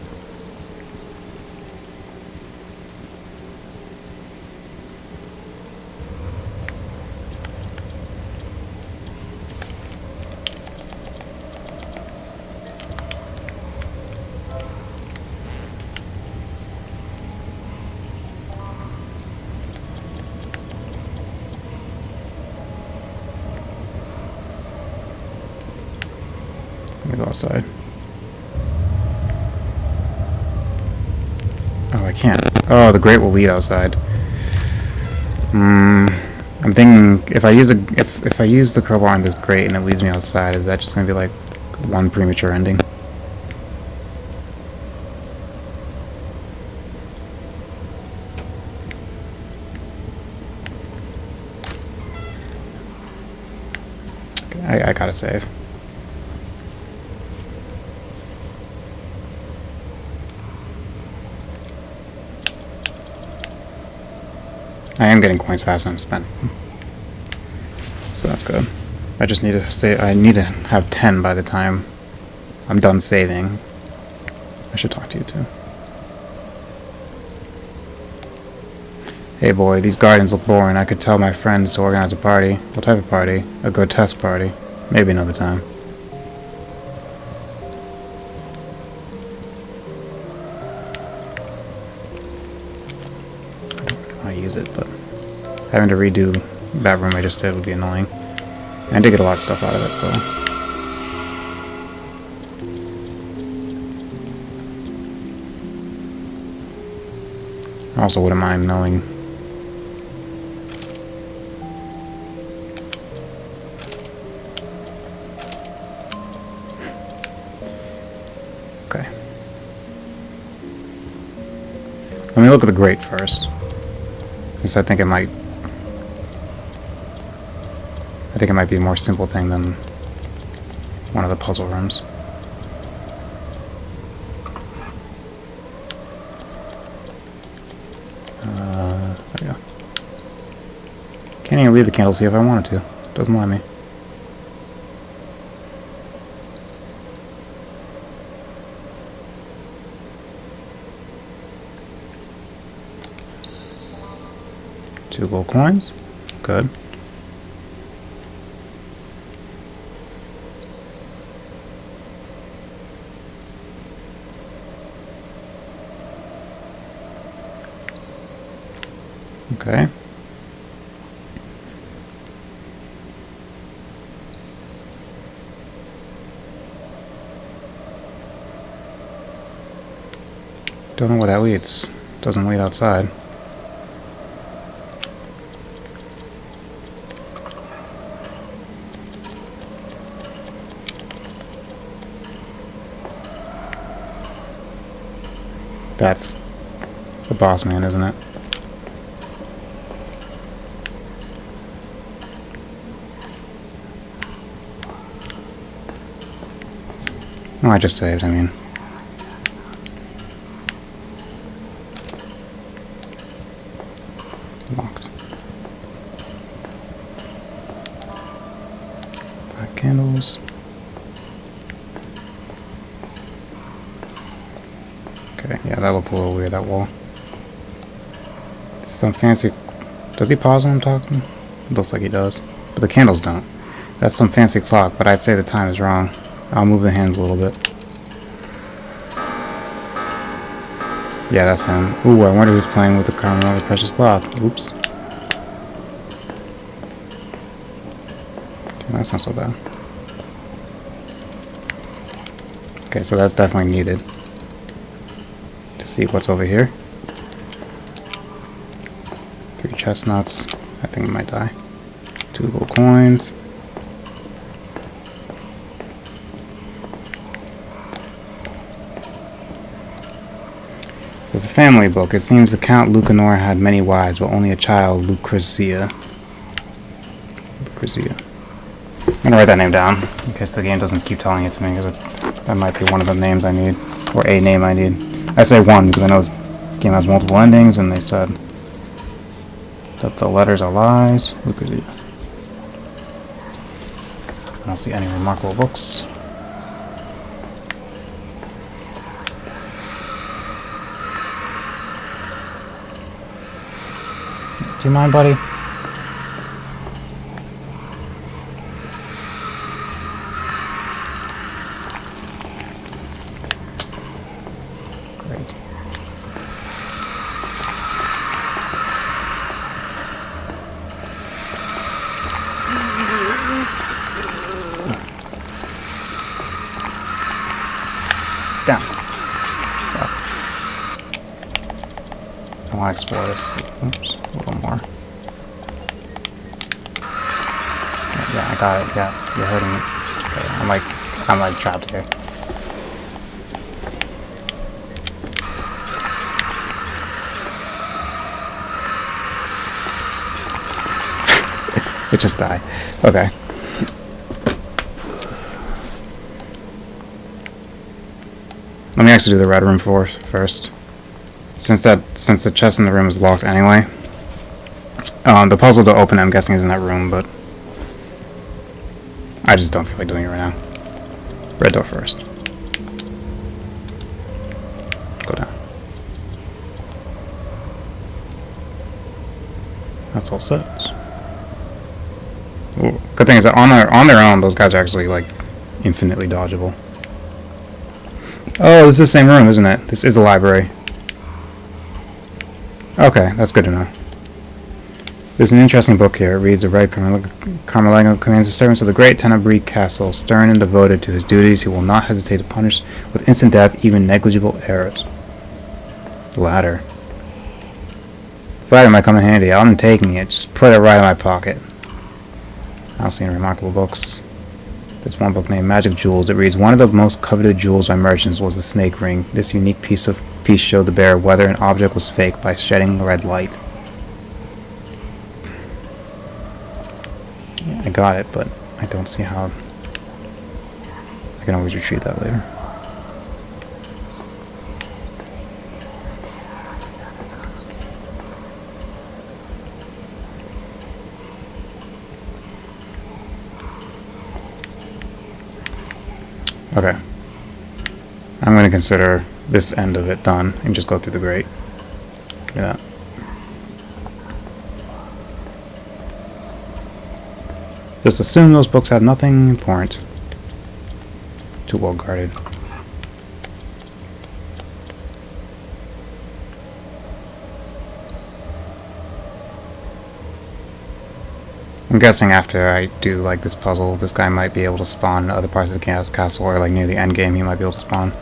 Let me go outside. Oh, I can't. Oh, the grate will lead outside. I'm thinking if I use if I use the crowbar on this grate and it leads me outside, is that just gonna be like one premature ending? Okay, I gotta save. I am getting coins faster than I'm spending, so that's good. I just need to say I need to have 10 by the time I'm done saving. I should talk to you too. Hey boy, these gardens look boring. I could tell my friends to organize a party. What type of party? A grotesque party. Maybe another time. I use it, but having to redo that room I just did would be annoying. And I did get a lot of stuff out of it, so. I also wouldn't mind knowing. Okay. Let me look at the grate first. Since I think it might be a more simple thing than one of the puzzle rooms. There we go. Can't even leave the candles here if I wanted to. Doesn't let me. Two gold coins. Good. Okay. Don't know where that leads. Doesn't lead outside. That's the boss man, isn't it? Oh, I just saved, I mean. Locked. 5 candles. Okay, yeah, that looked a little weird, that wall. Some fancy... Does he pause when I'm talking? It looks like he does. But the candles don't. That's some fancy clock, but I'd say the time is wrong. I'll move the hands a little bit. Yeah, that's him. Ooh, I wonder who's playing with the Carmel of the Precious Cloth. Oops. Okay, that's not so bad. Okay, so that's definitely needed. To see what's over here. 3 chestnuts. I think we might die. 2 gold coins. It's a family book. It seems the Count Lucanor had many wives, but only a child, Lucrezia. I'm gonna write that name down, in case the game doesn't keep telling it to me, because that might be one of the names I need, or a name I need. I say one, because I know this game has multiple endings, and they said that the letters are lies. Lucrezia. I don't see any remarkable books. Do you mind, buddy? Great. Down. I want to explore this. Oops, a little more. Yeah, I got it. Yes, you're hurting me. Okay, I'm like trapped here. It just died. Okay. Let me actually do the red room first. Since the chest in the room is locked anyway. The puzzle to open it, I'm guessing, is in that room, but I just don't feel like doing it right now. Red door first. Go down. That's all set. Ooh, good thing is that on their own, those guys are actually like infinitely dodgeable. Oh, this is the same room, isn't it? This is a library. Okay, that's good to know. There's an interesting book here. It reads, the right Carmelago commands the servants of the great Tenebrae castle, stern and devoted to his duties, he will not hesitate to punish with instant death even negligible errors. The ladder. This ladder might come in handy. I'm taking it. Just put it right in my pocket. I don't see any remarkable books. There's one book named Magic Jewels. It reads, one of the most coveted jewels by merchants was the snake ring. This unique piece showed the bearer whether an object was fake by shedding red light. Yeah, I got it, but I don't see how. I can always retrieve that later. Okay. I'm going to consider this end of it done and just go through the grate. Yeah. Just assume those books have nothing important. Too well guarded. I'm guessing after I do like this puzzle, this guy might be able to spawn in other parts of the castle, or like near the end game he might be able to spawn.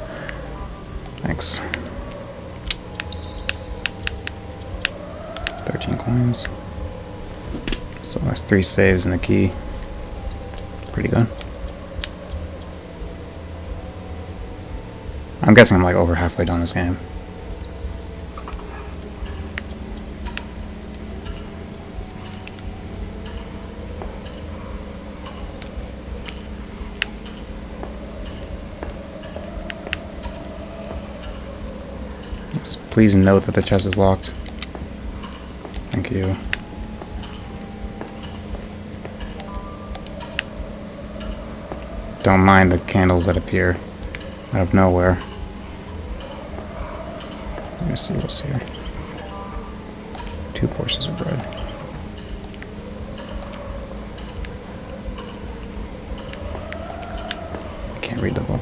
Thanks. 13 coins. So that's 3 saves and a key. Pretty good. I'm guessing I'm like over halfway done this game. Please note that the chest is locked. Thank you. Don't mind the candles that appear out of nowhere. Let me see what's here. 2 portions of bread. I can't read the book.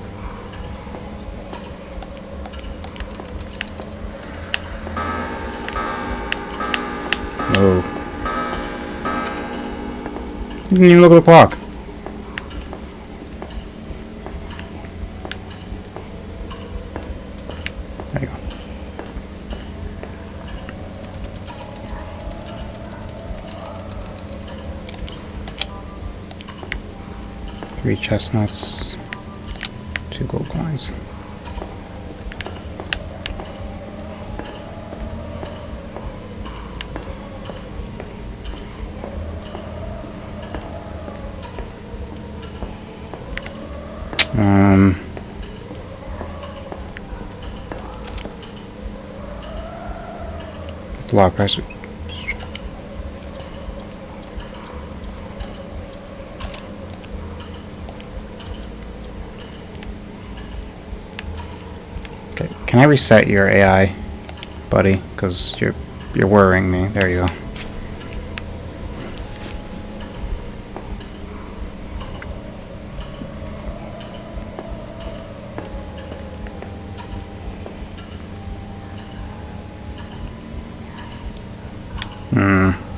Oh. You didn't even look at the clock. There you go. Three chestnuts, 2 gold coins. It's a lot of pressure. Okay, can I reset your AI, buddy? Because you're worrying me. There you go.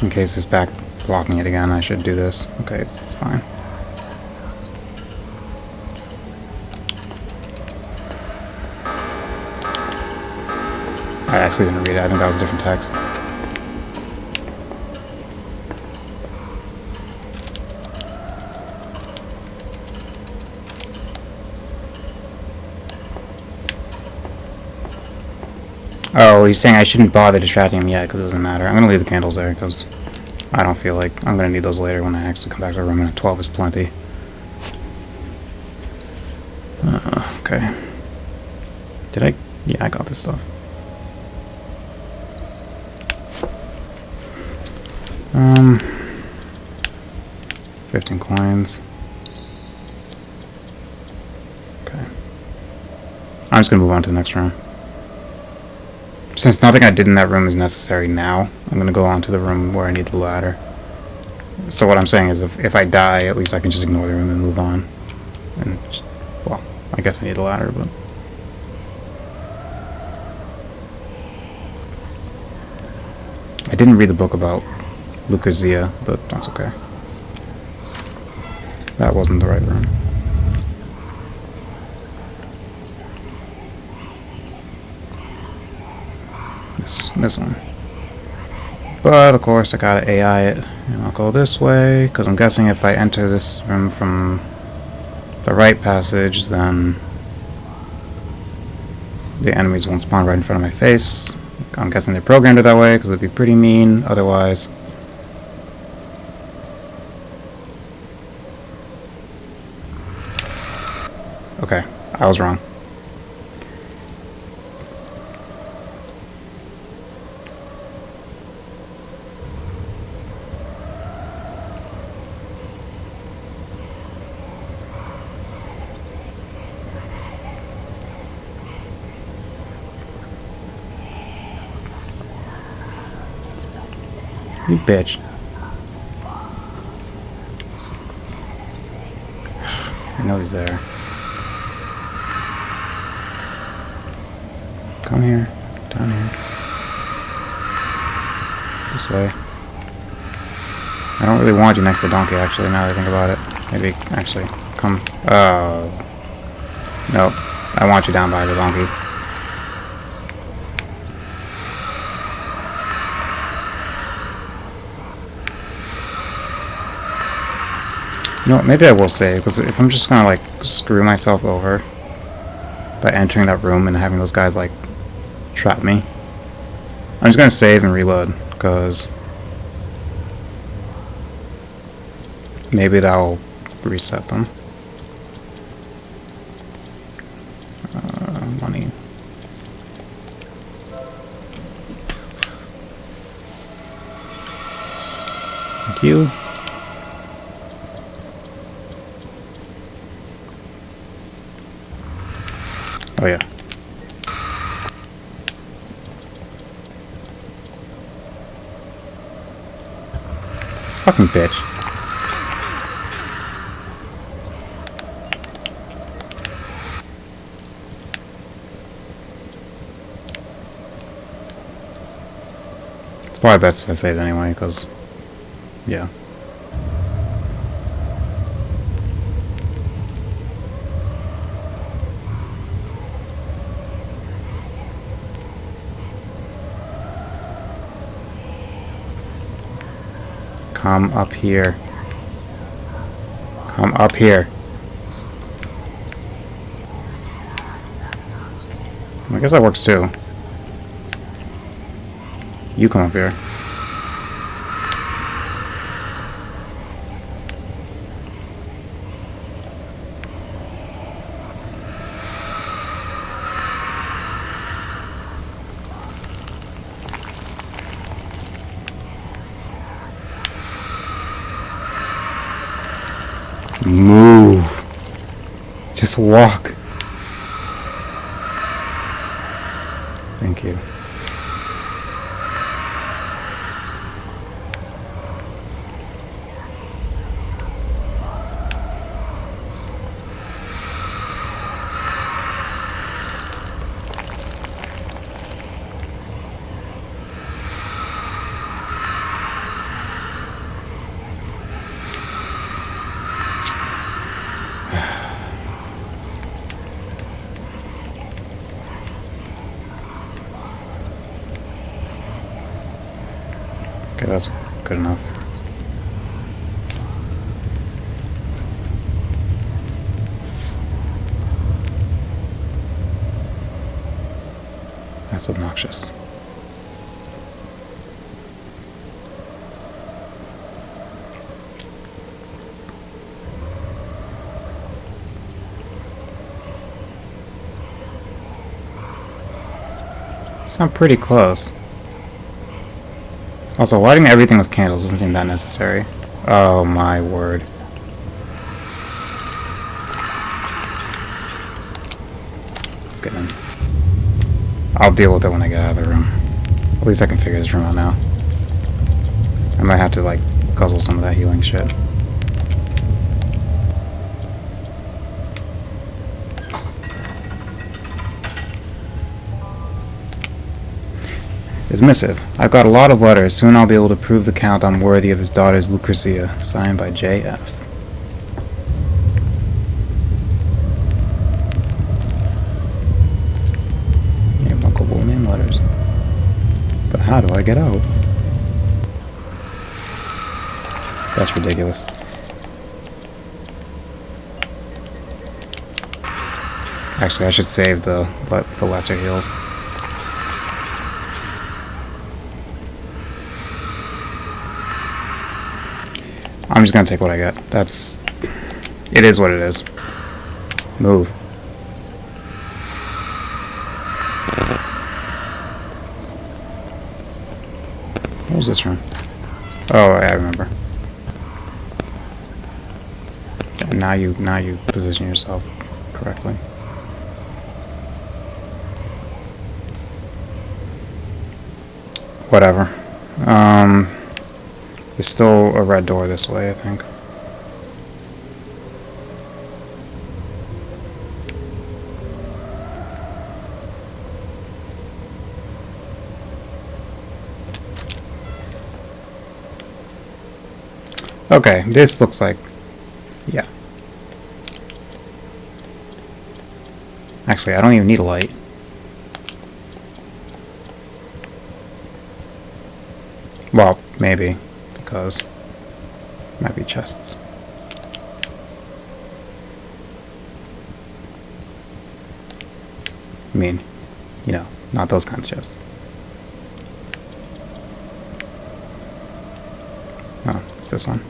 In case it's back blocking it again, I should do this. Okay, it's fine. I actually didn't read it. I think that was a different text. Oh, he's saying I shouldn't bother distracting him yet because it doesn't matter. I'm going to leave the candles there because I don't feel like I'm going to need those later when I actually come back to the room, and 12 is plenty. Okay. Did I? Yeah, I got this stuff. 15 coins. Okay. I'm just going to move on to the next room. Since nothing I did in that room is necessary now, I'm going to go on to the room where I need the ladder. So what I'm saying is if I die, at least I can just ignore the room and move on. And just, well, I guess I need the ladder, but... I didn't read the book about Lucanor, but that's okay. That wasn't the right room. This one. But of course I gotta AI it, and I'll go this way, because I'm guessing if I enter this room from the right passage, then the enemies won't spawn right in front of my face. I'm guessing they programmed it that way, because it would be pretty mean otherwise. Okay, I was wrong. You bitch. I know he's there. Come here. Down here. This way. I don't really want you next to the donkey, actually, now that I think about it. Maybe, actually, come. Oh. Nope. I want you down by the donkey. You know what, maybe I will save, because if I'm just gonna, like, screw myself over by entering that room and having those guys, like, trap me, I'm just gonna save and reload, because maybe that'll reset them. Money. you. Oh yeah. Fucking bitch. It's probably best if I say it anyway, because, yeah. Come up here. Come up here. I guess that works too. You come up here. Move. Just walk. Thank you. Okay, that's good enough. That's obnoxious. Sound pretty close. Also, lighting everything with candles doesn't seem that necessary. Oh my word. Let's get in. I'll deal with it when I get out of the room. At least I can figure this room out now. I might have to, like, guzzle some of that healing shit. His missive. I've got a lot of letters. Soon I'll be able to prove the Count I'm worthy of his daughter's Lucretia. Signed by J.F. Yeah, multiple name letters. But how do I get out? That's ridiculous. Actually, I should save the lesser heals. I'm just gonna take what I get. It is what it is. Move. What was this room? Oh, I remember. And now you position yourself correctly. Whatever. There's still a red door this way, I think. Okay, this looks like... yeah. Actually, I don't even need a light. Well, maybe. Because might be chests. I mean, you know, not those kind of chests. Oh, it's this one.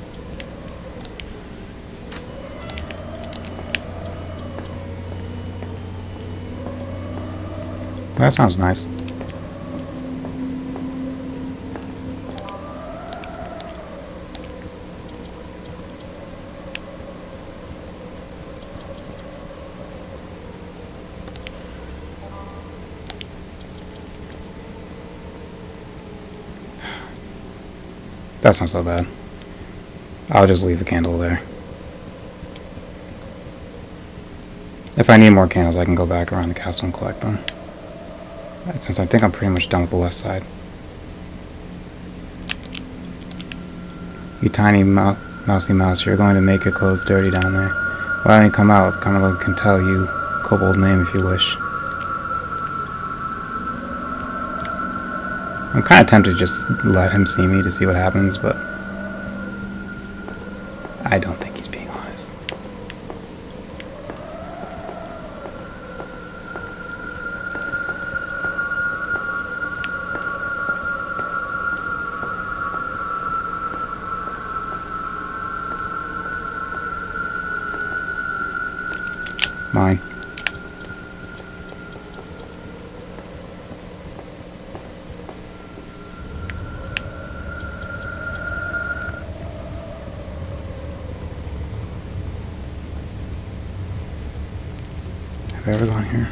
That sounds nice. That's not so bad. I'll just leave the candle there. If I need more candles, I can go back around the castle and collect them. Since I think I'm pretty much done with the left side. You tiny mousy mouse, you're going to make your clothes dirty down there. Why don't you come out? Carmela can tell you Kobold's name if you wish. I'm kind of tempted to just let him see me to see what happens, but I don't think he's being honest. Mine. Have I ever gone here?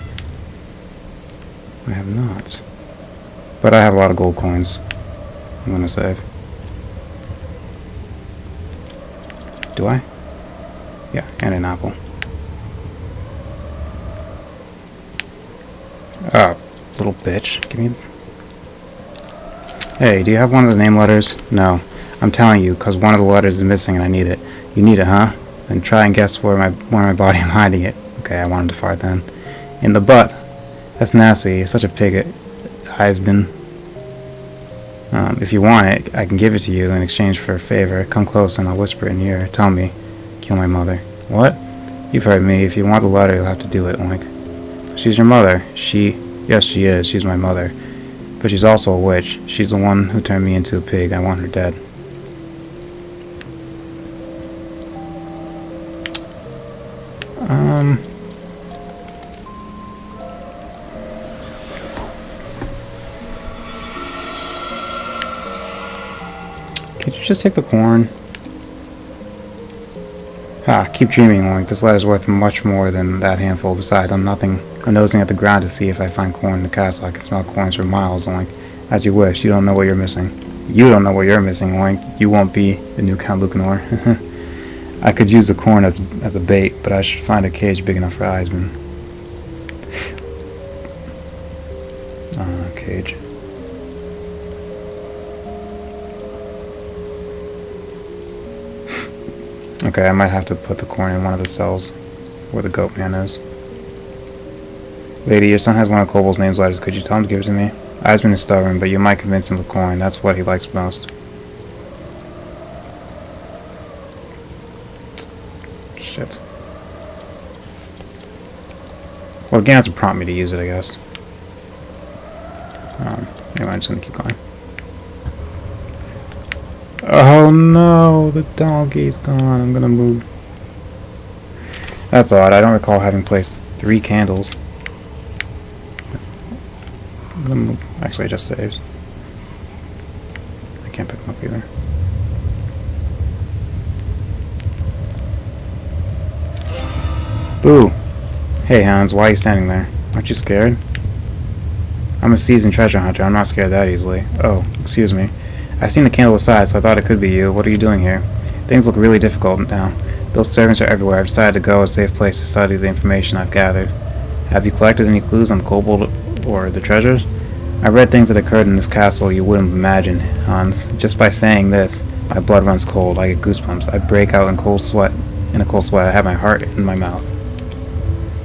I have not. But I have a lot of gold coins. I'm gonna save. Do I? Yeah, and an apple. Oh, little bitch. Give me... Hey, do you have one of the name letters? No. I'm telling you, because one of the letters is missing and I need it. You need it, huh? Then try and guess where my body I'm hiding it. Okay, I wanted to fart then. In the butt. That's nasty. You're such a pig, Heisman. If you want it, I can give it to you in exchange for a favor. Come close and I'll whisper in your ear. Tell me. Kill my mother. What? You've heard me. If you want the letter, you'll have to do it, Oink. She's your mother. Yes, she is. She's my mother. But she's also a witch. She's the one who turned me into a pig. I want her dead. Could you just take the corn? Keep dreaming, Oink. This letter's worth much more than that handful. Besides, I'm nosing at the ground to see if I find corn in the castle. I can smell coins for miles, Oink. As you wish. You don't know what you're missing. You don't know what you're missing, Oink. You won't be the new Count Lucanor. I could use the corn as a bait, but I should find a cage big enough for Heisman. Cage. Okay, I might have to put the corn in one of the cells where the goat man is. Lady, your son has one of Kobold's name's letters. Could you tell him to give it to me? Heisman is stubborn, but you might convince him with coin. That's what he likes most. Shit. Well, the game has to prompt me to use it, I guess. Anyway, I'm just gonna keep going. Oh no, the donkey's gone. I'm gonna move. That's odd. I don't recall having placed 3 candles. I'm gonna move. Actually, I just saved. I can't pick them up either. Boo! Hey Hans, why are you standing there? Aren't you scared? I'm a seasoned treasure hunter. I'm not scared that easily. Oh, excuse me. I've seen the candle aside, so I thought it could be you. What are you doing here? Things look really difficult now. Those servants are everywhere. I've decided to go to a safe place to study the information I've gathered. Have you collected any clues on the kobold or the treasures? I read things that occurred in this castle you wouldn't imagine, Hans. Just by saying this, my blood runs cold. I get goosebumps. I break out in a cold sweat. I have my heart in my mouth.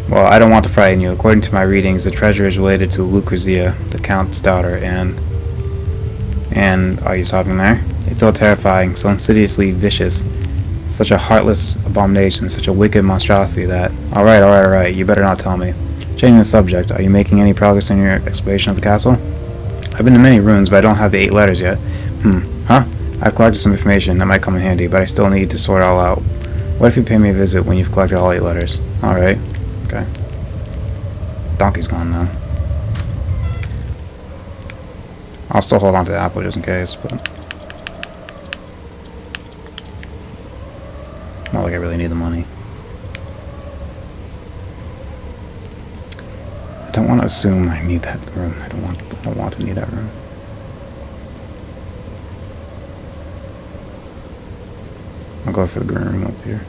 Well, I don't want to frighten you. According to my readings, the treasure is related to Lucrezia, the Count's daughter, and are you stopping there? It's so terrifying, so insidiously vicious, such a heartless abomination, such a wicked monstrosity that... Alright, you better not tell me. Changing the subject, are you making any progress in your exploration of the castle? I've been to many rooms, but I don't have the 8 letters yet. I've collected some information that might come in handy, but I still need to sort it all out. What if you pay me a visit when you've collected all 8 letters? Alright. Okay. Donkey's gone now. I'll still hold on to the apple just in case, but... not like I really need the money. I don't want to assume I need that room. I don't want to need that room. go for the green room up here.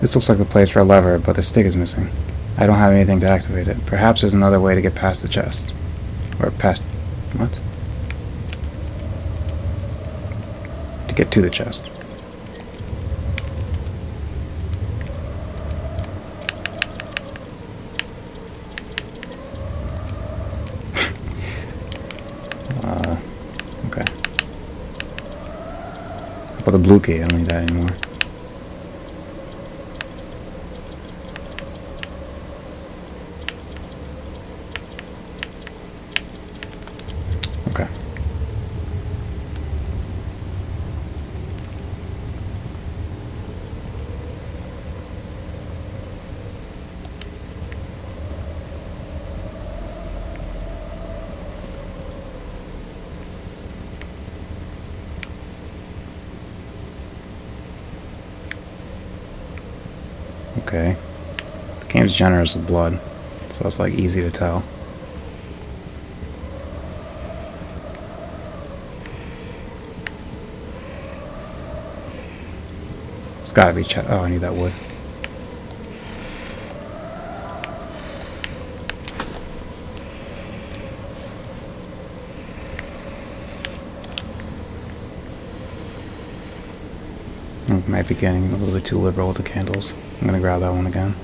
This looks like the place for a lever, but the stick is missing. I don't have anything to activate it. Perhaps there's another way to get past the chest. Or past... what? To get to the chest. Okay. How about the blue key? I don't need that anymore. Okay. Okay. The game's generous with blood, so it's like easy to tell. It's gotta be oh, I need that wood. I might be getting a little bit too liberal with the candles. I'm gonna grab that one again.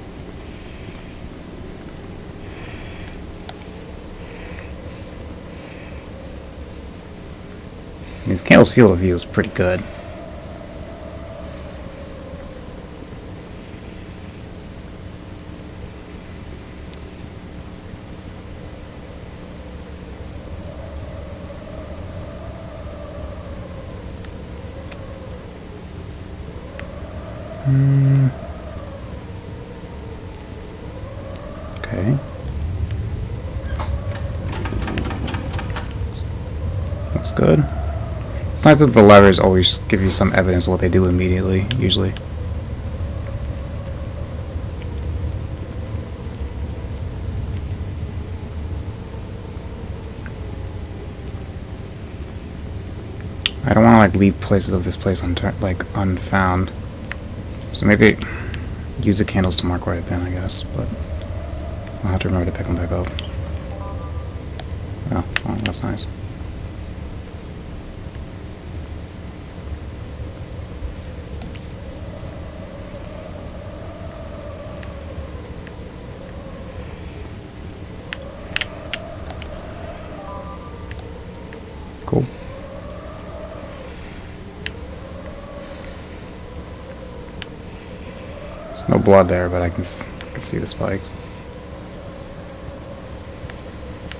These candles' field of view is pretty good. Okay. Looks good. It's nice that the levers always give you some evidence of what they do immediately, usually. I don't want to like leave places of this place unfound. So maybe use the candles to mark where I've been, I guess, but I'll have to remember to pick them back up. Oh, well, that's nice. Cool. There's no blood there, but I can see the spikes.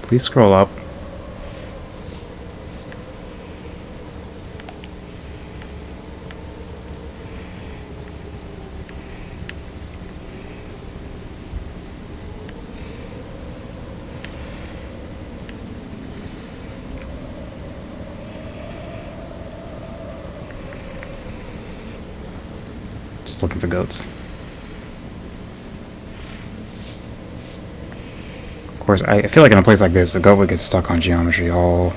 Please scroll up. Just looking for goats. Of course, I feel like in a place like this, a goat would get stuck on geometry all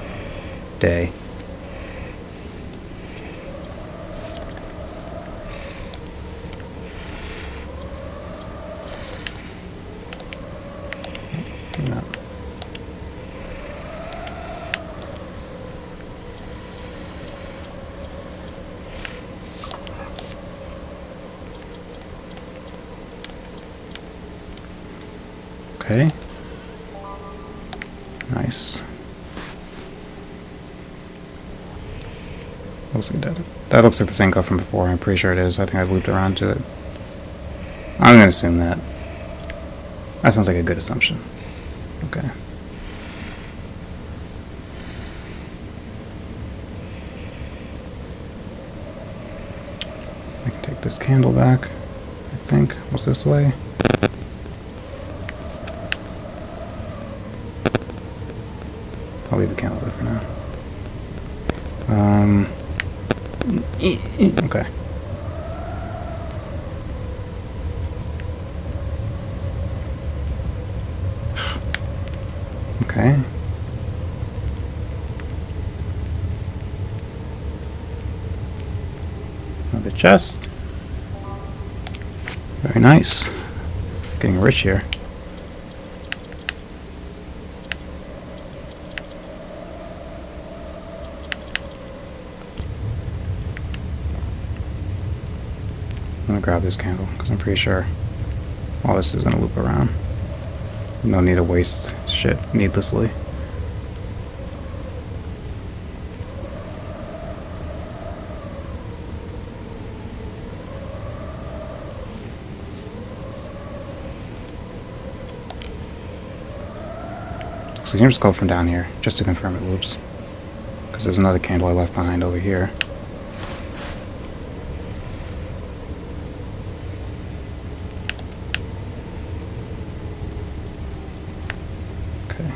day. No. Okay. Nice. That looks like the same code from before. I'm pretty sure it is. I think I've looped around to it. I'm going to assume that. That sounds like a good assumption. Okay. I can take this candle back, I think. What's this way? I'll leave the candle there for now. Okay. Okay. Another chest. Very nice. Getting rich here. I'm gonna grab this candle because I'm pretty sure all this is gonna loop around. No need to waste shit needlessly. So you can just go from down here just to confirm it loops. Because there's another candle I left behind over here. Okay.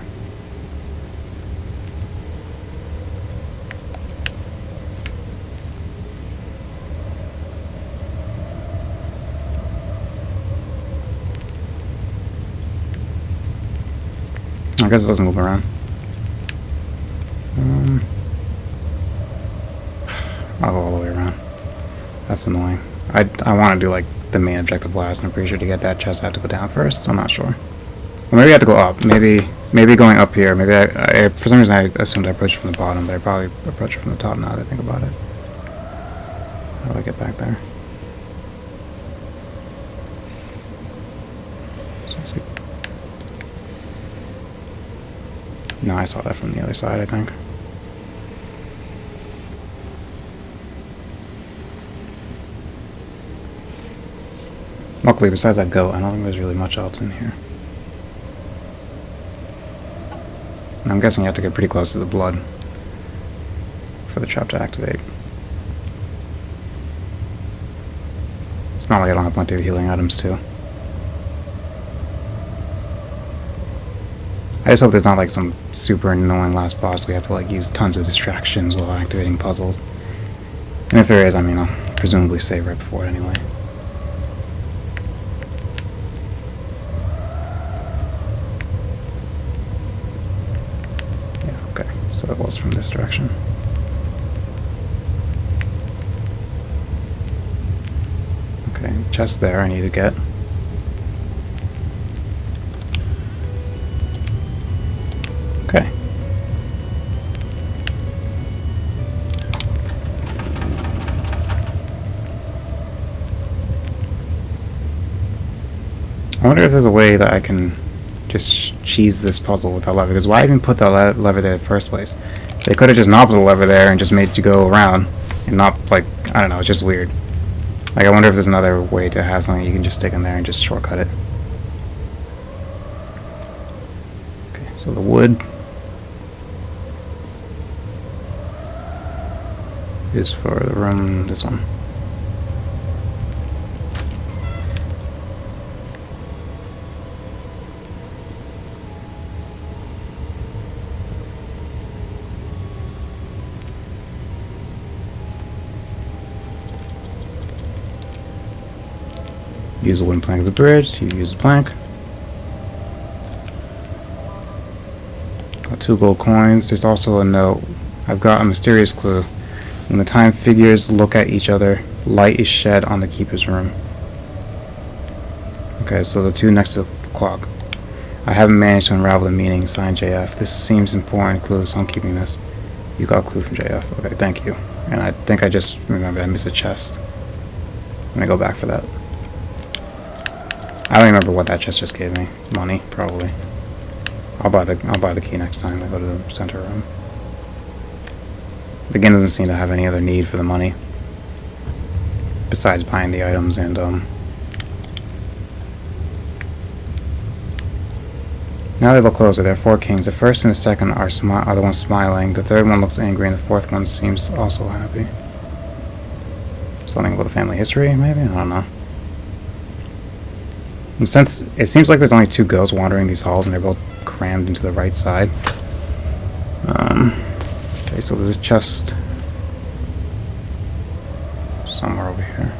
I guess it doesn't move around. I'll go all the way around. That's annoying. I want to do like the main objective last, and I'm pretty sure to get that chest I have to go down first. I'm not sure. Or maybe I have to go up. Maybe going up here. Maybe I for some reason I assumed I approached from the bottom, but I probably approached it from the top now that I think about it. How do I get back there? No, I saw that from the other side, I think. Luckily, besides that goat, I don't think there's really much else in here. And I'm guessing you have to get pretty close to the blood for the trap to activate. It's not like I don't have plenty of healing items, too. I just hope there's not like some super annoying last boss we have to like use tons of distractions while activating puzzles. And if there is, I mean, I'll presumably save right before it anyway. Yeah, okay, so it was from this direction. Okay, chest there I need to get. Okay. I wonder if there's a way that I can just cheese this puzzle with that lever, because why even put that lever there in the first place? They could have just knobbed the lever there and just made you go around, and not, like, I don't know, it's just weird. Like, I wonder if there's another way to have something you can just stick in there and just shortcut it. Okay, so the wood is for the room, this one. Use a wooden plank as a bridge, you use a plank. Got 2 gold coins, there's also a note. I've got a mysterious clue. When the time figures look at each other, light is shed on the keeper's room. Okay, so the 2 next to the clock. I haven't managed to unravel the meaning, signed JF. This seems important clue, so I'm keeping this. You got a clue from JF. Okay, thank you. And I think I just remembered I missed a chest. Let me go back for that. I don't remember what that chest just gave me. Money, probably. I'll buy the key next time I go to the center room. The game doesn't seem to have any other need for the money besides buying the items and now they look closer. There are 4 kings. The first and the second are the ones smiling. The third one looks angry, and the fourth one seems also happy. Something about the family history, maybe? I don't know. And since it seems like there's only 2 ghosts wandering these halls, and they're both crammed into the right side. Okay, so there's a chest somewhere over here.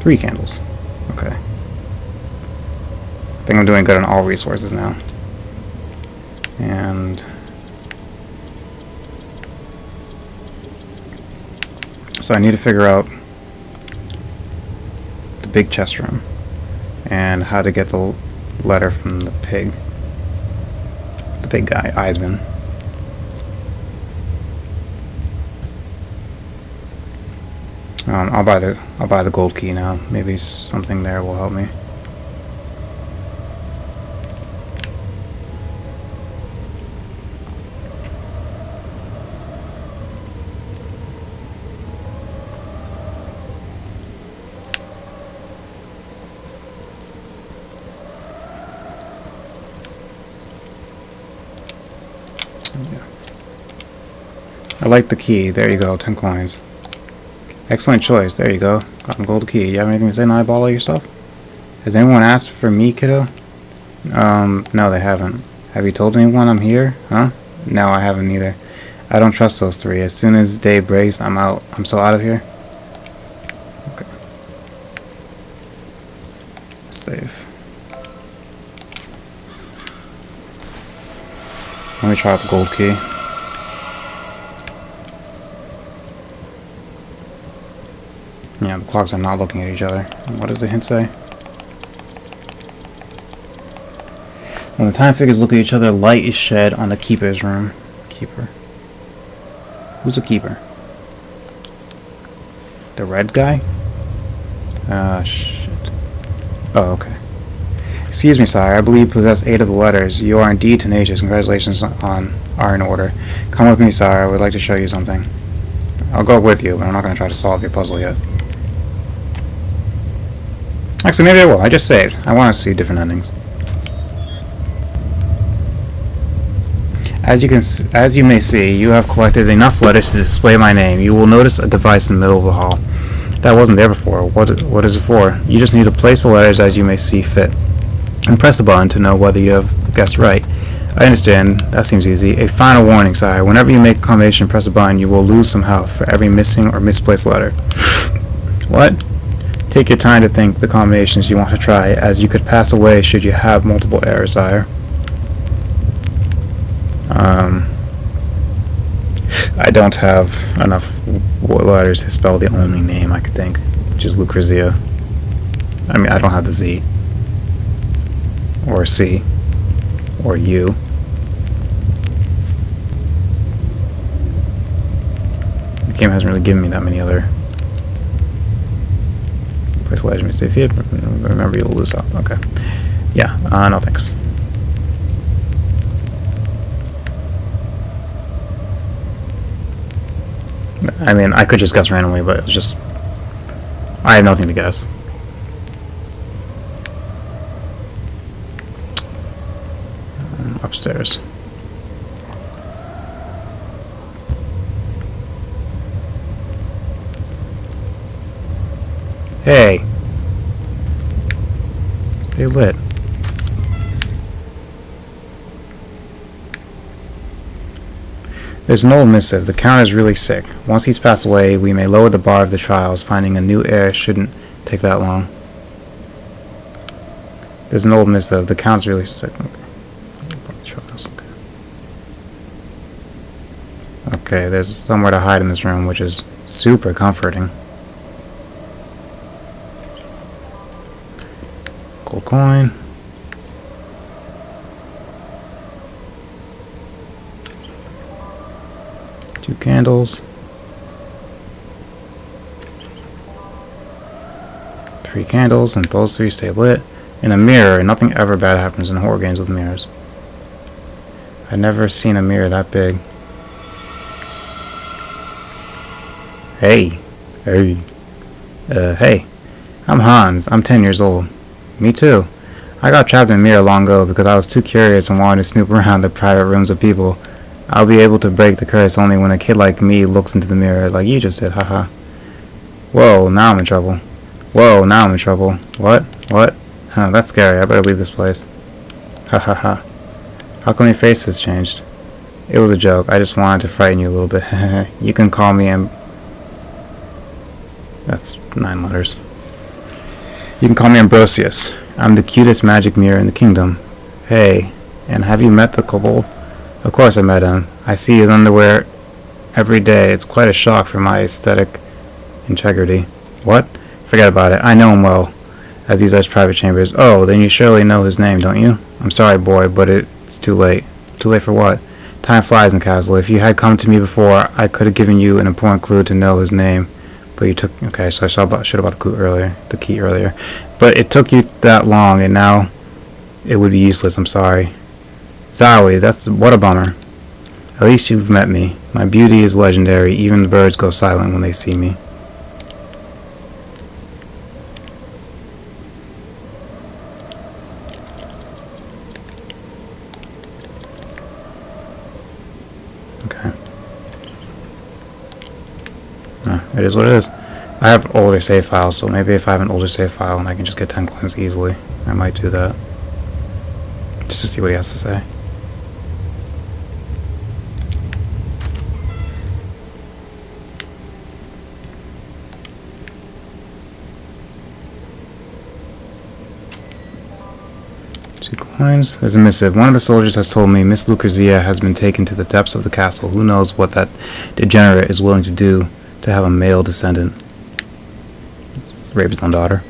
3 candles. Okay. I think I'm doing good on all resources now. And so I need to figure out the big chest room and how to get the letter from the pig. The big guy, Eisman. I'll buy the gold key now. Maybe something there will help me. I like the key. There you go, 10 coins. Excellent choice. There you go. Got a gold key. You have anything to say and eyeball all your stuff? Has anyone asked for me, kiddo? No, they haven't. Have you told anyone I'm here? Huh? No, I haven't either. I don't trust those 3. As soon as day breaks, I'm out. I'm so out of here. Okay. Save. Let me try out the gold key. Yeah, the clocks are not looking at each other. What does the hint say? When the time figures look at each other, light is shed on the keeper's room. Keeper. Who's a keeper? The red guy? Ah, shit. Oh, okay. Excuse me, sire. I believe you possess 8 of the letters. You are indeed tenacious. Congratulations are in order. Come with me, sire. I would like to show you something. I'll go with you, but I'm not going to try to solve your puzzle yet. Actually, maybe I will. I just saved. I want to see different endings. As you may see, you have collected enough letters to display my name. You will notice a device in the middle of the hall. That wasn't there before. What is it for? You just need to place the letters as you may see fit, and press a button to know whether you have guessed right. I understand. That seems easy. A final warning, sire. Whenever you make a combination and press a button, you will lose some health for every missing or misplaced letter. What? Take your time to think the combinations you want to try, as you could pass away should you have multiple errors, sire. I don't have enough letters to spell the only name I could think, which is Lucrezia. I mean, I don't have the Z. Or C. Or U. The game hasn't really given me that many other. Place legend, see if you remember you'll lose out. Okay. Yeah, no thanks. I mean, I could just guess randomly, but it's just I have nothing to guess. Upstairs. Hey! Stay lit. There's an old missive. The Count is really sick. Once he's passed away, we may lower the bar of the trials. Finding a new heir shouldn't take that long. There's an old missive. The Count's really sick. Okay, there's somewhere to hide in this room, which is super comforting. Gold coin. Two candles. 3 candles, and those 3 stay lit. In a mirror, nothing ever bad happens in horror games with mirrors. I've never seen a mirror that big. Hey. Hey. Hey. I'm Hans. I'm 10 years old. Me too. I got trapped in a mirror long ago because I was too curious and wanted to snoop around the private rooms of people. I'll be able to break the curse only when a kid like me looks into the mirror like you just did, haha. Whoa, now I'm in trouble. Whoa, now I'm in trouble. What? What? Huh, that's scary. I better leave this place. Ha ha ha. How come your face has changed? It was a joke. I just wanted to frighten you a little bit. You can call me That's 9 letters. You can call me Ambrosius. I'm the cutest magic mirror in the kingdom. Hey, and have you met the kobold? Of course I met him. I see his underwear every day. It's quite a shock for my aesthetic integrity. What? Forget about it. I know him well, as these are his private chambers. Oh, then you surely know his name, don't you? I'm sorry, boy, but it's too late. Too late for what? Time flies in Castle. If you had come to me before, I could have given you an important clue to know his name. But you took... Okay, so I should have bought the clue earlier. The key earlier. But it took you that long, and now it would be useless. I'm sorry. Zowie, what a bummer. At least you've met me. My beauty is legendary. Even the birds go silent when they see me. Okay. It is what it is. I have older save files, so maybe if I have an older save file and I can just get 10 coins easily, I might do that. Just to see what he has to say. There's a missive. One of the soldiers has told me Miss Lucrezia has been taken to the depths of the castle. Who knows what that degenerate is willing to do to have a male descendant. It's rape his own daughter.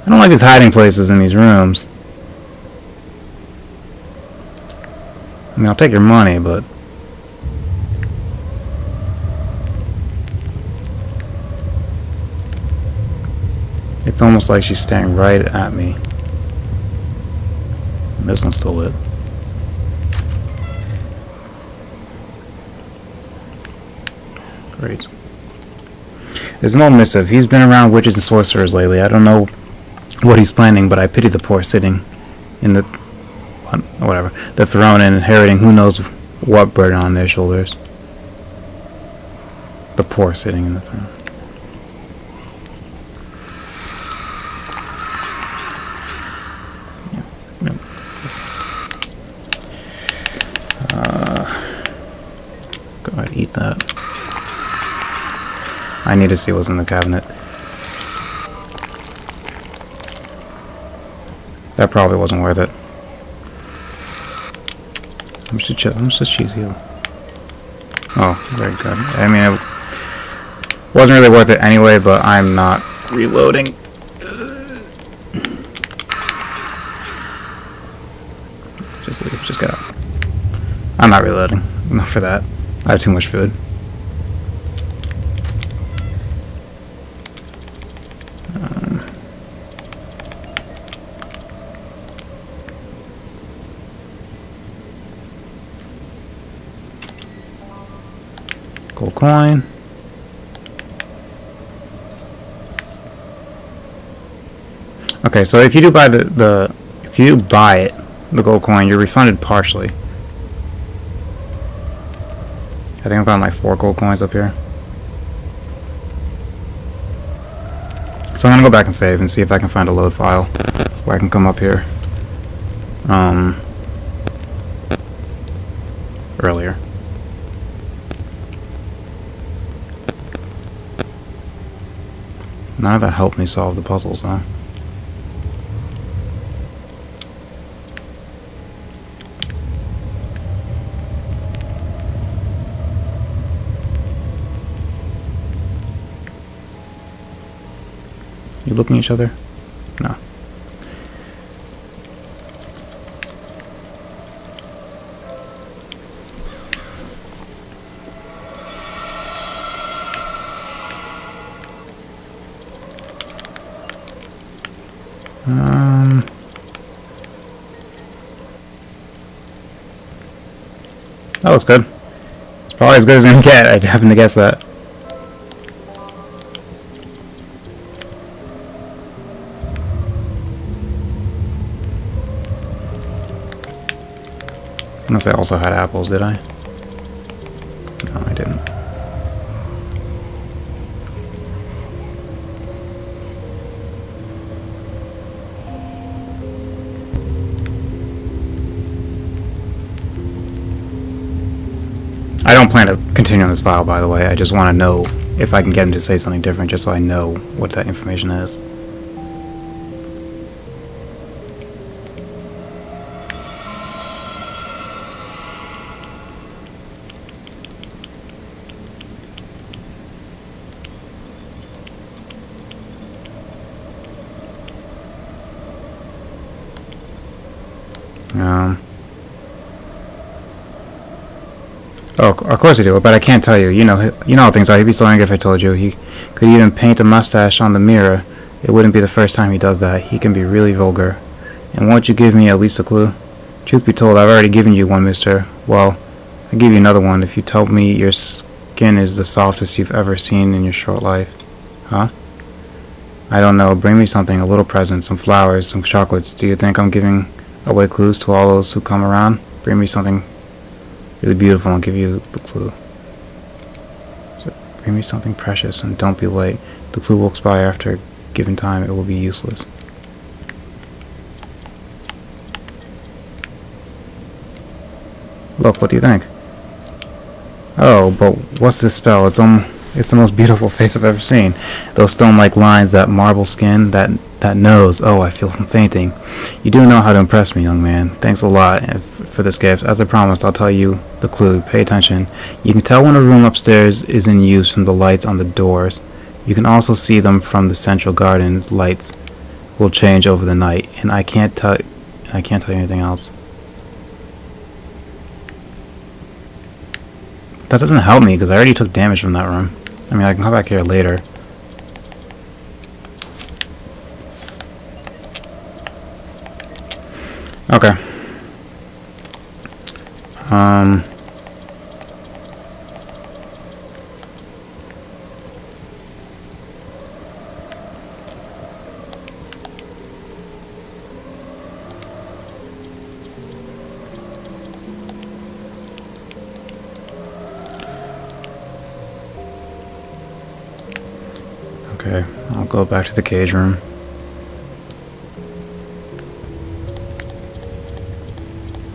I don't like these hiding places in these rooms. I mean, I'll take your money, but... It's almost like she's staring right at me. And this one's still lit. Great. There's an old missive. He's been around witches and sorcerers lately. I don't know what he's planning, but I pity the poor sitting in the... whatever. The throne and inheriting who knows what burden on their shoulders. The poor sitting in the throne. Go ahead, eat that. I need to see what's in the cabinet. That probably wasn't worth it. How much does cheese heal? Oh, very good. I mean, it wasn't really worth it anyway, but I'm not reloading. Just leave. Just get out. I'm not reloading. Not for that. I have too much food. Gold coin. Okay, so if you do buy the gold coin, you're refunded partially. I think I found like 4 gold coins up here. So I'm gonna go back and save and see if I can find a load file where I can come up here. Earlier. None of that helped me solve the puzzles, though. You looking at each other? No. That looks good. It's probably as good as it's gonna get. I happen to guess that. Unless I also had apples, did I? No, I didn't. I don't plan to continue on this file, by the way. I just want to know if I can get him to say something different, just so I know what that information is. Oh, of course I do, but I can't tell you. You know how things are. He'd be so angry if I told you. He could even paint a mustache on the mirror. It wouldn't be the first time he does that. He can be really vulgar. And won't you give me at least a clue? Truth be told, I've already given you one, mister. Well, I'll give you another one if you tell me your skin is the softest you've ever seen in your short life. Huh? I don't know. Bring me something, a little present, some flowers, some chocolates. Do you think I'm giving away clues to all those who come around? Bring me something really beautiful and I'll give you the clue. So bring me something precious and don't be late. The clue will expire after a given time. It will be useless. Look, what do you think? Oh, but what's this spell? It's the most beautiful face I've ever seen. Those stone-like lines, that marble skin, that nose. Oh, I feel from fainting. You do know how to impress me, young man. Thanks a lot for this gift. As I promised, I'll tell you the clue. Pay attention. You can tell when a room upstairs is in use from the lights on the doors. You can also see them from the central gardens. Lights will change over the night, and I can't tell you anything else. That doesn't help me because I already took damage from that room. I mean, I can come back here later. Okay. Okay, I'll go back to the cage room.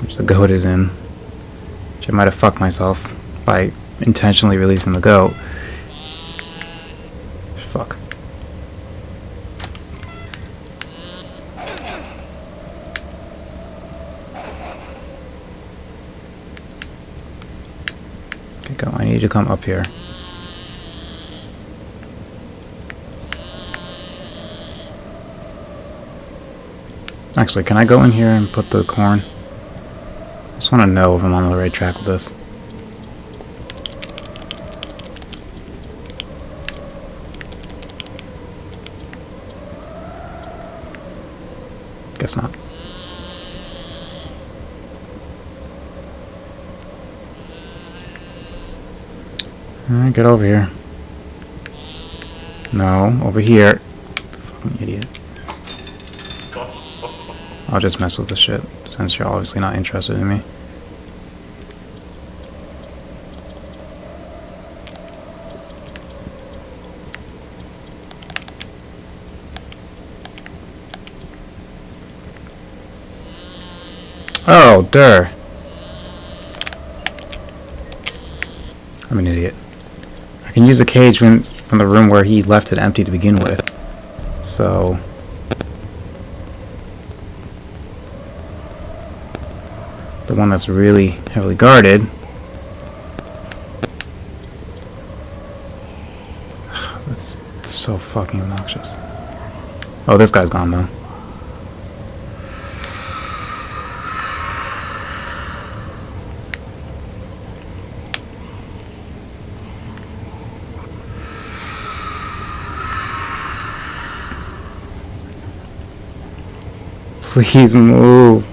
Which the goat is in. Which I might have fucked myself by intentionally releasing the goat. Fuck. Okay, go. I need you to come up here. Actually, can I go in here and put the corn? I just want to know if I'm on the right track with this. Guess not. Alright, get over here. No, over here. Fucking idiot. I'll just mess with this shit, since you're obviously not interested in me. Oh, durr. I'm an idiot. I can use the cage from the room where he left it empty to begin with. So... the one that's really heavily guarded. That's so fucking obnoxious. Oh, this guy's gone though. Please move.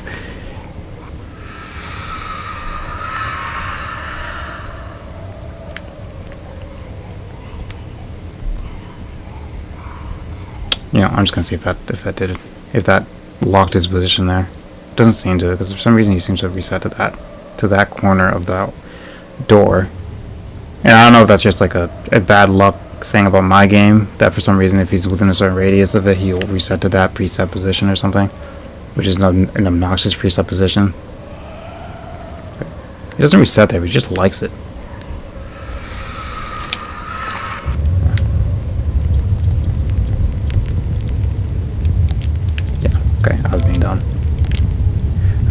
You know, I'm just gonna see if that did it. If that locked his position there. Doesn't seem to, because for some reason he seems to have reset to that corner of the door. And I don't know if that's just like a bad luck thing about my game, that for some reason if he's within a certain radius of it, he'll reset to that preset position or something, which is an obnoxious preset position. He doesn't reset there, but he just likes it.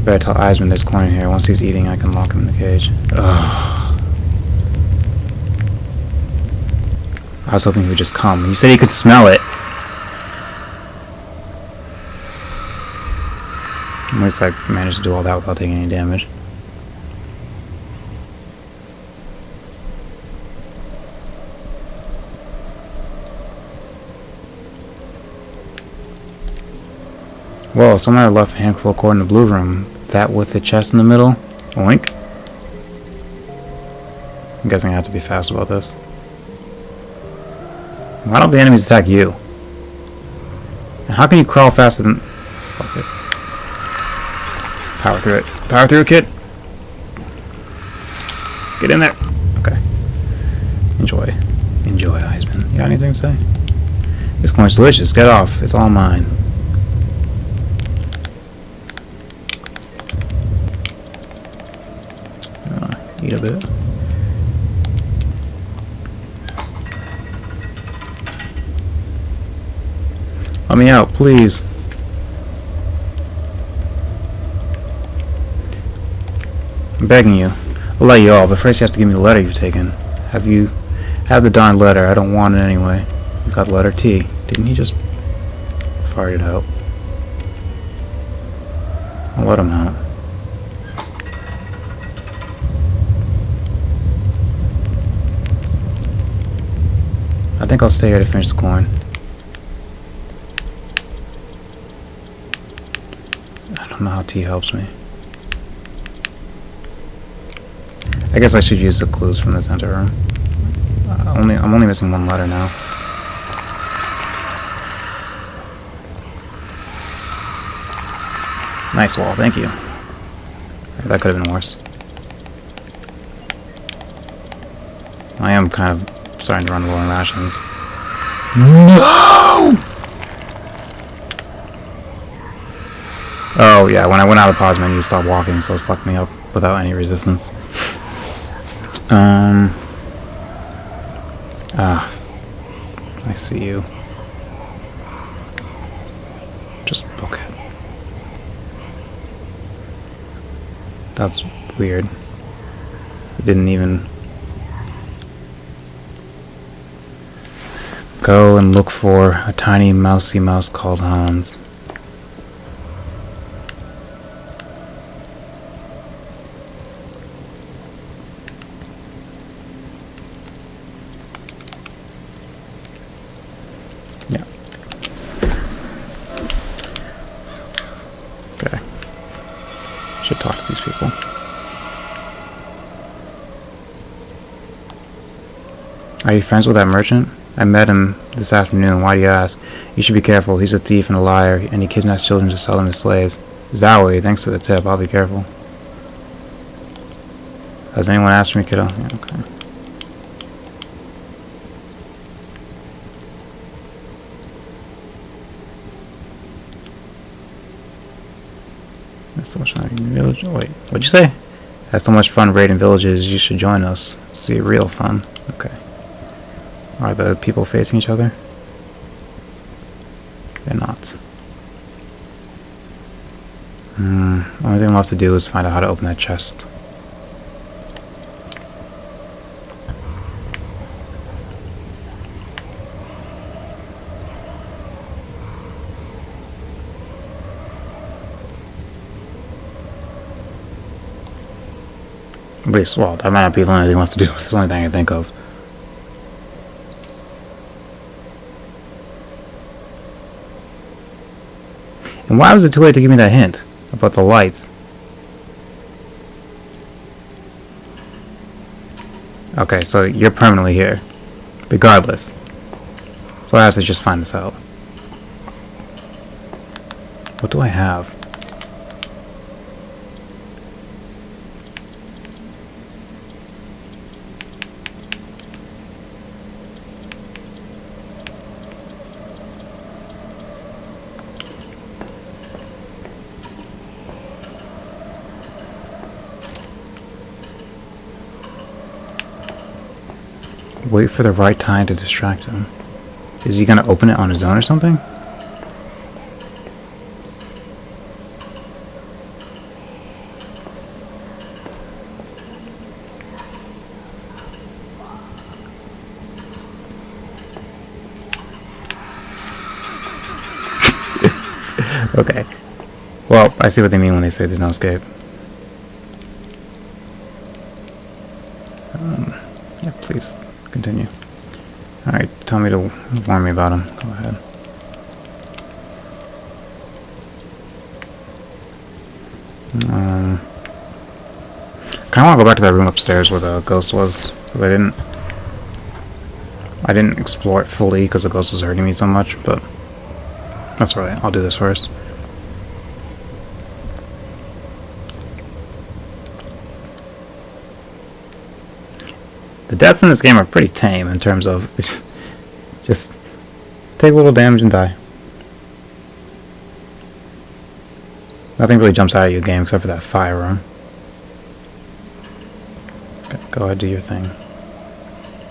better tell Eisman there's corn in here. Once he's eating, I can lock him in the cage. Ugh. I was hoping he would just come. He said he could smell it. At least I managed to do all that without taking any damage. Well, someone had left a handful of cord in the blue room. That with the chest in the middle? Oink. I'm guessing I have to be fast about this. Why don't the enemies attack you? And how can you crawl faster than... Fuck it. Power through it. Power through it, kid! Get in there! Okay. Enjoy. Enjoy, Eisman. You got anything to say? This corn's delicious. Get off. It's all mine. Eat a bit. Let me out, please. I'm begging you. I'll let you all, but first you have to give me the letter you've taken. Have the darn letter? I don't want it anyway. You got letter T. Didn't he just fart it out? I'll let him out. I think I'll stay here to finish the corn. I don't know how tea helps me. I guess I should use the clues from the center room. I'm only missing one letter now. Nice wall, thank you. That could have been worse. I am kind of starting to run low on rations. No! Oh yeah, when I went out of pause menu, it stopped walking, so it sucked me up without any resistance. I see you. Just book it. That's weird. It didn't even go and look for a tiny mousy mouse called Hans. Yeah. Okay. Should talk to these people. Are you friends with that merchant? I met him this afternoon. Why do you ask? You should be careful. He's a thief and a liar, and he kidnaps children to sell them as slaves. Zowie, thanks for the tip. I'll be careful. Has anyone asked me, kiddo? Yeah, okay. That's so much fun raiding villages. Wait, what'd you say? That's so much fun raiding villages. You should join us. See, real fun. Okay. Are the people facing each other? They're not. Only thing left to do is find out how to open that chest. At least, well, that might not be the only thing left to do. It's the only thing I can think of. And why was it too late to give me that hint about the lights? Okay, so you're permanently here. Regardless. So I have to just find this out. What do I have? Wait for the right time to distract him. Is he gonna open it on his own or something? Okay. Well, I see what they mean when they say there's no escape. Yeah, please continue. Alright, tell me to warn me about him. Go ahead. Kinda wanna go back to that room upstairs where the ghost was. Because I didn't explore it fully because the ghost was hurting me so much, but that's alright. I'll do this first. The deaths in this game are pretty tame in terms of just take a little damage and die. Nothing really jumps out at you in the game except for that fire room. Okay, go ahead, do your thing.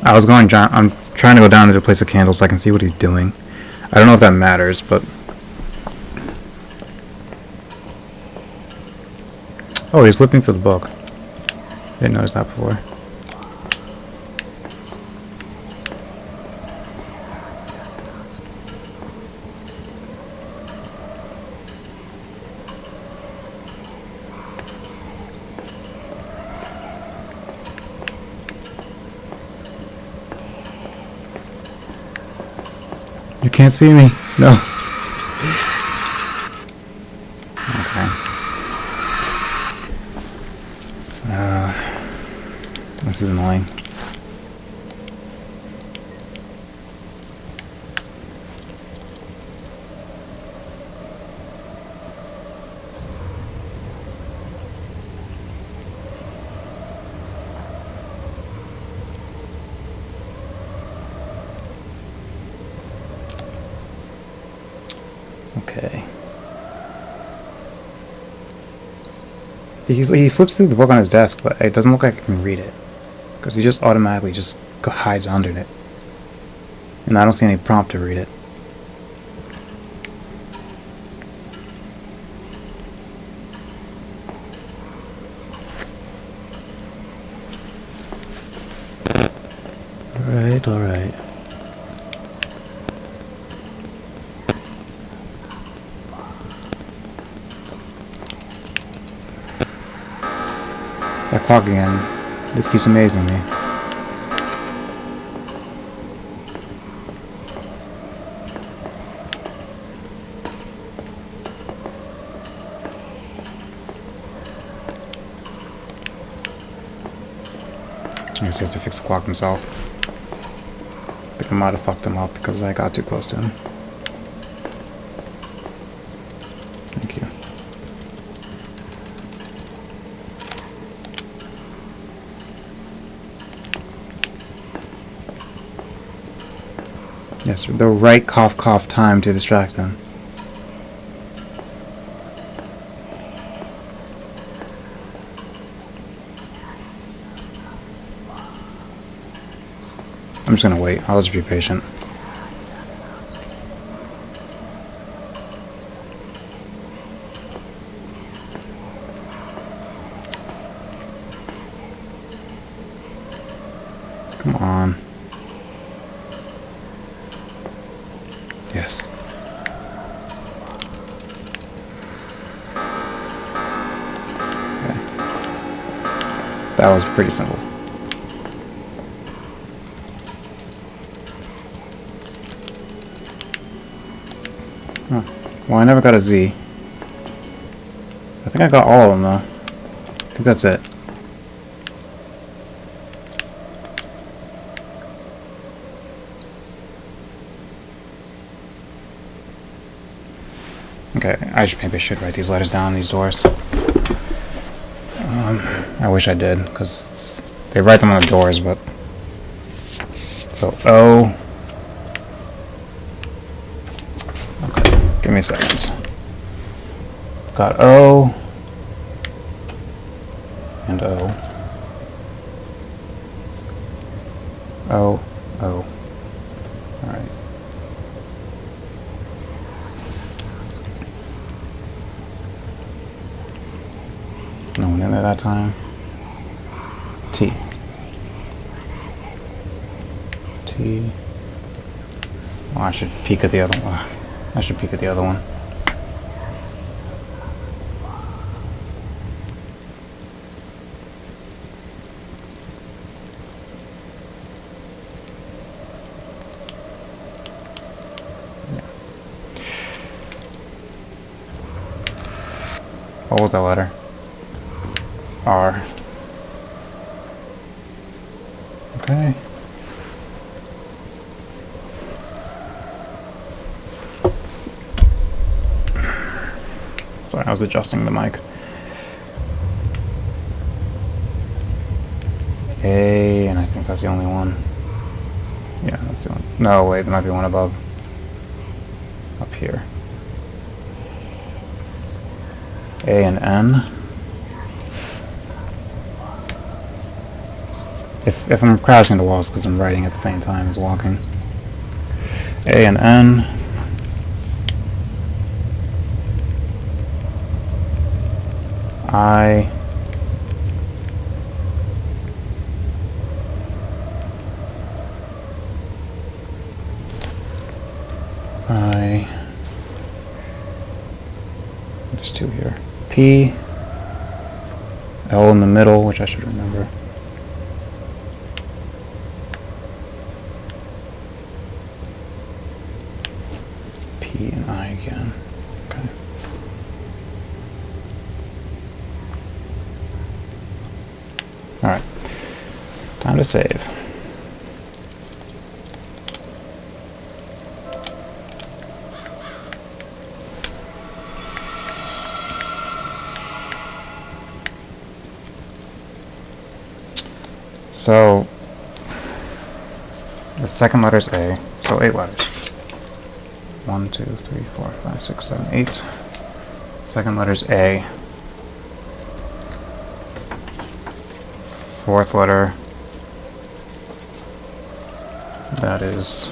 I'm trying to go down to the place of candles so I can see what he's doing. I don't know if that matters, but... Oh, he's flipping through the book. Didn't notice that before. You can't see me. No. Okay. This is annoying. Okay. He flips through the book on his desk, but it doesn't look like I can read it. Because he just automatically just hides under it. And I don't see any prompt to read it. Alright, alright. That clock again. This keeps amazing me. I guess he has to fix the clock himself. I think I might have fucked him up because I got too close to him. Thank you. Yes, the right cough cough time to distract them. I'm just gonna wait. I'll just be patient. Come on. Yes. Okay. That was pretty simple. Huh. Well, I never got a Z. I think I got all of them, though. I think that's it. Okay, maybe I should write these letters down on these doors. I wish I did, because they write them on the doors, but... So, O... Okay, give me a second. Got O... and O... O... O... Alright. No one in there that time. T. T. Oh, I should peek at the other one. I should peek at the other one. what was that letter? R. Okay. Sorry, I was adjusting the mic. A, and I think that's the only one. Yeah, that's the one. No, wait, there might be one above. Up here. A and N. If I'm crashing the walls because I'm writing at the same time as walking. A and N. I. There's two here. P. L in the middle, which I should remember. P and I again. Okay. Alright. Time to save. So, the second letter is A, so 8 letters. 1, 2, 3, 4, 5, 6, 7, 8. Second letter is A. Fourth letter, that is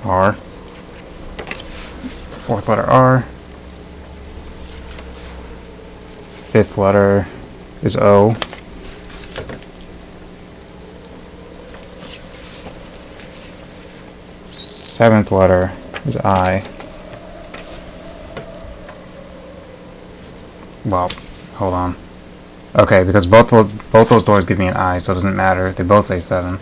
R. Fourth letter R. Fifth letter is O. Seventh letter is I. Well, hold on. Okay, because both those doors give me an I, so it doesn't matter. They both say 7.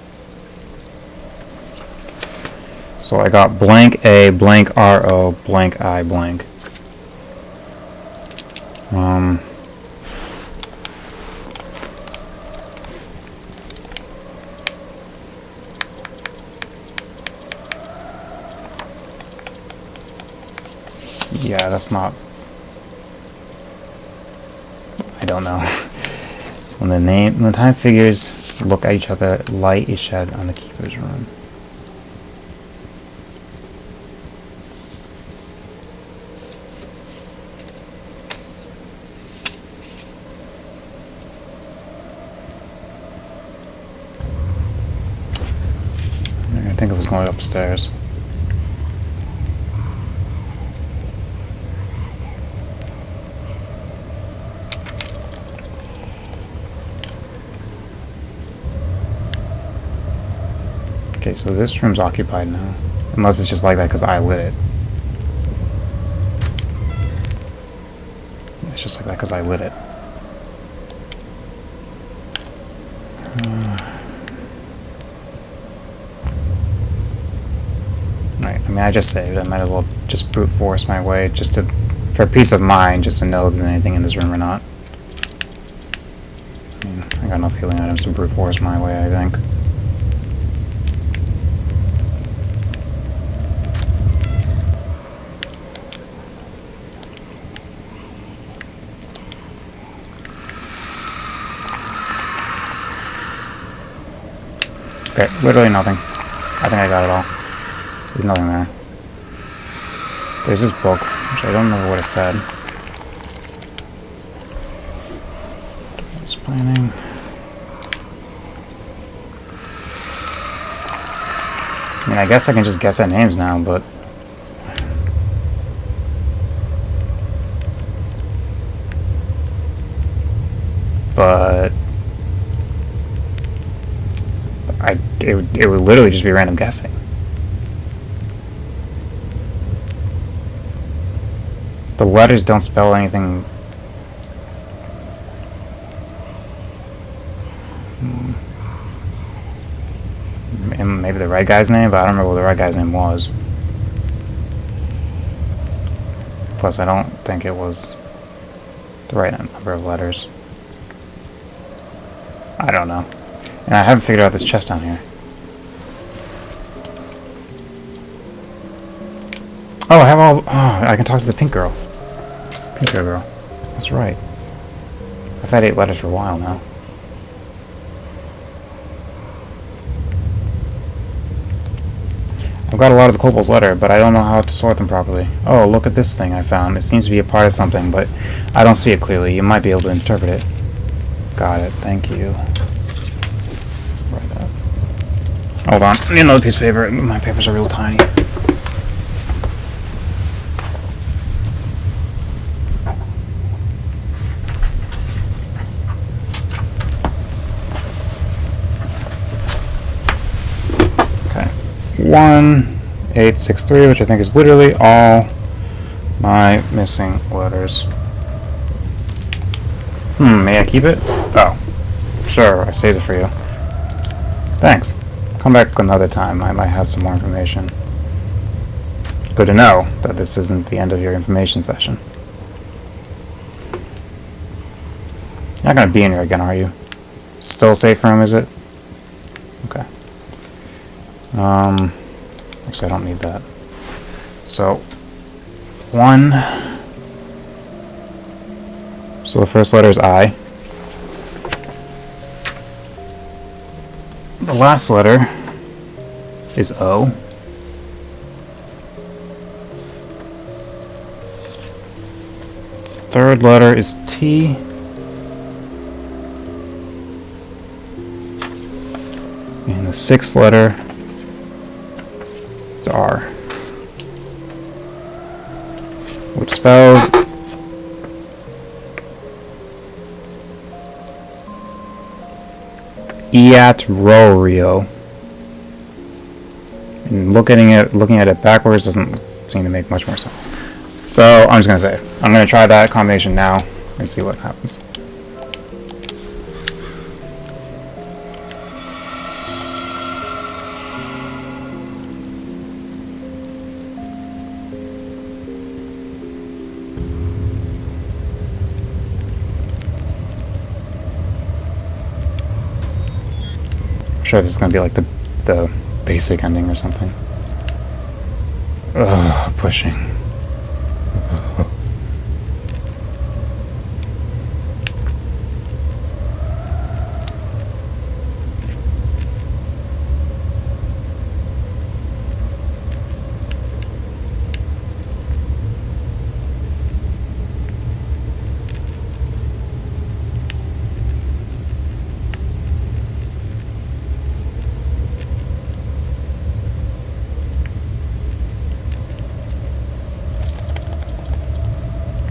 So I got blank A, blank RO, blank I, blank. Yeah, that's not... I don't know. When the time figures look at each other, light is shed on the keeper's room. I think it was going upstairs. Okay, so this room's occupied now. Unless it's just like that because I lit it. It's just like that because I lit it. Right, I mean, I just saved. I might as well just brute force my way just to, for peace of mind, just to know if there's anything in this room or not. I mean, I got enough healing items to brute force my way, I think. Okay, literally nothing. I think I got it all. There's nothing there. There's this book, which I don't remember what it said. Explaining. I mean, I guess I can just guess at names now, but... It would literally just be random guessing. The letters don't spell anything. Maybe the right guy's name, but I don't remember what the right guy's name was. Plus, I don't think it was the right number of letters. I don't know. And I haven't figured out this chest down here. Oh, I have all... Oh, I can talk to the pink girl. Pink hair girl. That's right. I've had 8 letters for a while now. I've got a lot of the kobold's letter, but I don't know how to sort them properly. Oh, look at this thing I found. It seems to be a part of something, but I don't see it clearly. You might be able to interpret it. Got it. Thank you. Right up. Hold on. I need another piece of paper. My papers are real tiny. Okay. 1863, which I think is literally all my missing letters. May I keep it? Oh. Sure, I saved it for you. Thanks. Come back another time. I might have some more information. Good to know that this isn't the end of your information session. You're not gonna be in here again, are you? Still a safe room, is it? Okay. Actually, I don't need that. So, 1. So the first letter is I. The last letter is O. Third letter is T. And the 6th letter is R. Which spells Eatrorio. And looking at it backwards doesn't seem to make much more sense. So I'm just gonna say I'm gonna try that combination now and see what happens. I'm sure this is gonna be like the basic ending or something. Ugh, pushing.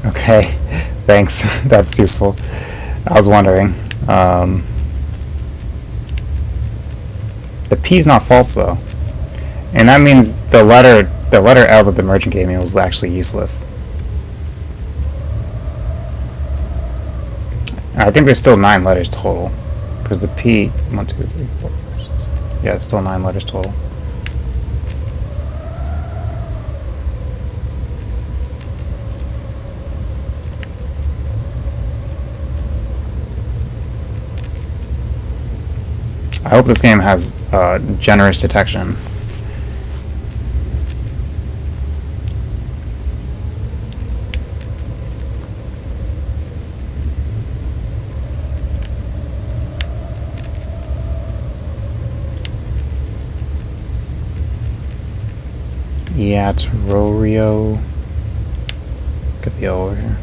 Okay, thanks. That's useful. I was wondering. The P's not false though, and that means the letter L that the merchant gave me was actually useless. I think there's still 9 letters total, because the P 1, 2, 3, 4, 5, 6. Yeah, it's still 9 letters total. I hope this game has generous detection. Eatrorio. Get the O over here.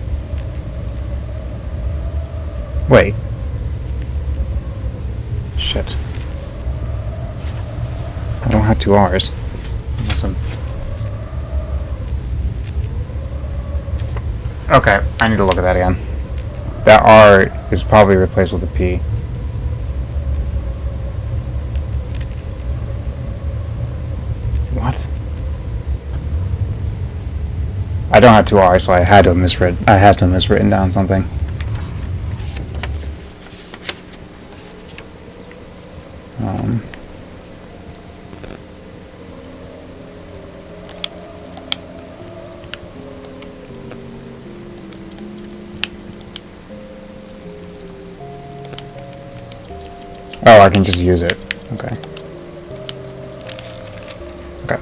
Wait. Shit. I don't have 2 R's. Listen. Okay, I need to look at that again. That R is probably replaced with a P. What? I don't have 2 R's, so I had to have miswritten down something. Oh, I can just use it. Okay. Okay.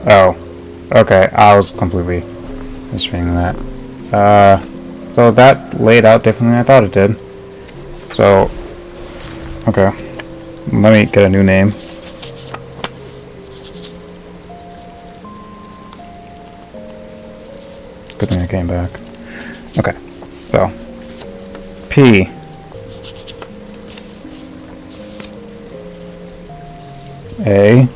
Oh. Okay, I was completely misreading that. So that laid out differently than I thought it did. So, okay. Let me get a new name. Good thing I came back. Okay, so P A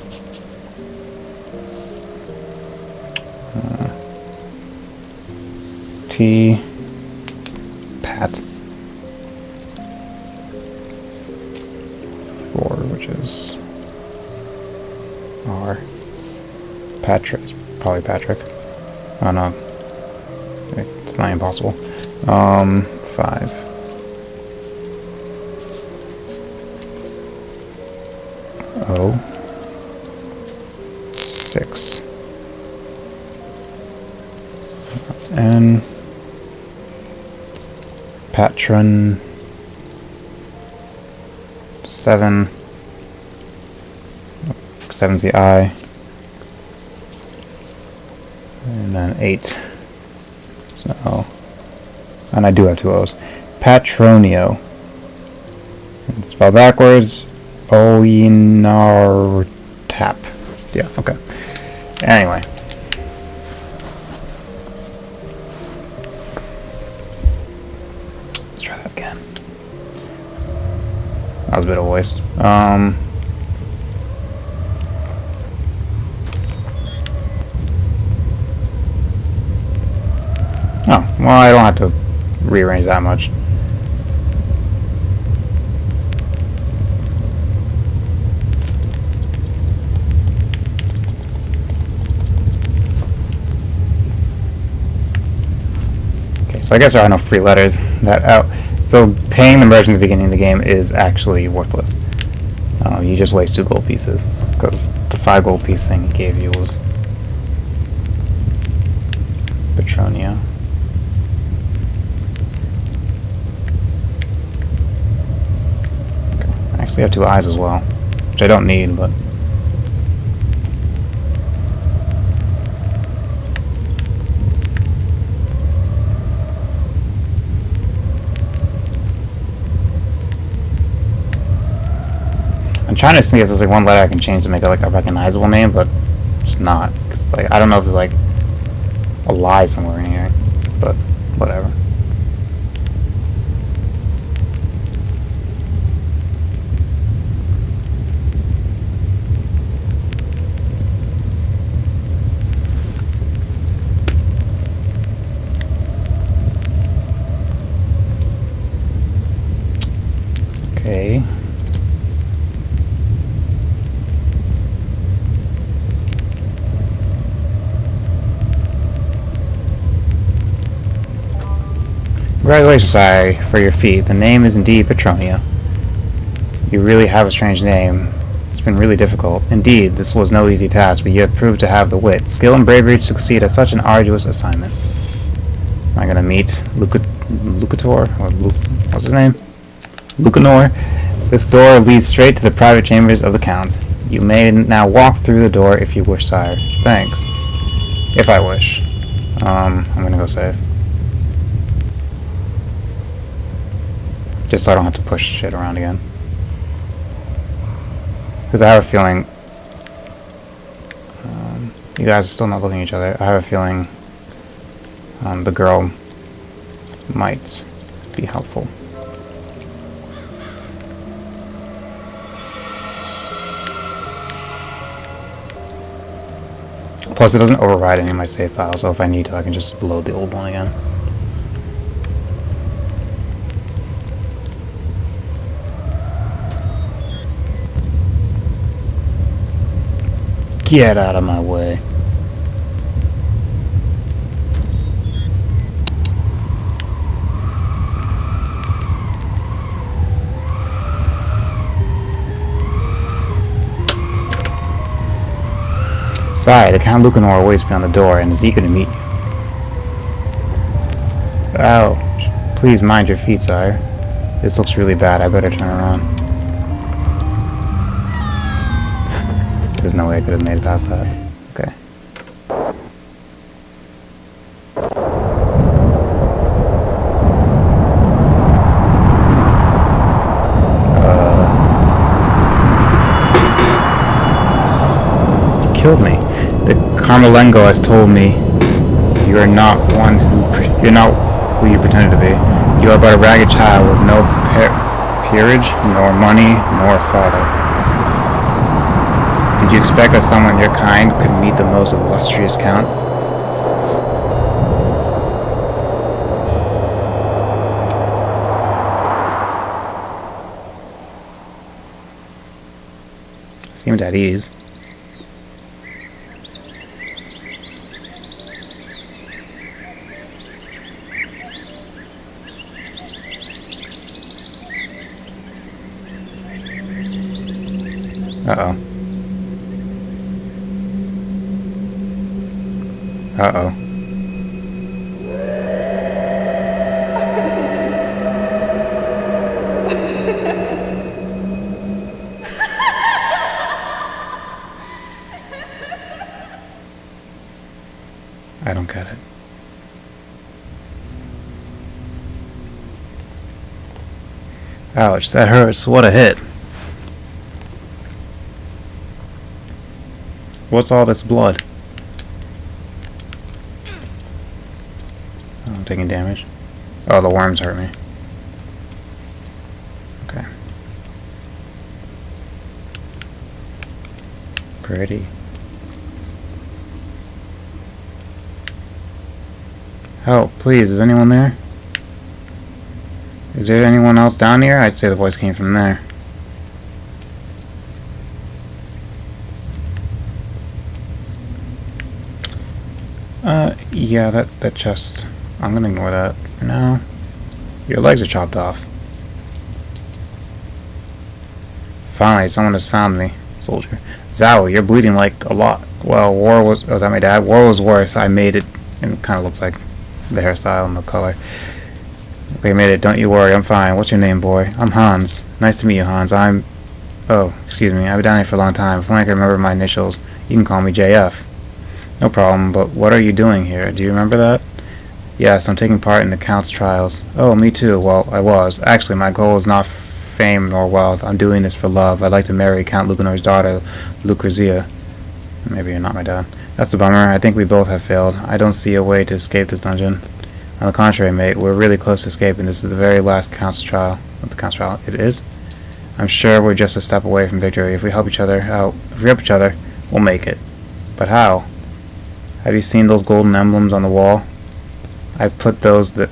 T Pat 4, which is R. Patrick, it's probably Patrick. Oh no, it's not impossible. 5. O 6. N. Patron 7. 7's the I. And then 8. So O. And I do have 2 O's. Patronio. It's spelled backwards. Oinar tap. Yeah, okay. Anyway. Let's try that again. That was a bit of a waste. Oh, well, I don't have to rearrange that much. Okay, so I guess there are no free letters that out. So paying the merchant at the beginning of the game is actually worthless. You just waste 2 gold pieces because the 5 gold piece thing he gave you was Petronia. Okay. I actually have 2 eyes as well, which I don't need, but I'm trying to see if there's like one letter I can change to make it like a recognizable name, but it's not. Cause like I don't know if there's like a lie somewhere in here, but whatever. Okay. Congratulations, Sire, for your feat. The name is indeed Petronia. You really have a strange name. It's been really difficult. Indeed, this was no easy task, but you have proved to have the wit, skill, and bravery to succeed at such an arduous assignment. Am I gonna meet Lucanor? What's his name? Lucanor. This door leads straight to the private chambers of the Count. You may now walk through the door if you wish, Sire. Thanks. If I wish. I'm gonna go save. Just so I don't have to push shit around again. Because I have a feeling... you guys are still not looking at each other. I have a feeling the girl might be helpful. Plus it doesn't override any of my save files, so if I need to I can just load the old one again. Get out of my way. Sire, the Count Lucanor awaits beyond the door and is eager to meet you. Ouch. Please mind your feet, sire. This looks really bad. I better turn around. There's no way I could have made it past that. Okay. Killed me. The Carmelengo has told me you are not you're not who you pretended to be. You are but a ragged child with no peerage, nor money, nor father. Did you expect that someone your kind could meet the most illustrious count? Seemed at ease. Uh-oh. Uh-oh. I don't get it. Ouch, that hurts. What a hit. What's all this blood? Oh, I'm taking damage. Oh, the worms hurt me. Okay. Pretty. Help, please. Is anyone there? Is there anyone else down here? I'd say the voice came from there. Yeah, that chest. I'm gonna ignore that for now. Your legs are chopped off. Finally, someone has found me, soldier. Zao, you're bleeding like a lot. Well, oh, is that my dad? War was worse. I made it, and it kind of looks like the hairstyle and the color. They made it. Don't you worry, I'm fine. What's your name, boy? I'm Hans. Nice to meet you, Hans. Oh, excuse me. I've been down here for a long time. If only I can remember my initials. You can call me JF. No problem, but what are you doing here? Do you remember that? Yes, I'm taking part in the Count's trials. Oh, me too. Well, I was. Actually, my goal is not fame nor wealth. I'm doing this for love. I'd like to marry Count Lucanor's daughter, Lucrezia. Maybe you're not my dad. That's a bummer. I think we both have failed. I don't see a way to escape this dungeon. On the contrary, mate, we're really close to escaping. This is the very last Count's trial. The Count's trial? It is? I'm sure we're just a step away from victory. If we help each other out, we'll make it. But how? Have you seen those golden emblems on the wall? I put those. They're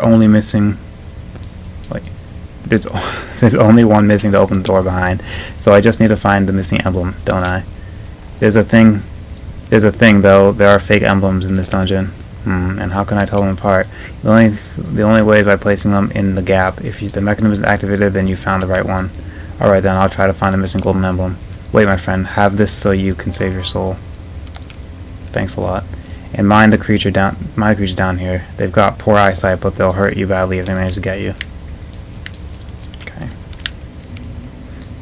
only missing. Like, there's only one missing to open the door behind. So I just need to find the missing emblem, don't I? There's a thing though. There are fake emblems in this dungeon. And how can I tell them apart? The only way is by placing them in the gap. If the mechanism is activated, then you found the right one. Alright then, I'll try to find the missing golden emblem. Wait, my friend, have this so you can save your soul. Thanks a lot. And mind the creature down here. They've got poor eyesight, but they'll hurt you badly if they manage to get you. Okay.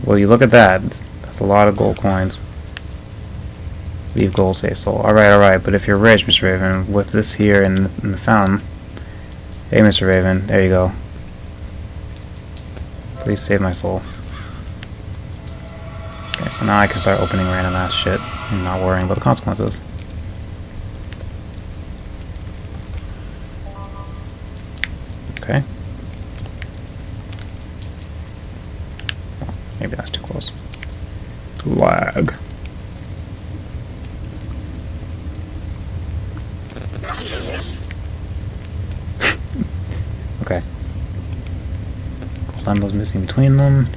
Well, you look at that. That's a lot of gold coins. Leave gold, save soul. Alright, but if you're rich, Mr. Raven, with this here in the fountain. Hey, Mr. Raven, there you go. Please save my soul. Okay, so now I can start opening random ass shit and not worrying about the consequences. Okay. Maybe that's too close. Lag. Okay. Gold emblem's missing between them.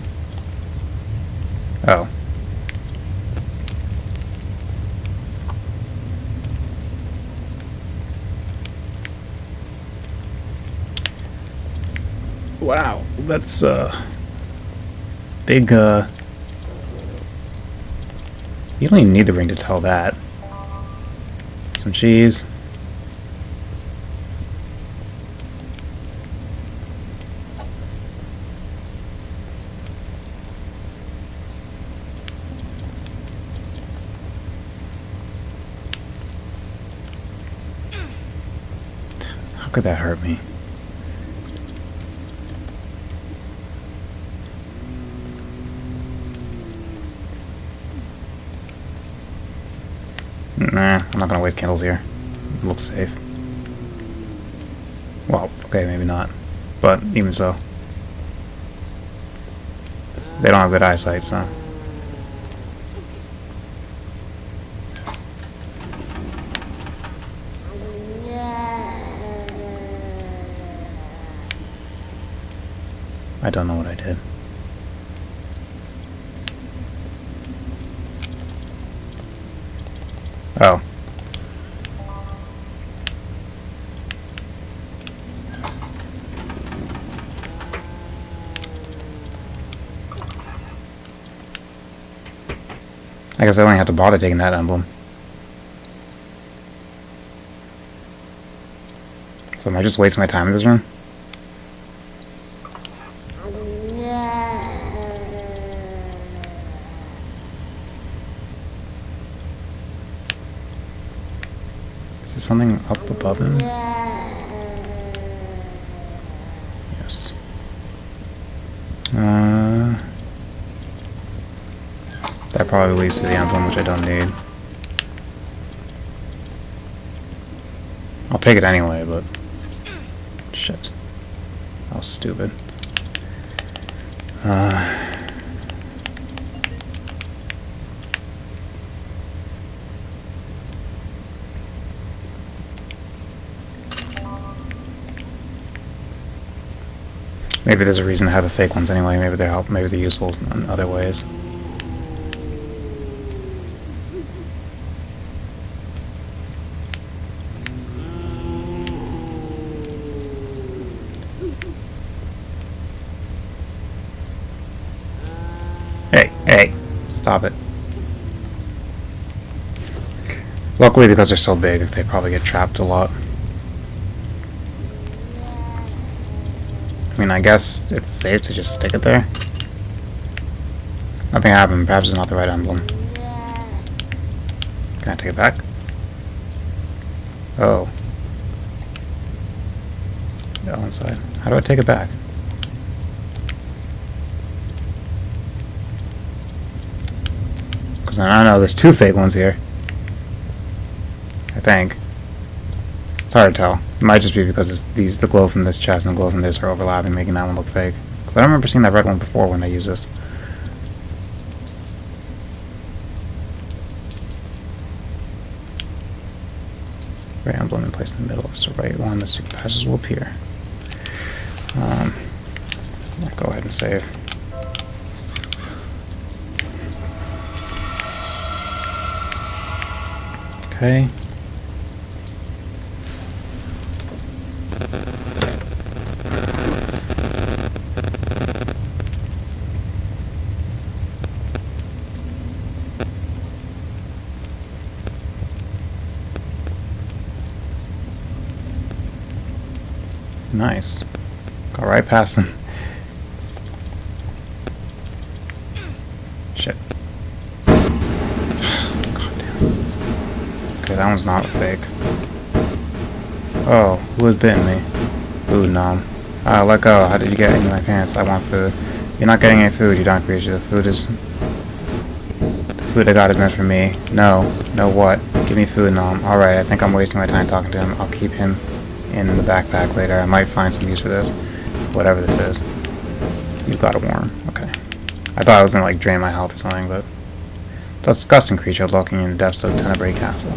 Oh. Wow, that's big. You don't even need the ring to tell that. Some cheese. could that hurt me? Nah, I'm not gonna waste candles here. It looks safe. Well, okay, maybe not. But even so. They don't have good eyesight, so... I don't know what I did. Oh. I guess I only have to bother taking that emblem. So am I just wasting my time in this room? Is there something up above him? Yes. That probably leads to the emblem, which I don't need. I'll take it anyway, but... Shit. That was stupid. Maybe there's a reason to have the fake ones anyway. Maybe they're maybe they're useful in other ways. Hey, stop it. Luckily, because they're so big, they probably get trapped a lot. I mean, I guess it's safe to just stick it there. Nothing happened. Perhaps it's not the right emblem. Can I take it back? Oh. No, inside. How do I take it back? Because I know there's two fake ones here. I think. It's hard to tell. It might just be because the glow from this chest and the glow from this are overlapping, making that one look fake. Because I don't remember seeing that red one before when I used this. Right emblem in place in the middle. It's the right one. The super patches will appear. I'll go ahead and save. Okay. Nice. Got right past him. Shit. God damn. Okay, that one's not fake. Oh, who has bitten me? Food nom. Let go. How did you get into my pants? I want food. You're not getting any food, you darn creature. The food I got is meant for me. No. No what? Give me food, nom. Alright, I think I'm wasting my time talking to him. I'll keep him in the backpack later. I might find some use for this. Whatever this is. You've got a worm. Okay. I thought I was gonna like drain my health or something, but... Disgusting creature lurking in the depths of Tenebrae Castle.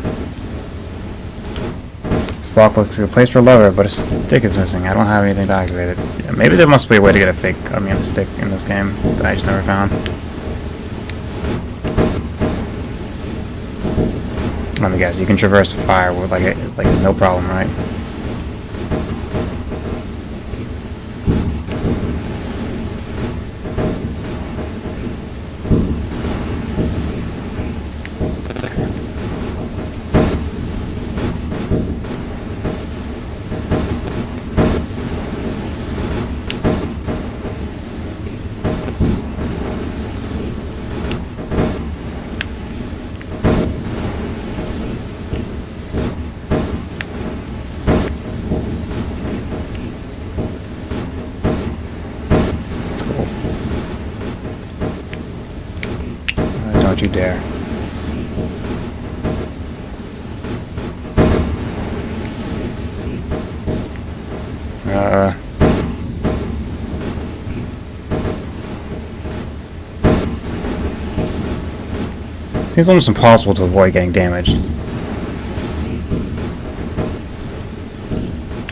This lock looks like a place for a lever, but a stick is missing. I don't have anything to activate it. Yeah, maybe there must be a way to get a stick in this game that I just never found. Let me guess, you can traverse a fire with like it's no problem, right? you dare. Seems almost impossible to avoid getting damaged.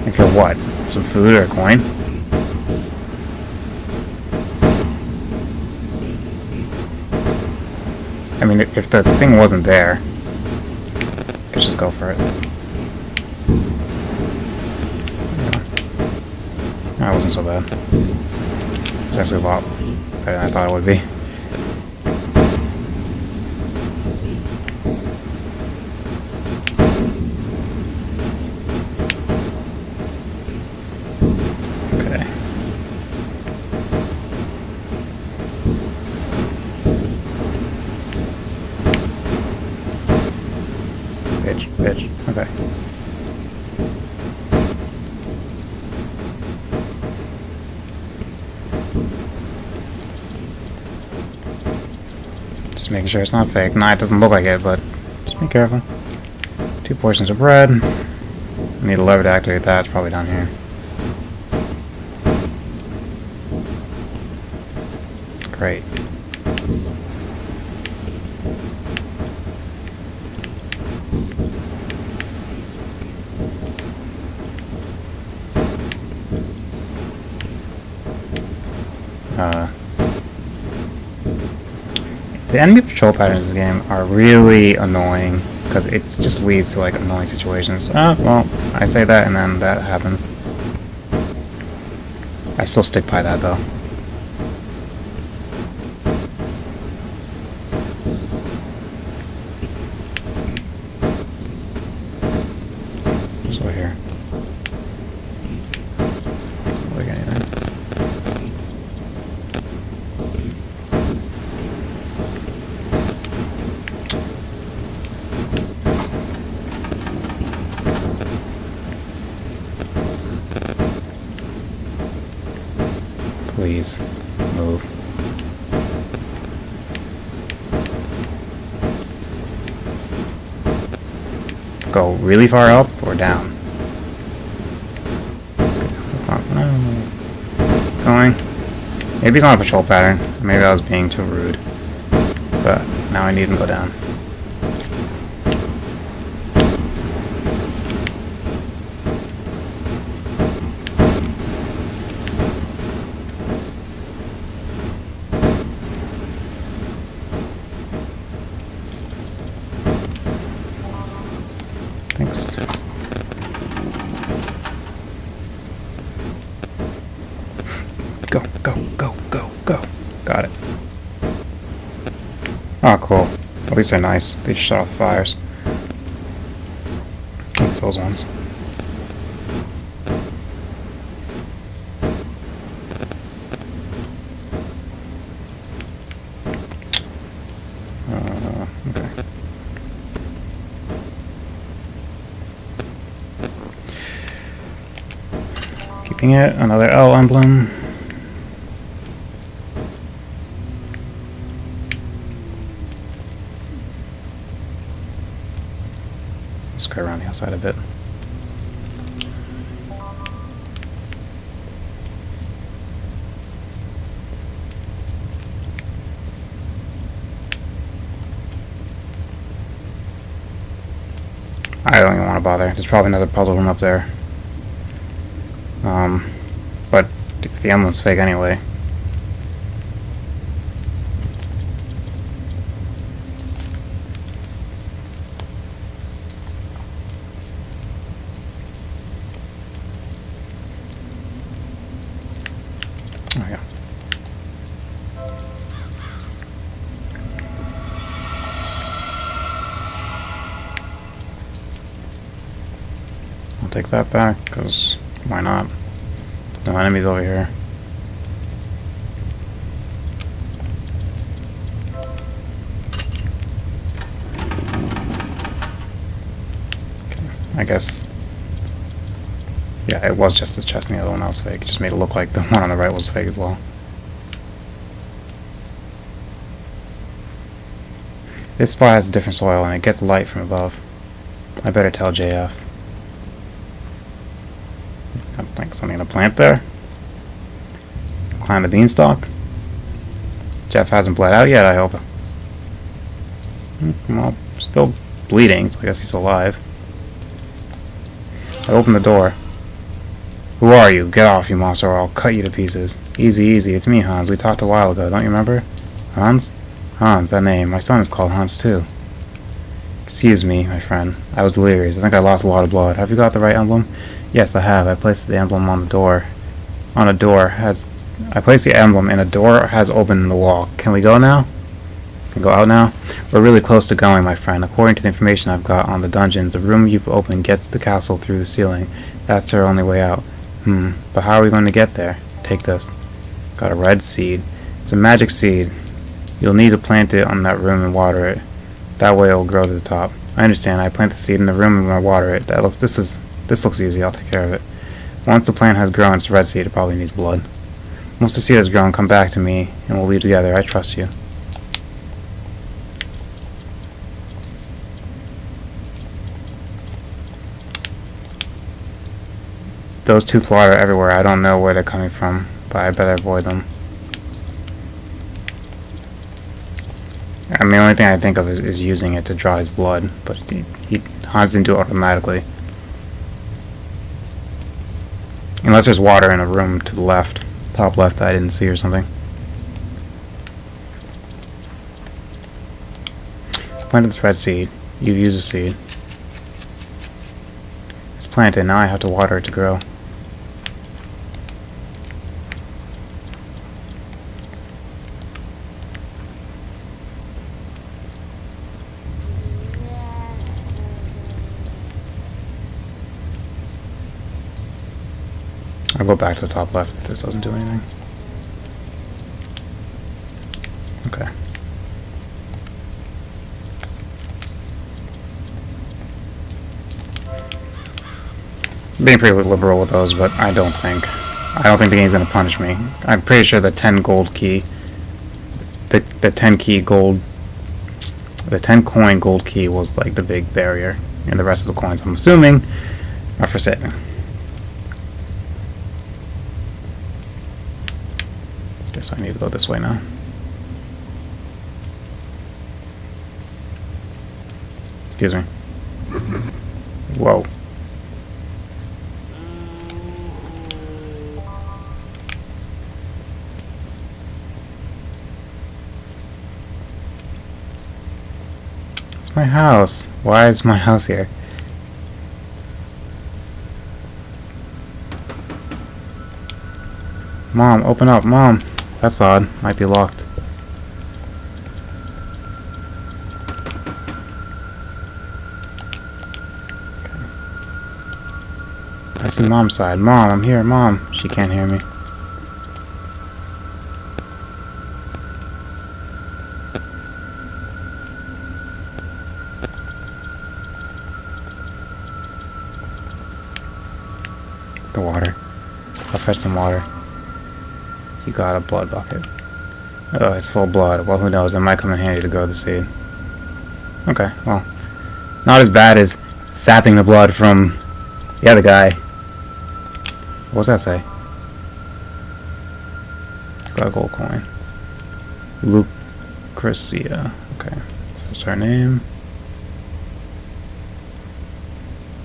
And for what? Some food or a coin? I mean, if the thing wasn't there, let's just go for it. Yeah. That wasn't so bad. It's actually a lot better than I thought it would be. Bitch. Okay. Just making sure it's not fake. Nah, it doesn't look like it, but just be careful. 2 portions of bread. I need a lever to activate that. It's probably down here. Great. The enemy patrol patterns in this game are really annoying because it just leads to like annoying situations. Well, I say that and then that happens. I still stick by that though. What's over here? Doesn't look like anything. Please, move. Go really far up or down? That's not... Going. Maybe it's not a patrol pattern. Maybe I was being too rude. But now I need to go down. Thanks. Go. Got it. Oh, cool. At least they're nice. They just shut off the fires. It's those ones. Okay. Keeping it, another L emblem. Let's go around the outside a bit. I don't even want to bother. There's probably another puzzle room up there. But if the emblem's fake anyway. Oh yeah. I'll take that back, because why not? No enemies over here. Okay, I guess... Yeah, it was just the chest and the other one that was fake. It just made it look like the one on the right was fake as well. This spot has a different soil and it gets light from above. I better tell JF. I'm like something to plant there. Climb the beanstalk. Jeff hasn't bled out yet, I hope. Well, still bleeding, so I guess he's alive. I open the door. Who are you? Get off, you monster, or I'll cut you to pieces. Easy, easy. It's me, Hans. We talked a while ago. Don't you remember? Hans? Hans, that name. My son is called Hans, too. Excuse me, my friend. I was delirious. I think I lost a lot of blood. Have you got the right emblem? Yes, I have. I placed the emblem on the door. I placed the emblem and a door has opened in the wall. Can we go now? Can go out now? We're really close to going, my friend. According to the information I've got on the dungeons, the room you've opened gets to the castle through the ceiling. That's our only way out. But how are we going to get there? Take this. Got a red seed. It's a magic seed. You'll need to plant it on that room and water it. That way it'll grow to the top. I understand. I plant the seed in the room and I water it. This looks easy. I'll take care of it. Once the plant has grown, it's a red seed. It probably needs blood. Once the seed has grown, come back to me and we'll leave together. I trust you. Those toothed water are everywhere. I don't know where they're coming from, but I better avoid them. I mean, the only thing I think of is using it to draw his blood, but Hans didn't do it automatically. Unless there's water in a room to the left, top left, that I didn't see or something. Planted this red seed. You use a seed. It's planted. Now I have to water it to grow. I'll go back to the top left if this doesn't do anything. Okay. Being pretty liberal with those, but I don't think the game's gonna punish me. I'm pretty sure the 10 gold key, the 10 coin gold key was like the big barrier, and the rest of the coins, I'm assuming, are for saving. Guess I need to go this way now. Excuse me. Whoa. It's my house. Why is my house here? Mom, open up, Mom. That's odd. Might be locked. Okay. I see Mom's side. Mom, I'm here, Mom. She can't hear me. The water. I'll fetch some water. You got a blood bucket. Oh, it's full of blood. Well, who knows? It might come in handy to grow the seed. Okay, well. Not as bad as sapping the blood from the other guy. What does that say? Got a gold coin. Lucretia. Okay. That's her name.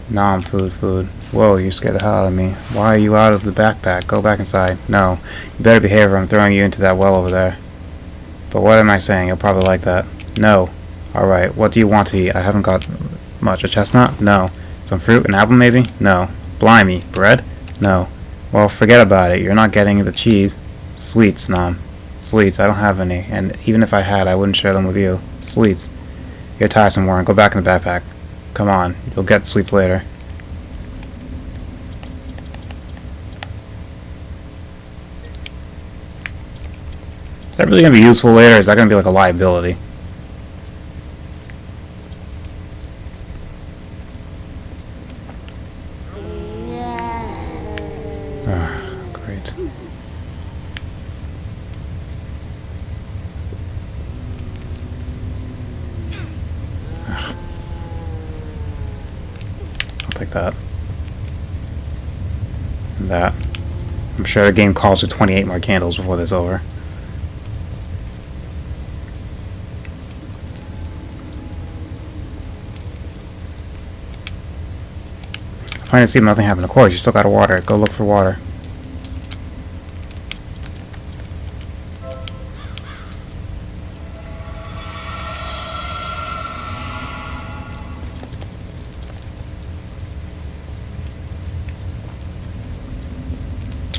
Nom, food. Whoa, you scared the hell out of me. Why are you out of the backpack? Go back inside. No. You better behave or I'm throwing you into that well over there. But what am I saying? You'll probably like that. No. Alright, what do you want to eat? I haven't got much. A chestnut? No. Some fruit? An apple maybe? No. Blimey. Bread? No. Well, forget about it. You're not getting the cheese. Sweets, Nom. Sweets. I don't have any. And even if I had, I wouldn't share them with you. Sweets. You're tiresome, Warren. Go back in the backpack. Come on, you'll get sweets later. Is that really going to be useful later, or is that going to be like a liability? Great. take that. And that. I'm sure the game calls for 28 more candles before this is over. I'm trying to see if nothing happened. Of course, you still gotta water it. Go look for water.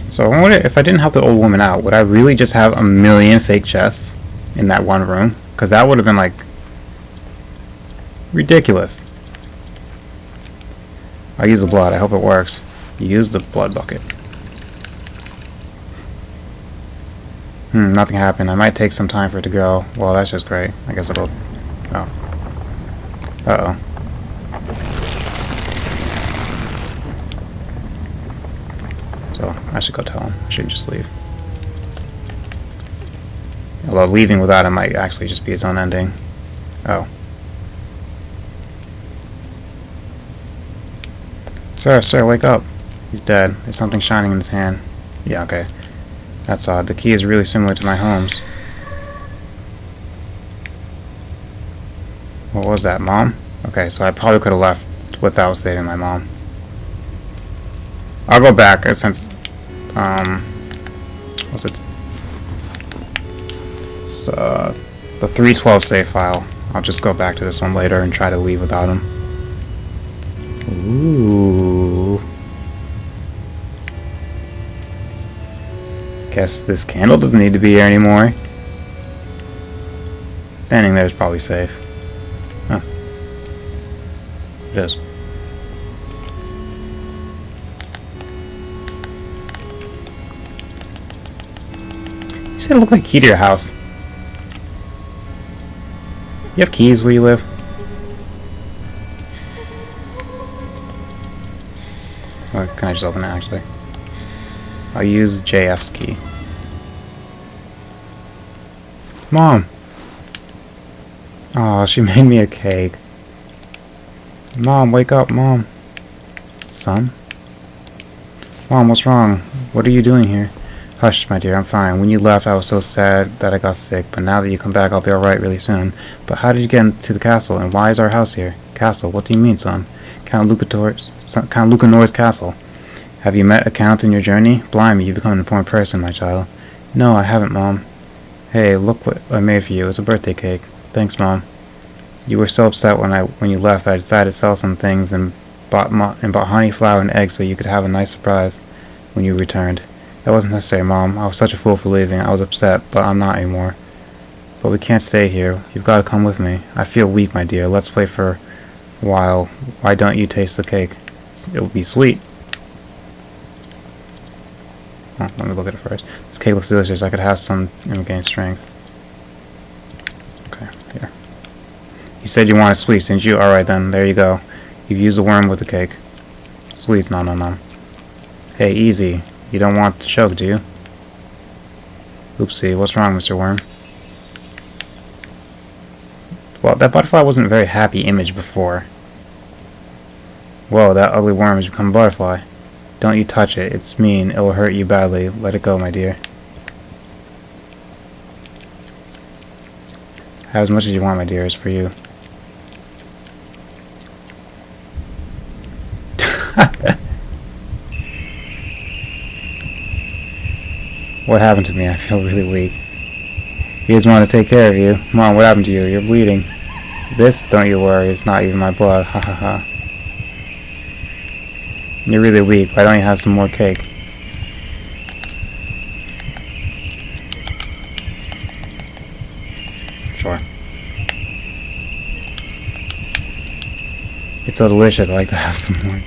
So I wonder if I didn't help the old woman out, would I really just have a million fake chests in that one room? Because that would have been like ridiculous. I use the blood. I hope it works. Use the blood bucket. Nothing happened. I might take some time for it to go. Well, that's just great. I guess it'll... Oh. Uh-oh. So, I should go tell him. I shouldn't just leave. Although leaving without him might actually just be its own ending. Oh. Sir, wake up. He's dead. There's something shining in his hand. Yeah, okay. That's odd. The key is really similar to my home's. What was that, Mom? Okay, so I probably could have left without saving my mom. I'll go back since, what's it? It's, the 312 save file. I'll just go back to this one later and try to leave without him. Ooh. Guess this candle doesn't need to be here anymore. Standing there is probably safe. Huh. It is. You said it looked like a key to your house. You have keys where you live? Or can I just open it actually? I'll use JF's key. Mom! Oh, she made me a cake. Mom, wake up, Mom. Son? Mom, what's wrong? What are you doing here? Hush, my dear, I'm fine. When you left, I was so sad that I got sick, but now that you come back, I'll be alright really soon. But how did you get into the castle, and why is our house here? Castle? What do you mean, son? Count Lucanor's castle. Have you met a count in your journey? Blimey, you've become an important person, my child. No, I haven't, Mom. Hey, look what I made for you. It's a birthday cake. Thanks, Mom. You were so upset when you left that I decided to sell some things and bought honey, flour, and eggs so you could have a nice surprise when you returned. That wasn't necessary, Mom. I was such a fool for leaving. I was upset, but I'm not anymore. But we can't stay here. You've got to come with me. I feel weak, my dear. Let's play for a while. Why don't you taste the cake? It will be sweet. Oh, let me look at it first. This cake looks delicious. I could have some and gain strength. Okay, here. You said you wanted sweets, didn't you? Alright then, there you go. You've used the worm with the cake. Sweets, no. Hey, easy. You don't want to choke, do you? Oopsie, what's wrong, Mr. Worm? Well, that butterfly wasn't a very happy image before. Whoa, that ugly worm has become a butterfly. Don't you touch it. It's mean. It will hurt you badly. Let it go, my dear. Have as much as you want, my dear. It's for you. What happened to me? I feel really weak. He just wanted to take care of you. Mom, what happened to you? You're bleeding. This, don't you worry, it's not even my blood. Ha ha ha. You're really weak. Why don't you have some more cake? Sure. It's so delicious. I'd like to have some more.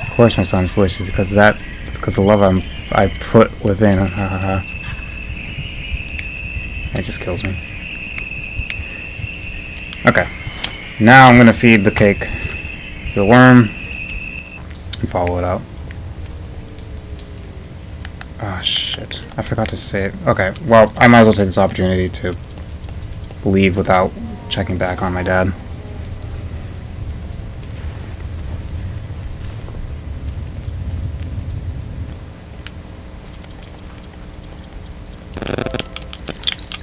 Of course my son's delicious because the love I put within. Ha ha ha. It just kills me. Okay. Now I'm gonna feed the cake to the worm and follow it out. Oh shit. I forgot to save. Okay, well, I might as well take this opportunity to leave without checking back on my dad.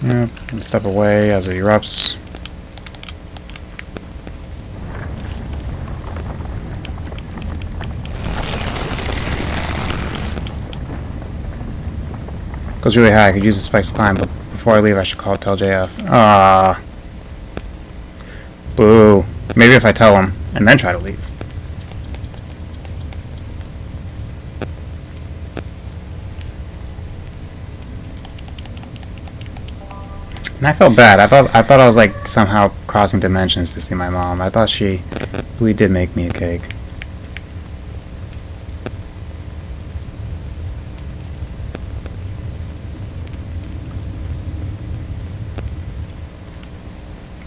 Yep, step away as it erupts. Goes really high. I could use the spikes to climb, but before I leave, I should tell JF. Ah, boo. Maybe if I tell him and then try to leave. And I felt bad. I thought I was like somehow crossing dimensions to see my mom. I thought she really did make me a cake.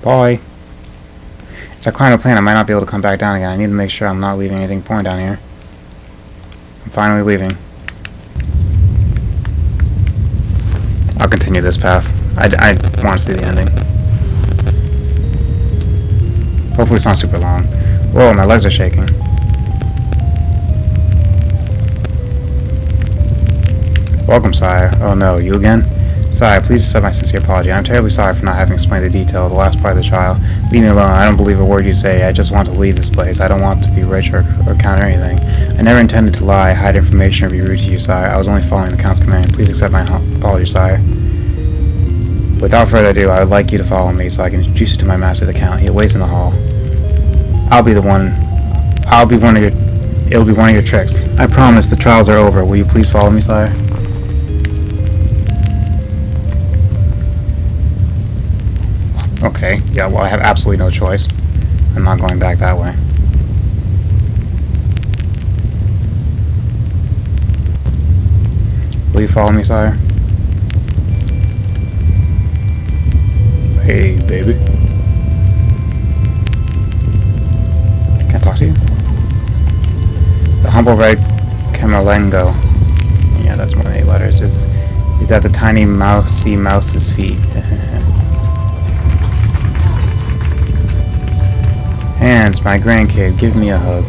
Bye. If I climb a plane, I might not be able to come back down again. I need to make sure I'm not leaving anything point down here. I'm finally leaving. I'll continue this path. I want to see the ending. Hopefully it's not super long. Whoa, my legs are shaking. Welcome, sire. Oh no, you again? Sire, please accept my sincere apology. I'm terribly sorry for not having explained the detail of the last part of the trial. Leave me alone. I don't believe a word you say. I just want to leave this place. I don't want to be rich or counter anything. I never intended to lie, hide information, or be rude to you, sire. I was only following the Count's command. Please accept my apology, sire. Without further ado, I would like you to follow me so I can introduce you to my master, the Count. He awaits in the hall. It'll be one of your tricks. I promise the trials are over. Will you please follow me, sire? Okay, yeah, well, I have absolutely no choice. I'm not going back that way. Will you follow me, sire? Hey, baby. Can I talk to you? The humble red Camerlengo. Yeah, that's more than 8 letters. He's at the tiny mousy mouse's feet. Hans, my grandkid, give me a hug.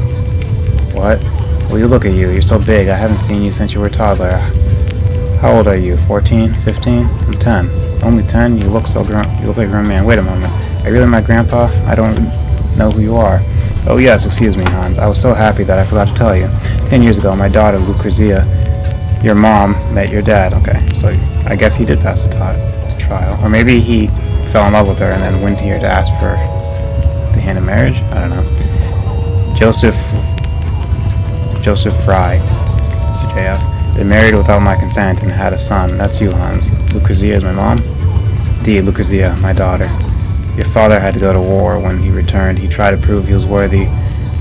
What? Well, you look at you. You're so big. I haven't seen you since you were a toddler. How old are you? 14? 15? I'm 10. Only 10? You look so grown. You look like a grown man. Wait a moment. Are you really my grandpa? I don't know who you are. Oh yes, excuse me, Hans. I was so happy that I forgot to tell you. 10 years ago, my daughter, Lucrezia, your mom, met your dad. Okay, so I guess he did pass the trial. Or maybe he fell in love with her and then went here to ask for the hand of marriage? I don't know. Joseph Fry, CJF. They married without my consent and had a son. That's you, Hans. Lucrezia is my mom? Indeed, Lucrezia, my daughter. Your father had to go to war. When he returned, he tried to prove he was worthy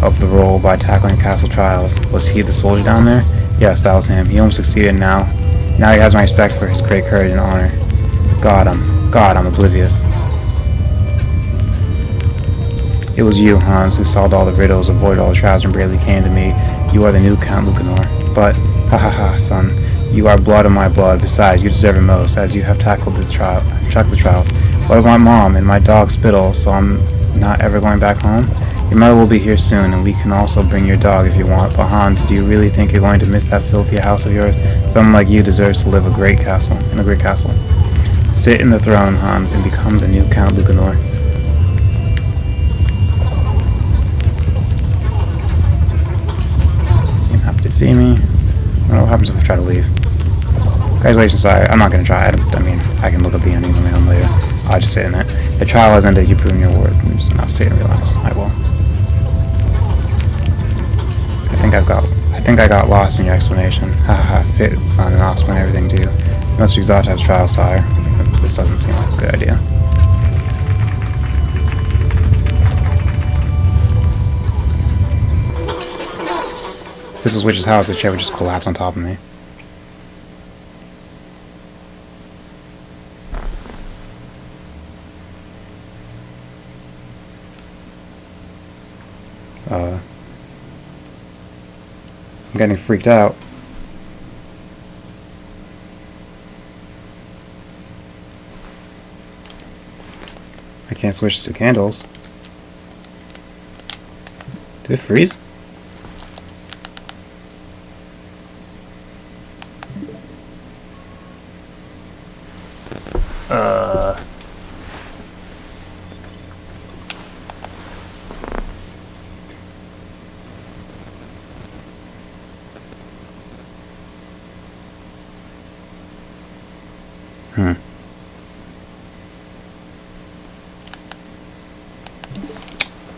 of the role by tackling castle trials. Was he the soldier down there? Yes, that was him. He almost succeeded now. Now he has my respect for his great courage and honor. God, I'm oblivious. It was you, Hans, who solved all the riddles, avoided all the trials, and bravely came to me. You are the new Count Lucanor. But, ha, son, you are blood of my blood. Besides, you deserve it most, as you have tackled the trial. What about Mom and my dog Spittle, so I'm not ever going back home? Your mother will be here soon, and we can also bring your dog if you want. But Hans, do you really think you're going to miss that filthy house of yours? Someone like you deserves to live in a great castle. Sit in the throne, Hans, and become the new Count Lucanor. Seem happy to see me. I don't know what happens if I try to leave. Congratulations, sire. I'm not going to try. I mean, I can look up the endings on my own later. I'll just sit in it. The trial has ended. You've proven your word. Now sit and relax. I will. I think I got lost in your explanation. Ha, sit, son, and I'll explain everything to you. You must be exhausted to have trial, sire. This doesn't seem like a good idea. If this is Witch's house, the chair would just collapse on top of me. I'm getting freaked out. I can't switch to candles. Did it freeze?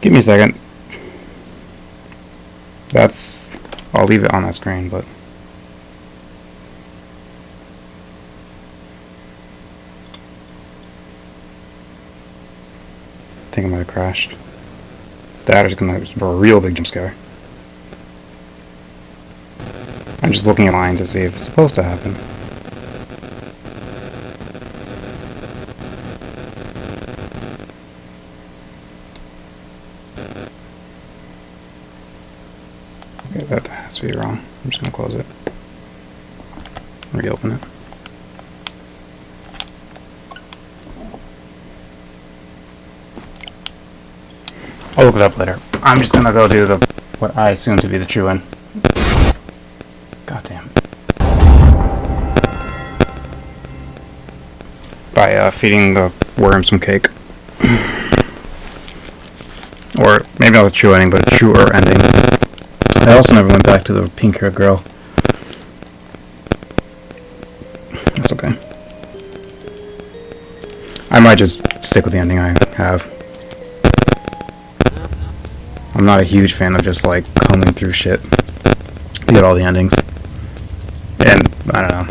Give me a second. I'll leave it on that screen, but... I think I might have crashed. That is gonna be a real big jump scare. I'm just looking at line to see if it's supposed to happen. Okay, that has to be wrong. I'm just gonna close it. Reopen it. I'll look it up later. I'm just gonna go do what I assume to be the true end. God damn it. By feeding the worm some cake. Or maybe not the true ending, but a truer ending. I also never went back to the pink-haired girl. That's okay. I might just stick with the ending I have. I'm not a huge fan of just like combing through shit to get all the endings. And I don't know.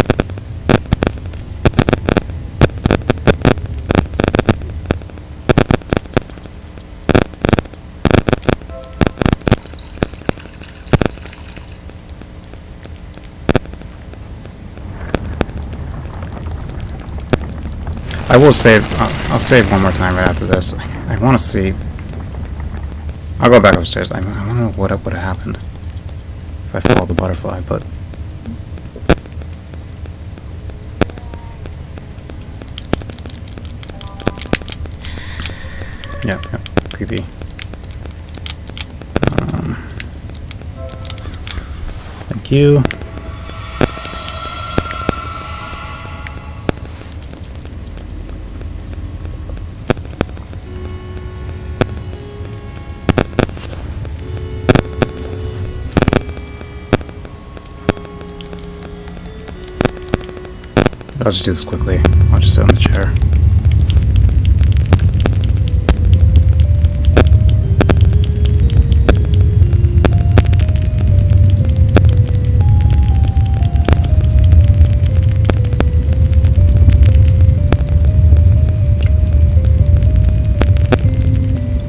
I will save. I'll save one more time right after this. I want to see. I'll go back upstairs. I want to know what would have happened if I followed the butterfly, but... Yeah, creepy. Thank you. I'll just do this quickly. I'll just sit on the chair.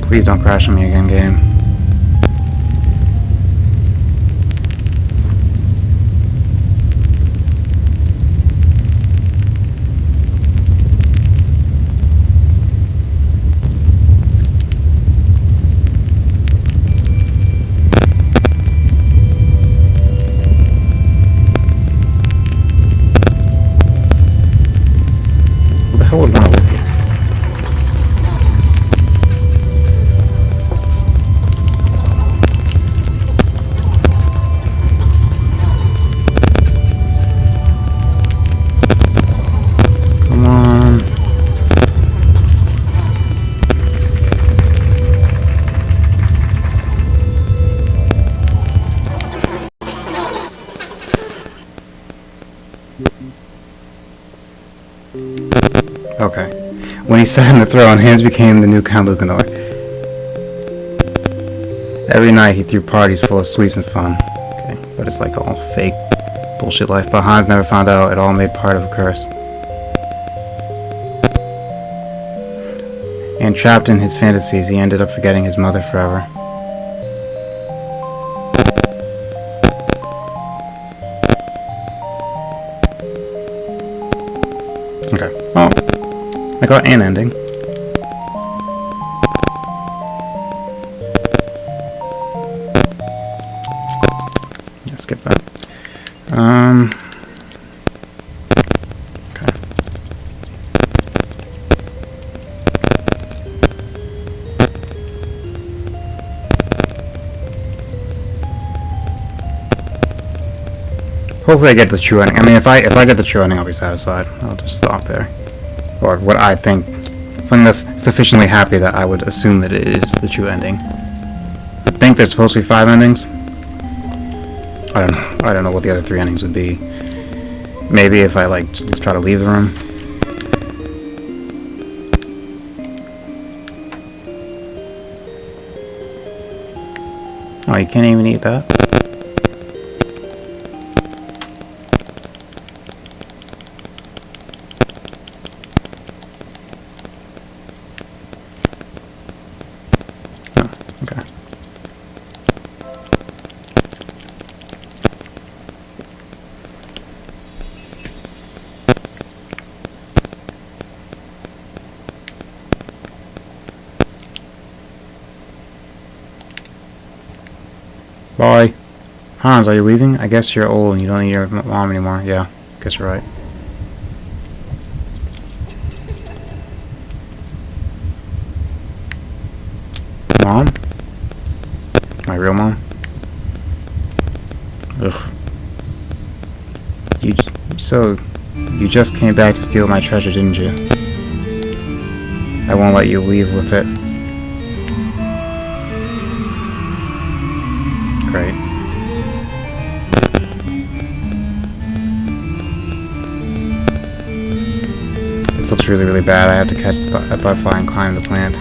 Please don't crash on me again, game. Who would want to live here? Come on. Okay. When he sat on the throne, his became the new Count Lucanor. Every night he threw parties full of sweets and fun. Okay, but it's like all fake bullshit life. But Hans never found out it all made part of a curse. And trapped in his fantasies, he ended up forgetting his mother forever. Okay. Oh. I got an ending. Yeah, skip that. Okay. Hopefully I get the true ending. I mean, if I get the true ending, I'll be satisfied. I'll just stop there. Or what I think, something that's sufficiently happy that I would assume that it is the true ending. I think there's supposed to be 5 endings. I don't know. I don't know what the other 3 endings would be. Maybe if I like just try to leave the room. Oh, you can't even eat that? Oh, okay. Bye. Hans, are you leaving? I guess you're old and you don't need your mom anymore. Yeah, guess you're right. Mom? My real mom? Ugh. You just came back to steal my treasure, didn't you? I won't let you leave with it. Great. This looks really, really bad. I have to catch a butterfly and climb the plant.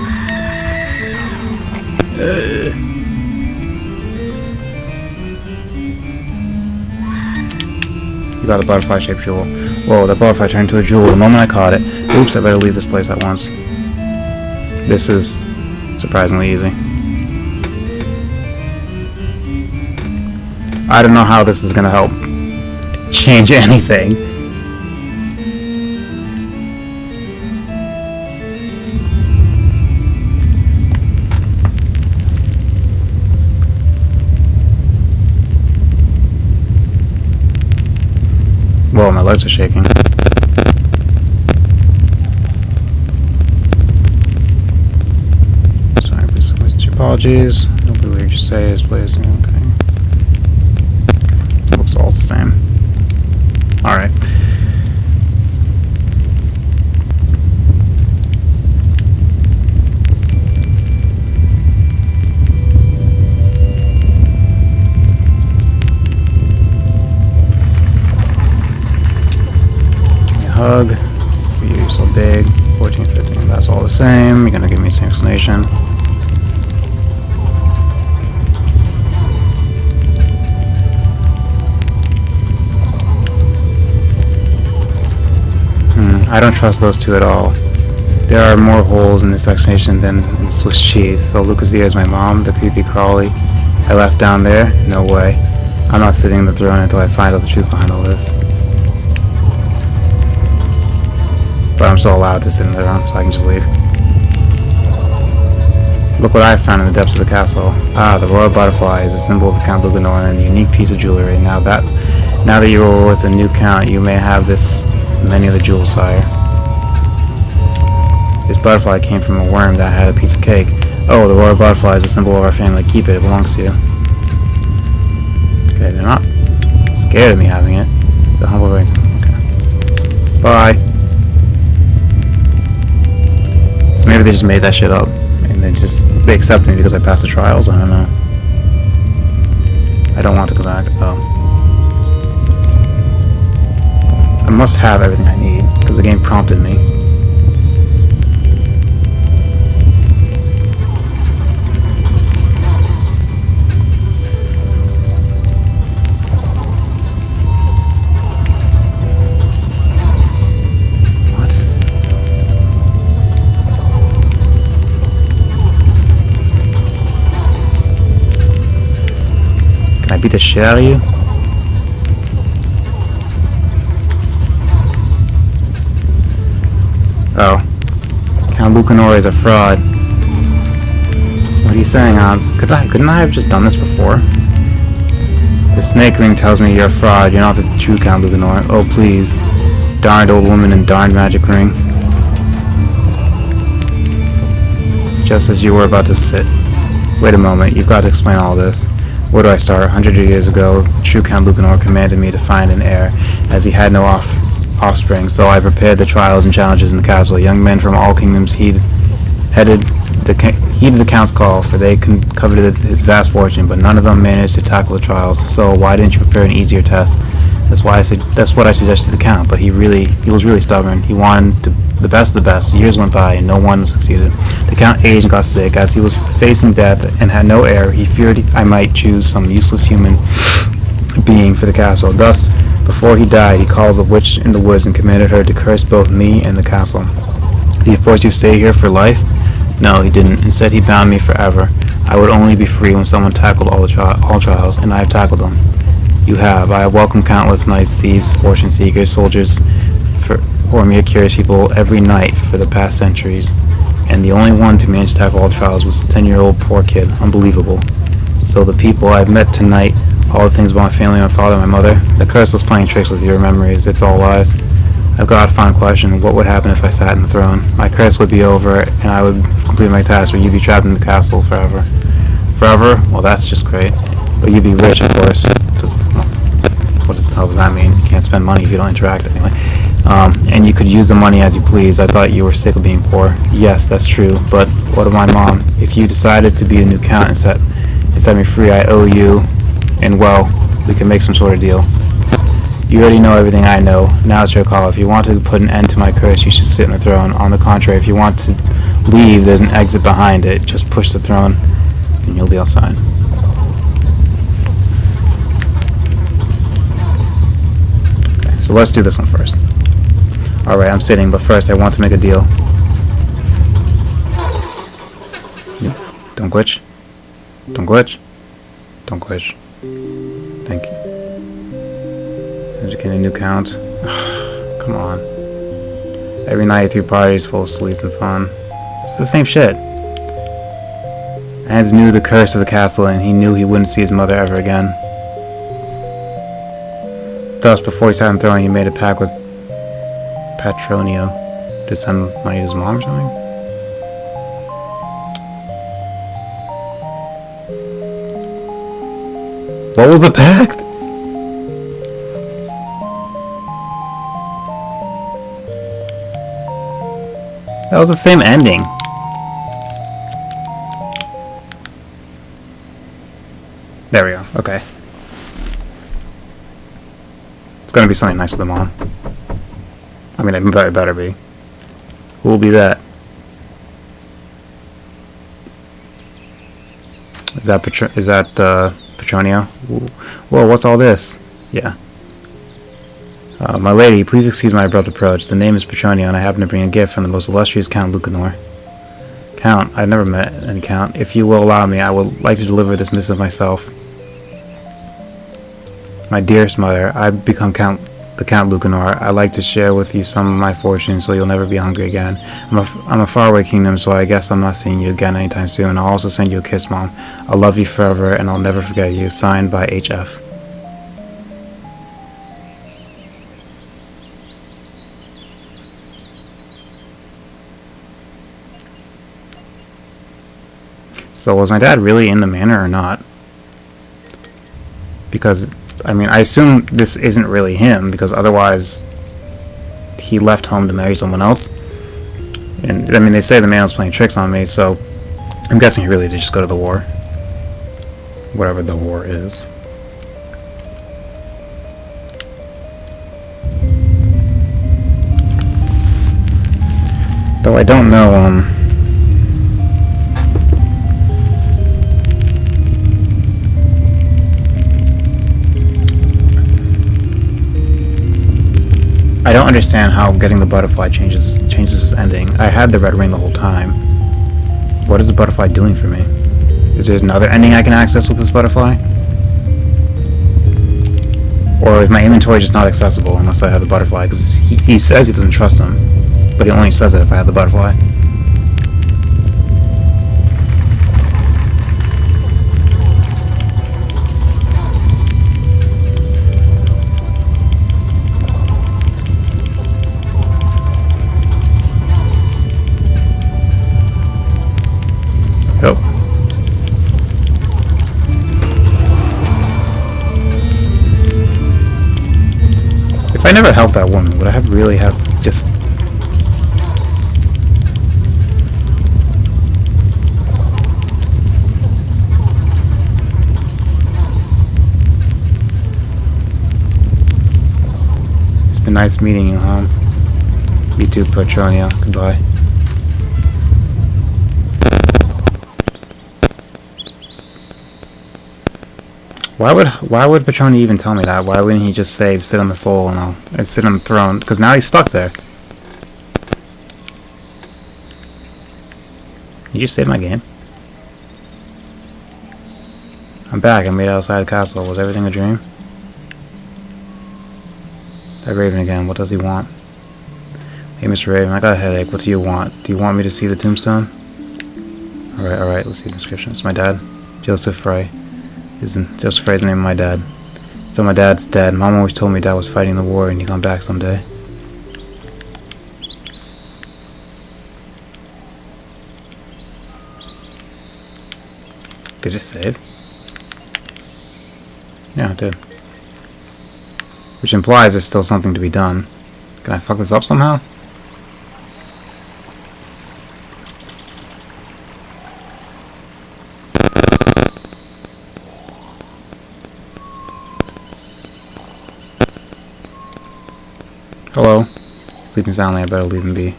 You got a butterfly-shaped jewel. Whoa, that butterfly turned into a jewel the moment I caught it. Oops, I better leave this place at once. This is surprisingly easy. I don't know how this is gonna help change anything. Whoa, my legs are shaking. Sorry, please listen your apologies. Nobody will hear you say is blazing. Okay. Looks all the same. Alright. Hug. For you, so big. 14, 15. That's all the same. You're gonna give me the same explanation. I don't trust those two at all. There are more holes in this explanation than in Swiss cheese. So Lucazia is my mom, the creepy crawly I left down there? No way. I'm not sitting on the throne until I find out the truth behind all this. But I'm still allowed to sit in the throne, so I can just leave. Look what I found in the depths of the castle. Ah, the royal butterfly is a symbol of the Count Lucanor and a unique piece of jewelry. Now that you are worth a new count, you may have this many of the jewels, sire. This butterfly came from a worm that had a piece of cake. Oh, the royal butterfly is a symbol of our family. Keep it, it belongs to you. Okay, they're not scared of me having it. The humble ring. Okay. Bye. So maybe they just made that shit up. And they accept me because I passed the trials. I don't know. I don't want to go back. Oh. I must have everything I need, because the game prompted me. What? Can I beat the shit out of you? Oh. Count Lucanor is a fraud. What are you saying, Hans? Couldn't I have just done this before? The snake ring tells me you're a fraud. You're not the true Count Lucanor. Oh, please. Darned old woman and darned magic ring. Just as you were about to sit. Wait a moment. You've got to explain all this. Where do I start? 100 years ago, the true Count Lucanor commanded me to find an heir, as he had no offspring, so I prepared the trials and challenges in the castle. Young men from all kingdoms heeded the Count's call, for they coveted his vast fortune, but none of them managed to tackle the trials. So why didn't you prepare an easier test? That's what I suggested to the Count, but he was really stubborn. He wanted the best of the best. Years went by, and no one succeeded. The Count aged and got sick. As he was facing death and had no heir, he feared I might choose some useless human being for the castle. Thus, before he died, he called the witch in the woods and commanded her to curse both me and the castle. Did he force you to stay here for life? No, he didn't. Instead, he bound me forever. I would only be free when someone tackled all trials, and I have tackled them. You have. I have welcomed countless knights, thieves, fortune seekers, soldiers, or mere curious people every night for the past centuries, and the only one to manage to tackle all trials was the 10-year-old poor kid. Unbelievable. So the people I've met tonight, all the things about my family, my father, my mother, the curse was playing tricks with your memories. It's all lies. I've got a final question. What would happen if I sat in the throne? My curse would be over, and I would complete my task, but you'd be trapped in the castle forever. Forever? Well, that's just great. But you'd be rich, of course. What the hell does that mean? You can't spend money if you don't interact anyway. And you could use the money as you please. I thought you were sick of being poor. Yes, that's true. But what of my mom? If you decided to be the new count and set me free, I owe you, and well, we can make some sort of deal. You already know everything I know. Now it's your call. If you want to put an end to my curse, you should sit in the throne. On the contrary, if you want to leave, there's an exit behind it. Just push the throne, and you'll be outside. Okay, so let's do this one first. Alright, I'm sitting, but first I want to make a deal. Don't glitch. Don't glitch. Don't glitch. Thank you. Educating a new count. Come on. Every night through parties full of sweets and fun. It's the same shit. Hans knew the curse of the castle, and he knew he wouldn't see his mother ever again. Thus, before he sat on the throne, he made a pact with Petronio to send money to his mom or something. What was the pact? That was the same ending. There we go. Okay. It's gonna be something nice with the mom. I mean, it better be. Who will be that? Is that Petronio? Whoa, what's all this? Yeah. My lady, please excuse my abrupt approach. The name is Petronio, and I happen to bring a gift from the most illustrious Count Lucanor. Count, I've never met any Count. If you will allow me, I would like to deliver this missive myself. My dearest mother, I've become the Count Lucanor. I'd like to share with you some of my fortune so you'll never be hungry again. I'm a faraway kingdom, so I guess I'm not seeing you again anytime soon. I'll also send you a kiss, Mom. I'll love you forever, and I'll never forget you. Signed by HF. So was my dad really in the manor or not? Because, I mean, I assume this isn't really him, because otherwise he left home to marry someone else. And, I mean, they say the man was playing tricks on me, so I'm guessing he really did just go to the war. Whatever the war is. Though I don't know, I don't understand how getting the butterfly changes this ending. I had the red ring the whole time. What is the butterfly doing for me? Is there another ending I can access with this butterfly? Or is my inventory just not accessible unless I have the butterfly? Because he says he doesn't trust him, but he only says it if I have the butterfly. Oh. If I never helped that woman, would I really have just... been nice meeting you, Hans. You too, Petronio. Goodbye. Why would Petronio even tell me that? Why wouldn't he just say sit on the soul and or sit on the throne? Because now he's stuck there. You just saved my game. I'm back. I made it outside the castle. Was everything a dream? That Raven again. What does he want? Hey, Mr. Raven, I got a headache. What do you want? Do you want me to see the tombstone? Alright. Let's see the description. It's my dad, Joseph Frey. Joseph Frey's the name of my dad. So my dad's dead. Mom always told me Dad was fighting the war and he'd come back someday. Did it save? Yeah, it did. Which implies there's still something to be done. Can I fuck this up somehow? Hello? Sleeping soundly, I better leave him be.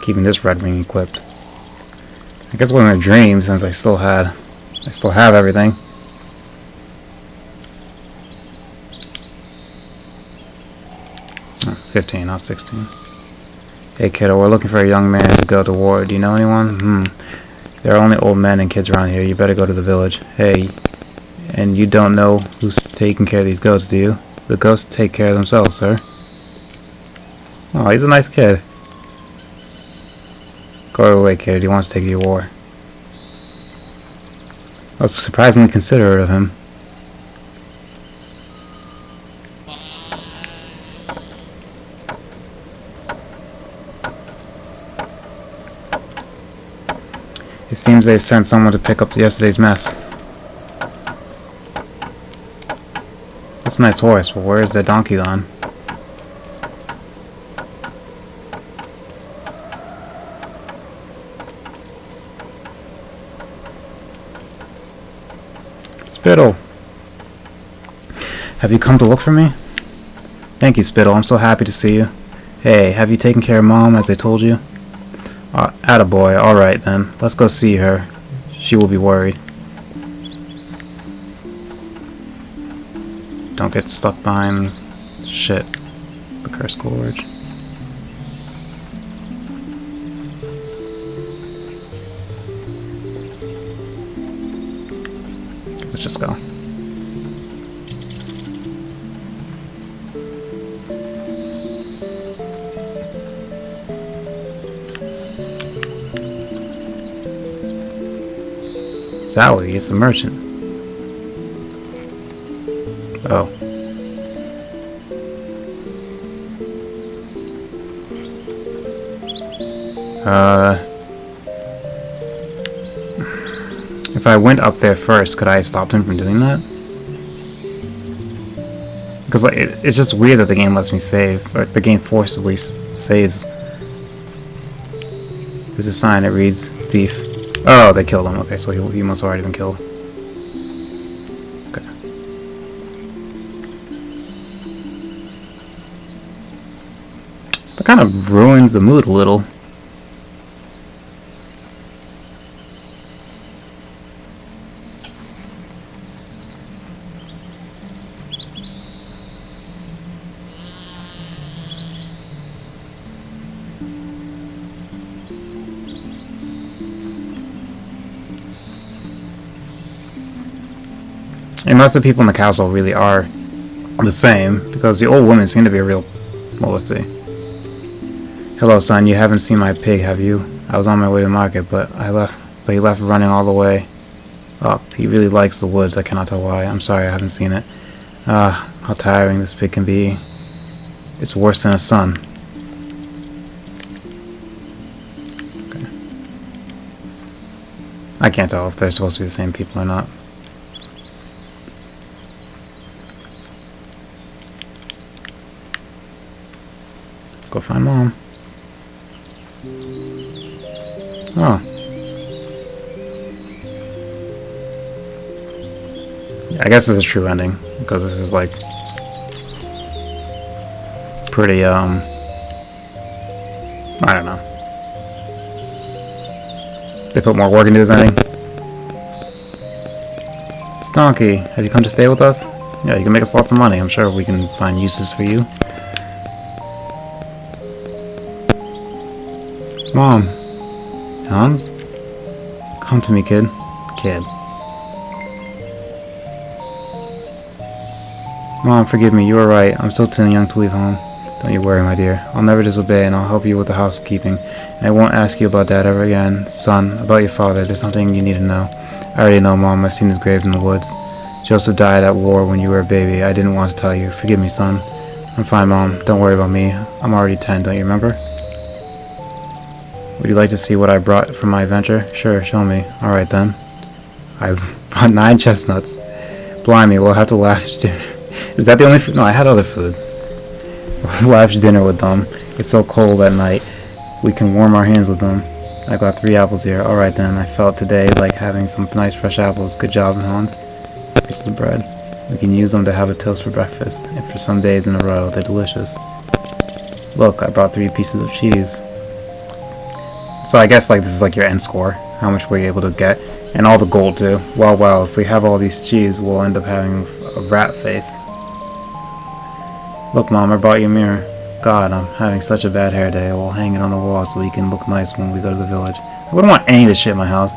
Keeping this red ring equipped. I guess it wasn't a dream since I still have everything. Oh, 15, not 16. Hey kiddo, we're looking for a young man to go to war. Do you know anyone? There are only old men and kids around here. You better go to the village. Hey, and you don't know who's taking care of these goats, do you? The goats take care of themselves, sir. Oh, he's a nice kid. Go away, kid. He wants to take you to war. That's surprisingly considerate of him. It seems they've sent someone to pick up yesterday's mess. That's a nice horse, but where is their donkey gone? Spittle! Have you come to look for me? Thank you, Spittle. I'm so happy to see you. Hey, have you taken care of Mom as I told you? Attaboy. Alright then. Let's go see her. She will be worried. Don't get stuck behind shit. The cursed gorge. Let's just go. Sally is the merchant. Oh. If I went up there first, could I have stopped him from doing that? Because like, it's just weird that the game lets me save, or the game forcibly saves. There's a sign that reads thief. Oh, they killed him. Okay, so he must have already been killed. Okay. That kind of ruins the mood a little. Unless the people in the castle really are the same, because the old woman seemed to be a real... Well, let's see. Hello, son. You haven't seen my pig, have you? I was on my way to market, but he left running all the way up. He really likes the woods. I cannot tell why. I'm sorry I haven't seen it. How tiring this pig can be. It's worse than a son. Okay. I can't tell if they're supposed to be the same people or not. Go find Mom. Oh. I guess this is a true ending, because this is like pretty, I don't know. They put more work into this ending. Stonky, have you come to stay with us? Yeah, you can make us lots of money. I'm sure we can find uses for you. Mom. Hans? Come to me, kid. Kid. Mom, forgive me. You were right. I'm still too young to leave home. Don't you worry, my dear. I'll never disobey, and I'll help you with the housekeeping. And I won't ask you about Dad ever again. Son, about your father, there's something you need to know. I already know, Mom. I've seen his grave in the woods. Joseph died at war when you were a baby. I didn't want to tell you. Forgive me, son. I'm fine, Mom. Don't worry about me. I'm already 10, don't you remember? Would you like to see what I brought from my adventure? Sure, show me. Alright then. I brought 9 chestnuts. Blimey, we'll have to lavish dinner. Is that the only food? No, I had other food. We'll lavish dinner with them. It's so cold at night. We can warm our hands with them. I got 3 apples here. Alright then, I felt today like having some nice fresh apples. Good job, Hans. Here's some bread. We can use them to have a toast for breakfast. And for some days in a row, they're delicious. Look, I brought 3 pieces of cheese. So I guess like this is like your end score. How much were you able to get? And all the gold too. Well, if we have all these cheese, we'll end up having a rat face. Look, Mom, I brought you a mirror. God, I'm having such a bad hair day. We'll hang it on the wall so we can look nice when we go to the village. I wouldn't want any of this shit in my house.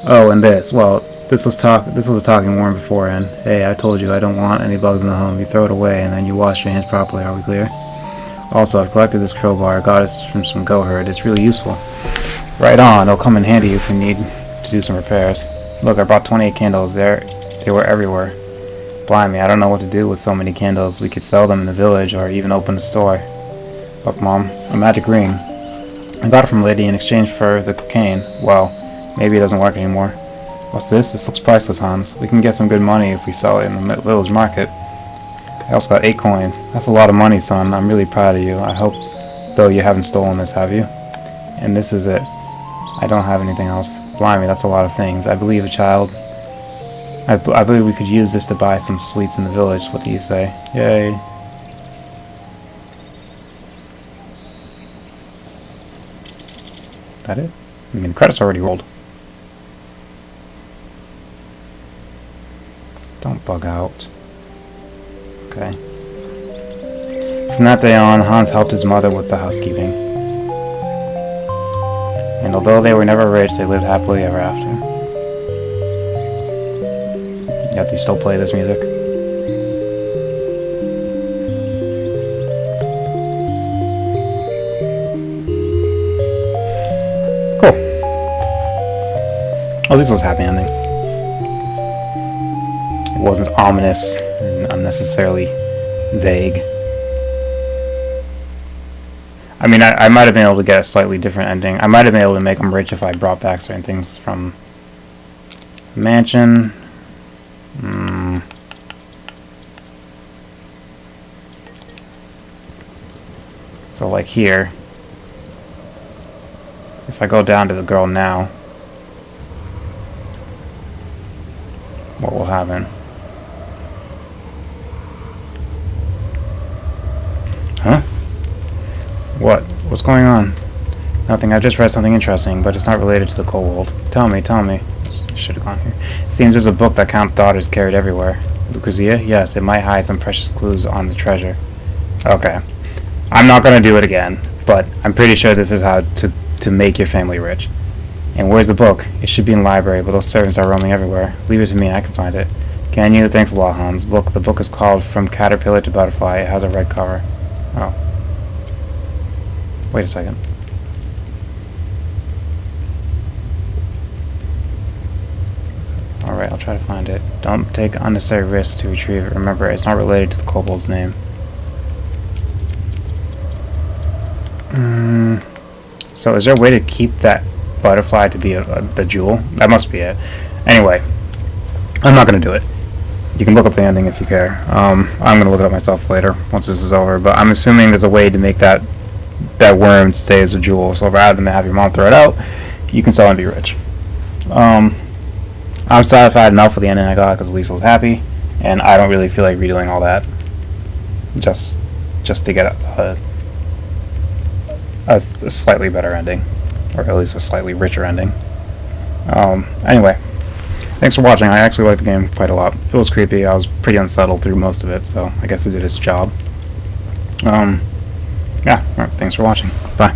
Oh, and this. Well, this was a talking warm beforehand. Hey, I told you I don't want any bugs in the home. You throw it away and then you wash your hands properly. Are we clear? Also, I've collected this crowbar. I got it from some goat herd. It's really useful. Right on. It'll come in handy if we need to do some repairs. Look, I brought 28 candles. They were everywhere. Blimey, I don't know what to do with so many candles. We could sell them in the village or even open a store. Look, Mom, a magic ring. I got it from a lady in exchange for the cocaine. Well, maybe it doesn't work anymore. What's this? This looks priceless, Hans. We can get some good money if we sell it in the village market. I also got 8 coins. That's a lot of money, son. I'm really proud of you. I hope, though, you haven't stolen this, have you? And this is it. I don't have anything else. Blimey, that's a lot of things. I believe I believe we could use this to buy some sweets in the village. What do you say? Yay. That it? I mean, the credits already rolled. Don't bug out. Okay. From that day on, Hans helped his mother with the housekeeping. And although they were never rich, they lived happily ever after. Yet they still play this music. Cool. Oh, this was a happy ending. It wasn't ominous and unnecessarily vague. I mean, I might have been able to get a slightly different ending. I might have been able to make them rich if I brought back certain things from Mansion. So like here, if I go down to the girl now, what will happen? Huh? What? What's going on? Nothing. I just read something interesting, but it's not related to the kobold. Tell me. Should have gone here. It seems there's a book that Count Daughters carried everywhere. Lucrezia? Yes, it might hide some precious clues on the treasure. Okay. I'm not going to do it again, but I'm pretty sure this is how to make your family rich. And where's the book? It should be in the library, but those servants are roaming everywhere. Leave it to me, I can find it. Can you? Thanks a lot, Hans. Look, the book is called From Caterpillar to Butterfly. It has a red cover. Oh. Wait a second. Alright, I'll try to find it. Don't take unnecessary risks to retrieve it. Remember, it's not related to the kobold's name. So is there a way to keep that butterfly to be the jewel? That must be it. Anyway, I'm not going to do it. You can look up the ending if you care. I'm going to look it up myself later once this is over. But I'm assuming there's a way to make that worm stay as a jewel. So rather than have your mom throw it out, you can sell it and be rich. I'm satisfied enough with the ending I got because Lisa was happy. and I don't really feel like redoing all that just to get a slightly better ending, or at least a slightly richer ending. Anyway, thanks for watching. I actually like the game quite a lot. It was creepy. I was pretty unsettled through most of it, so I guess it did its job. Yeah, alright, thanks for watching. Bye.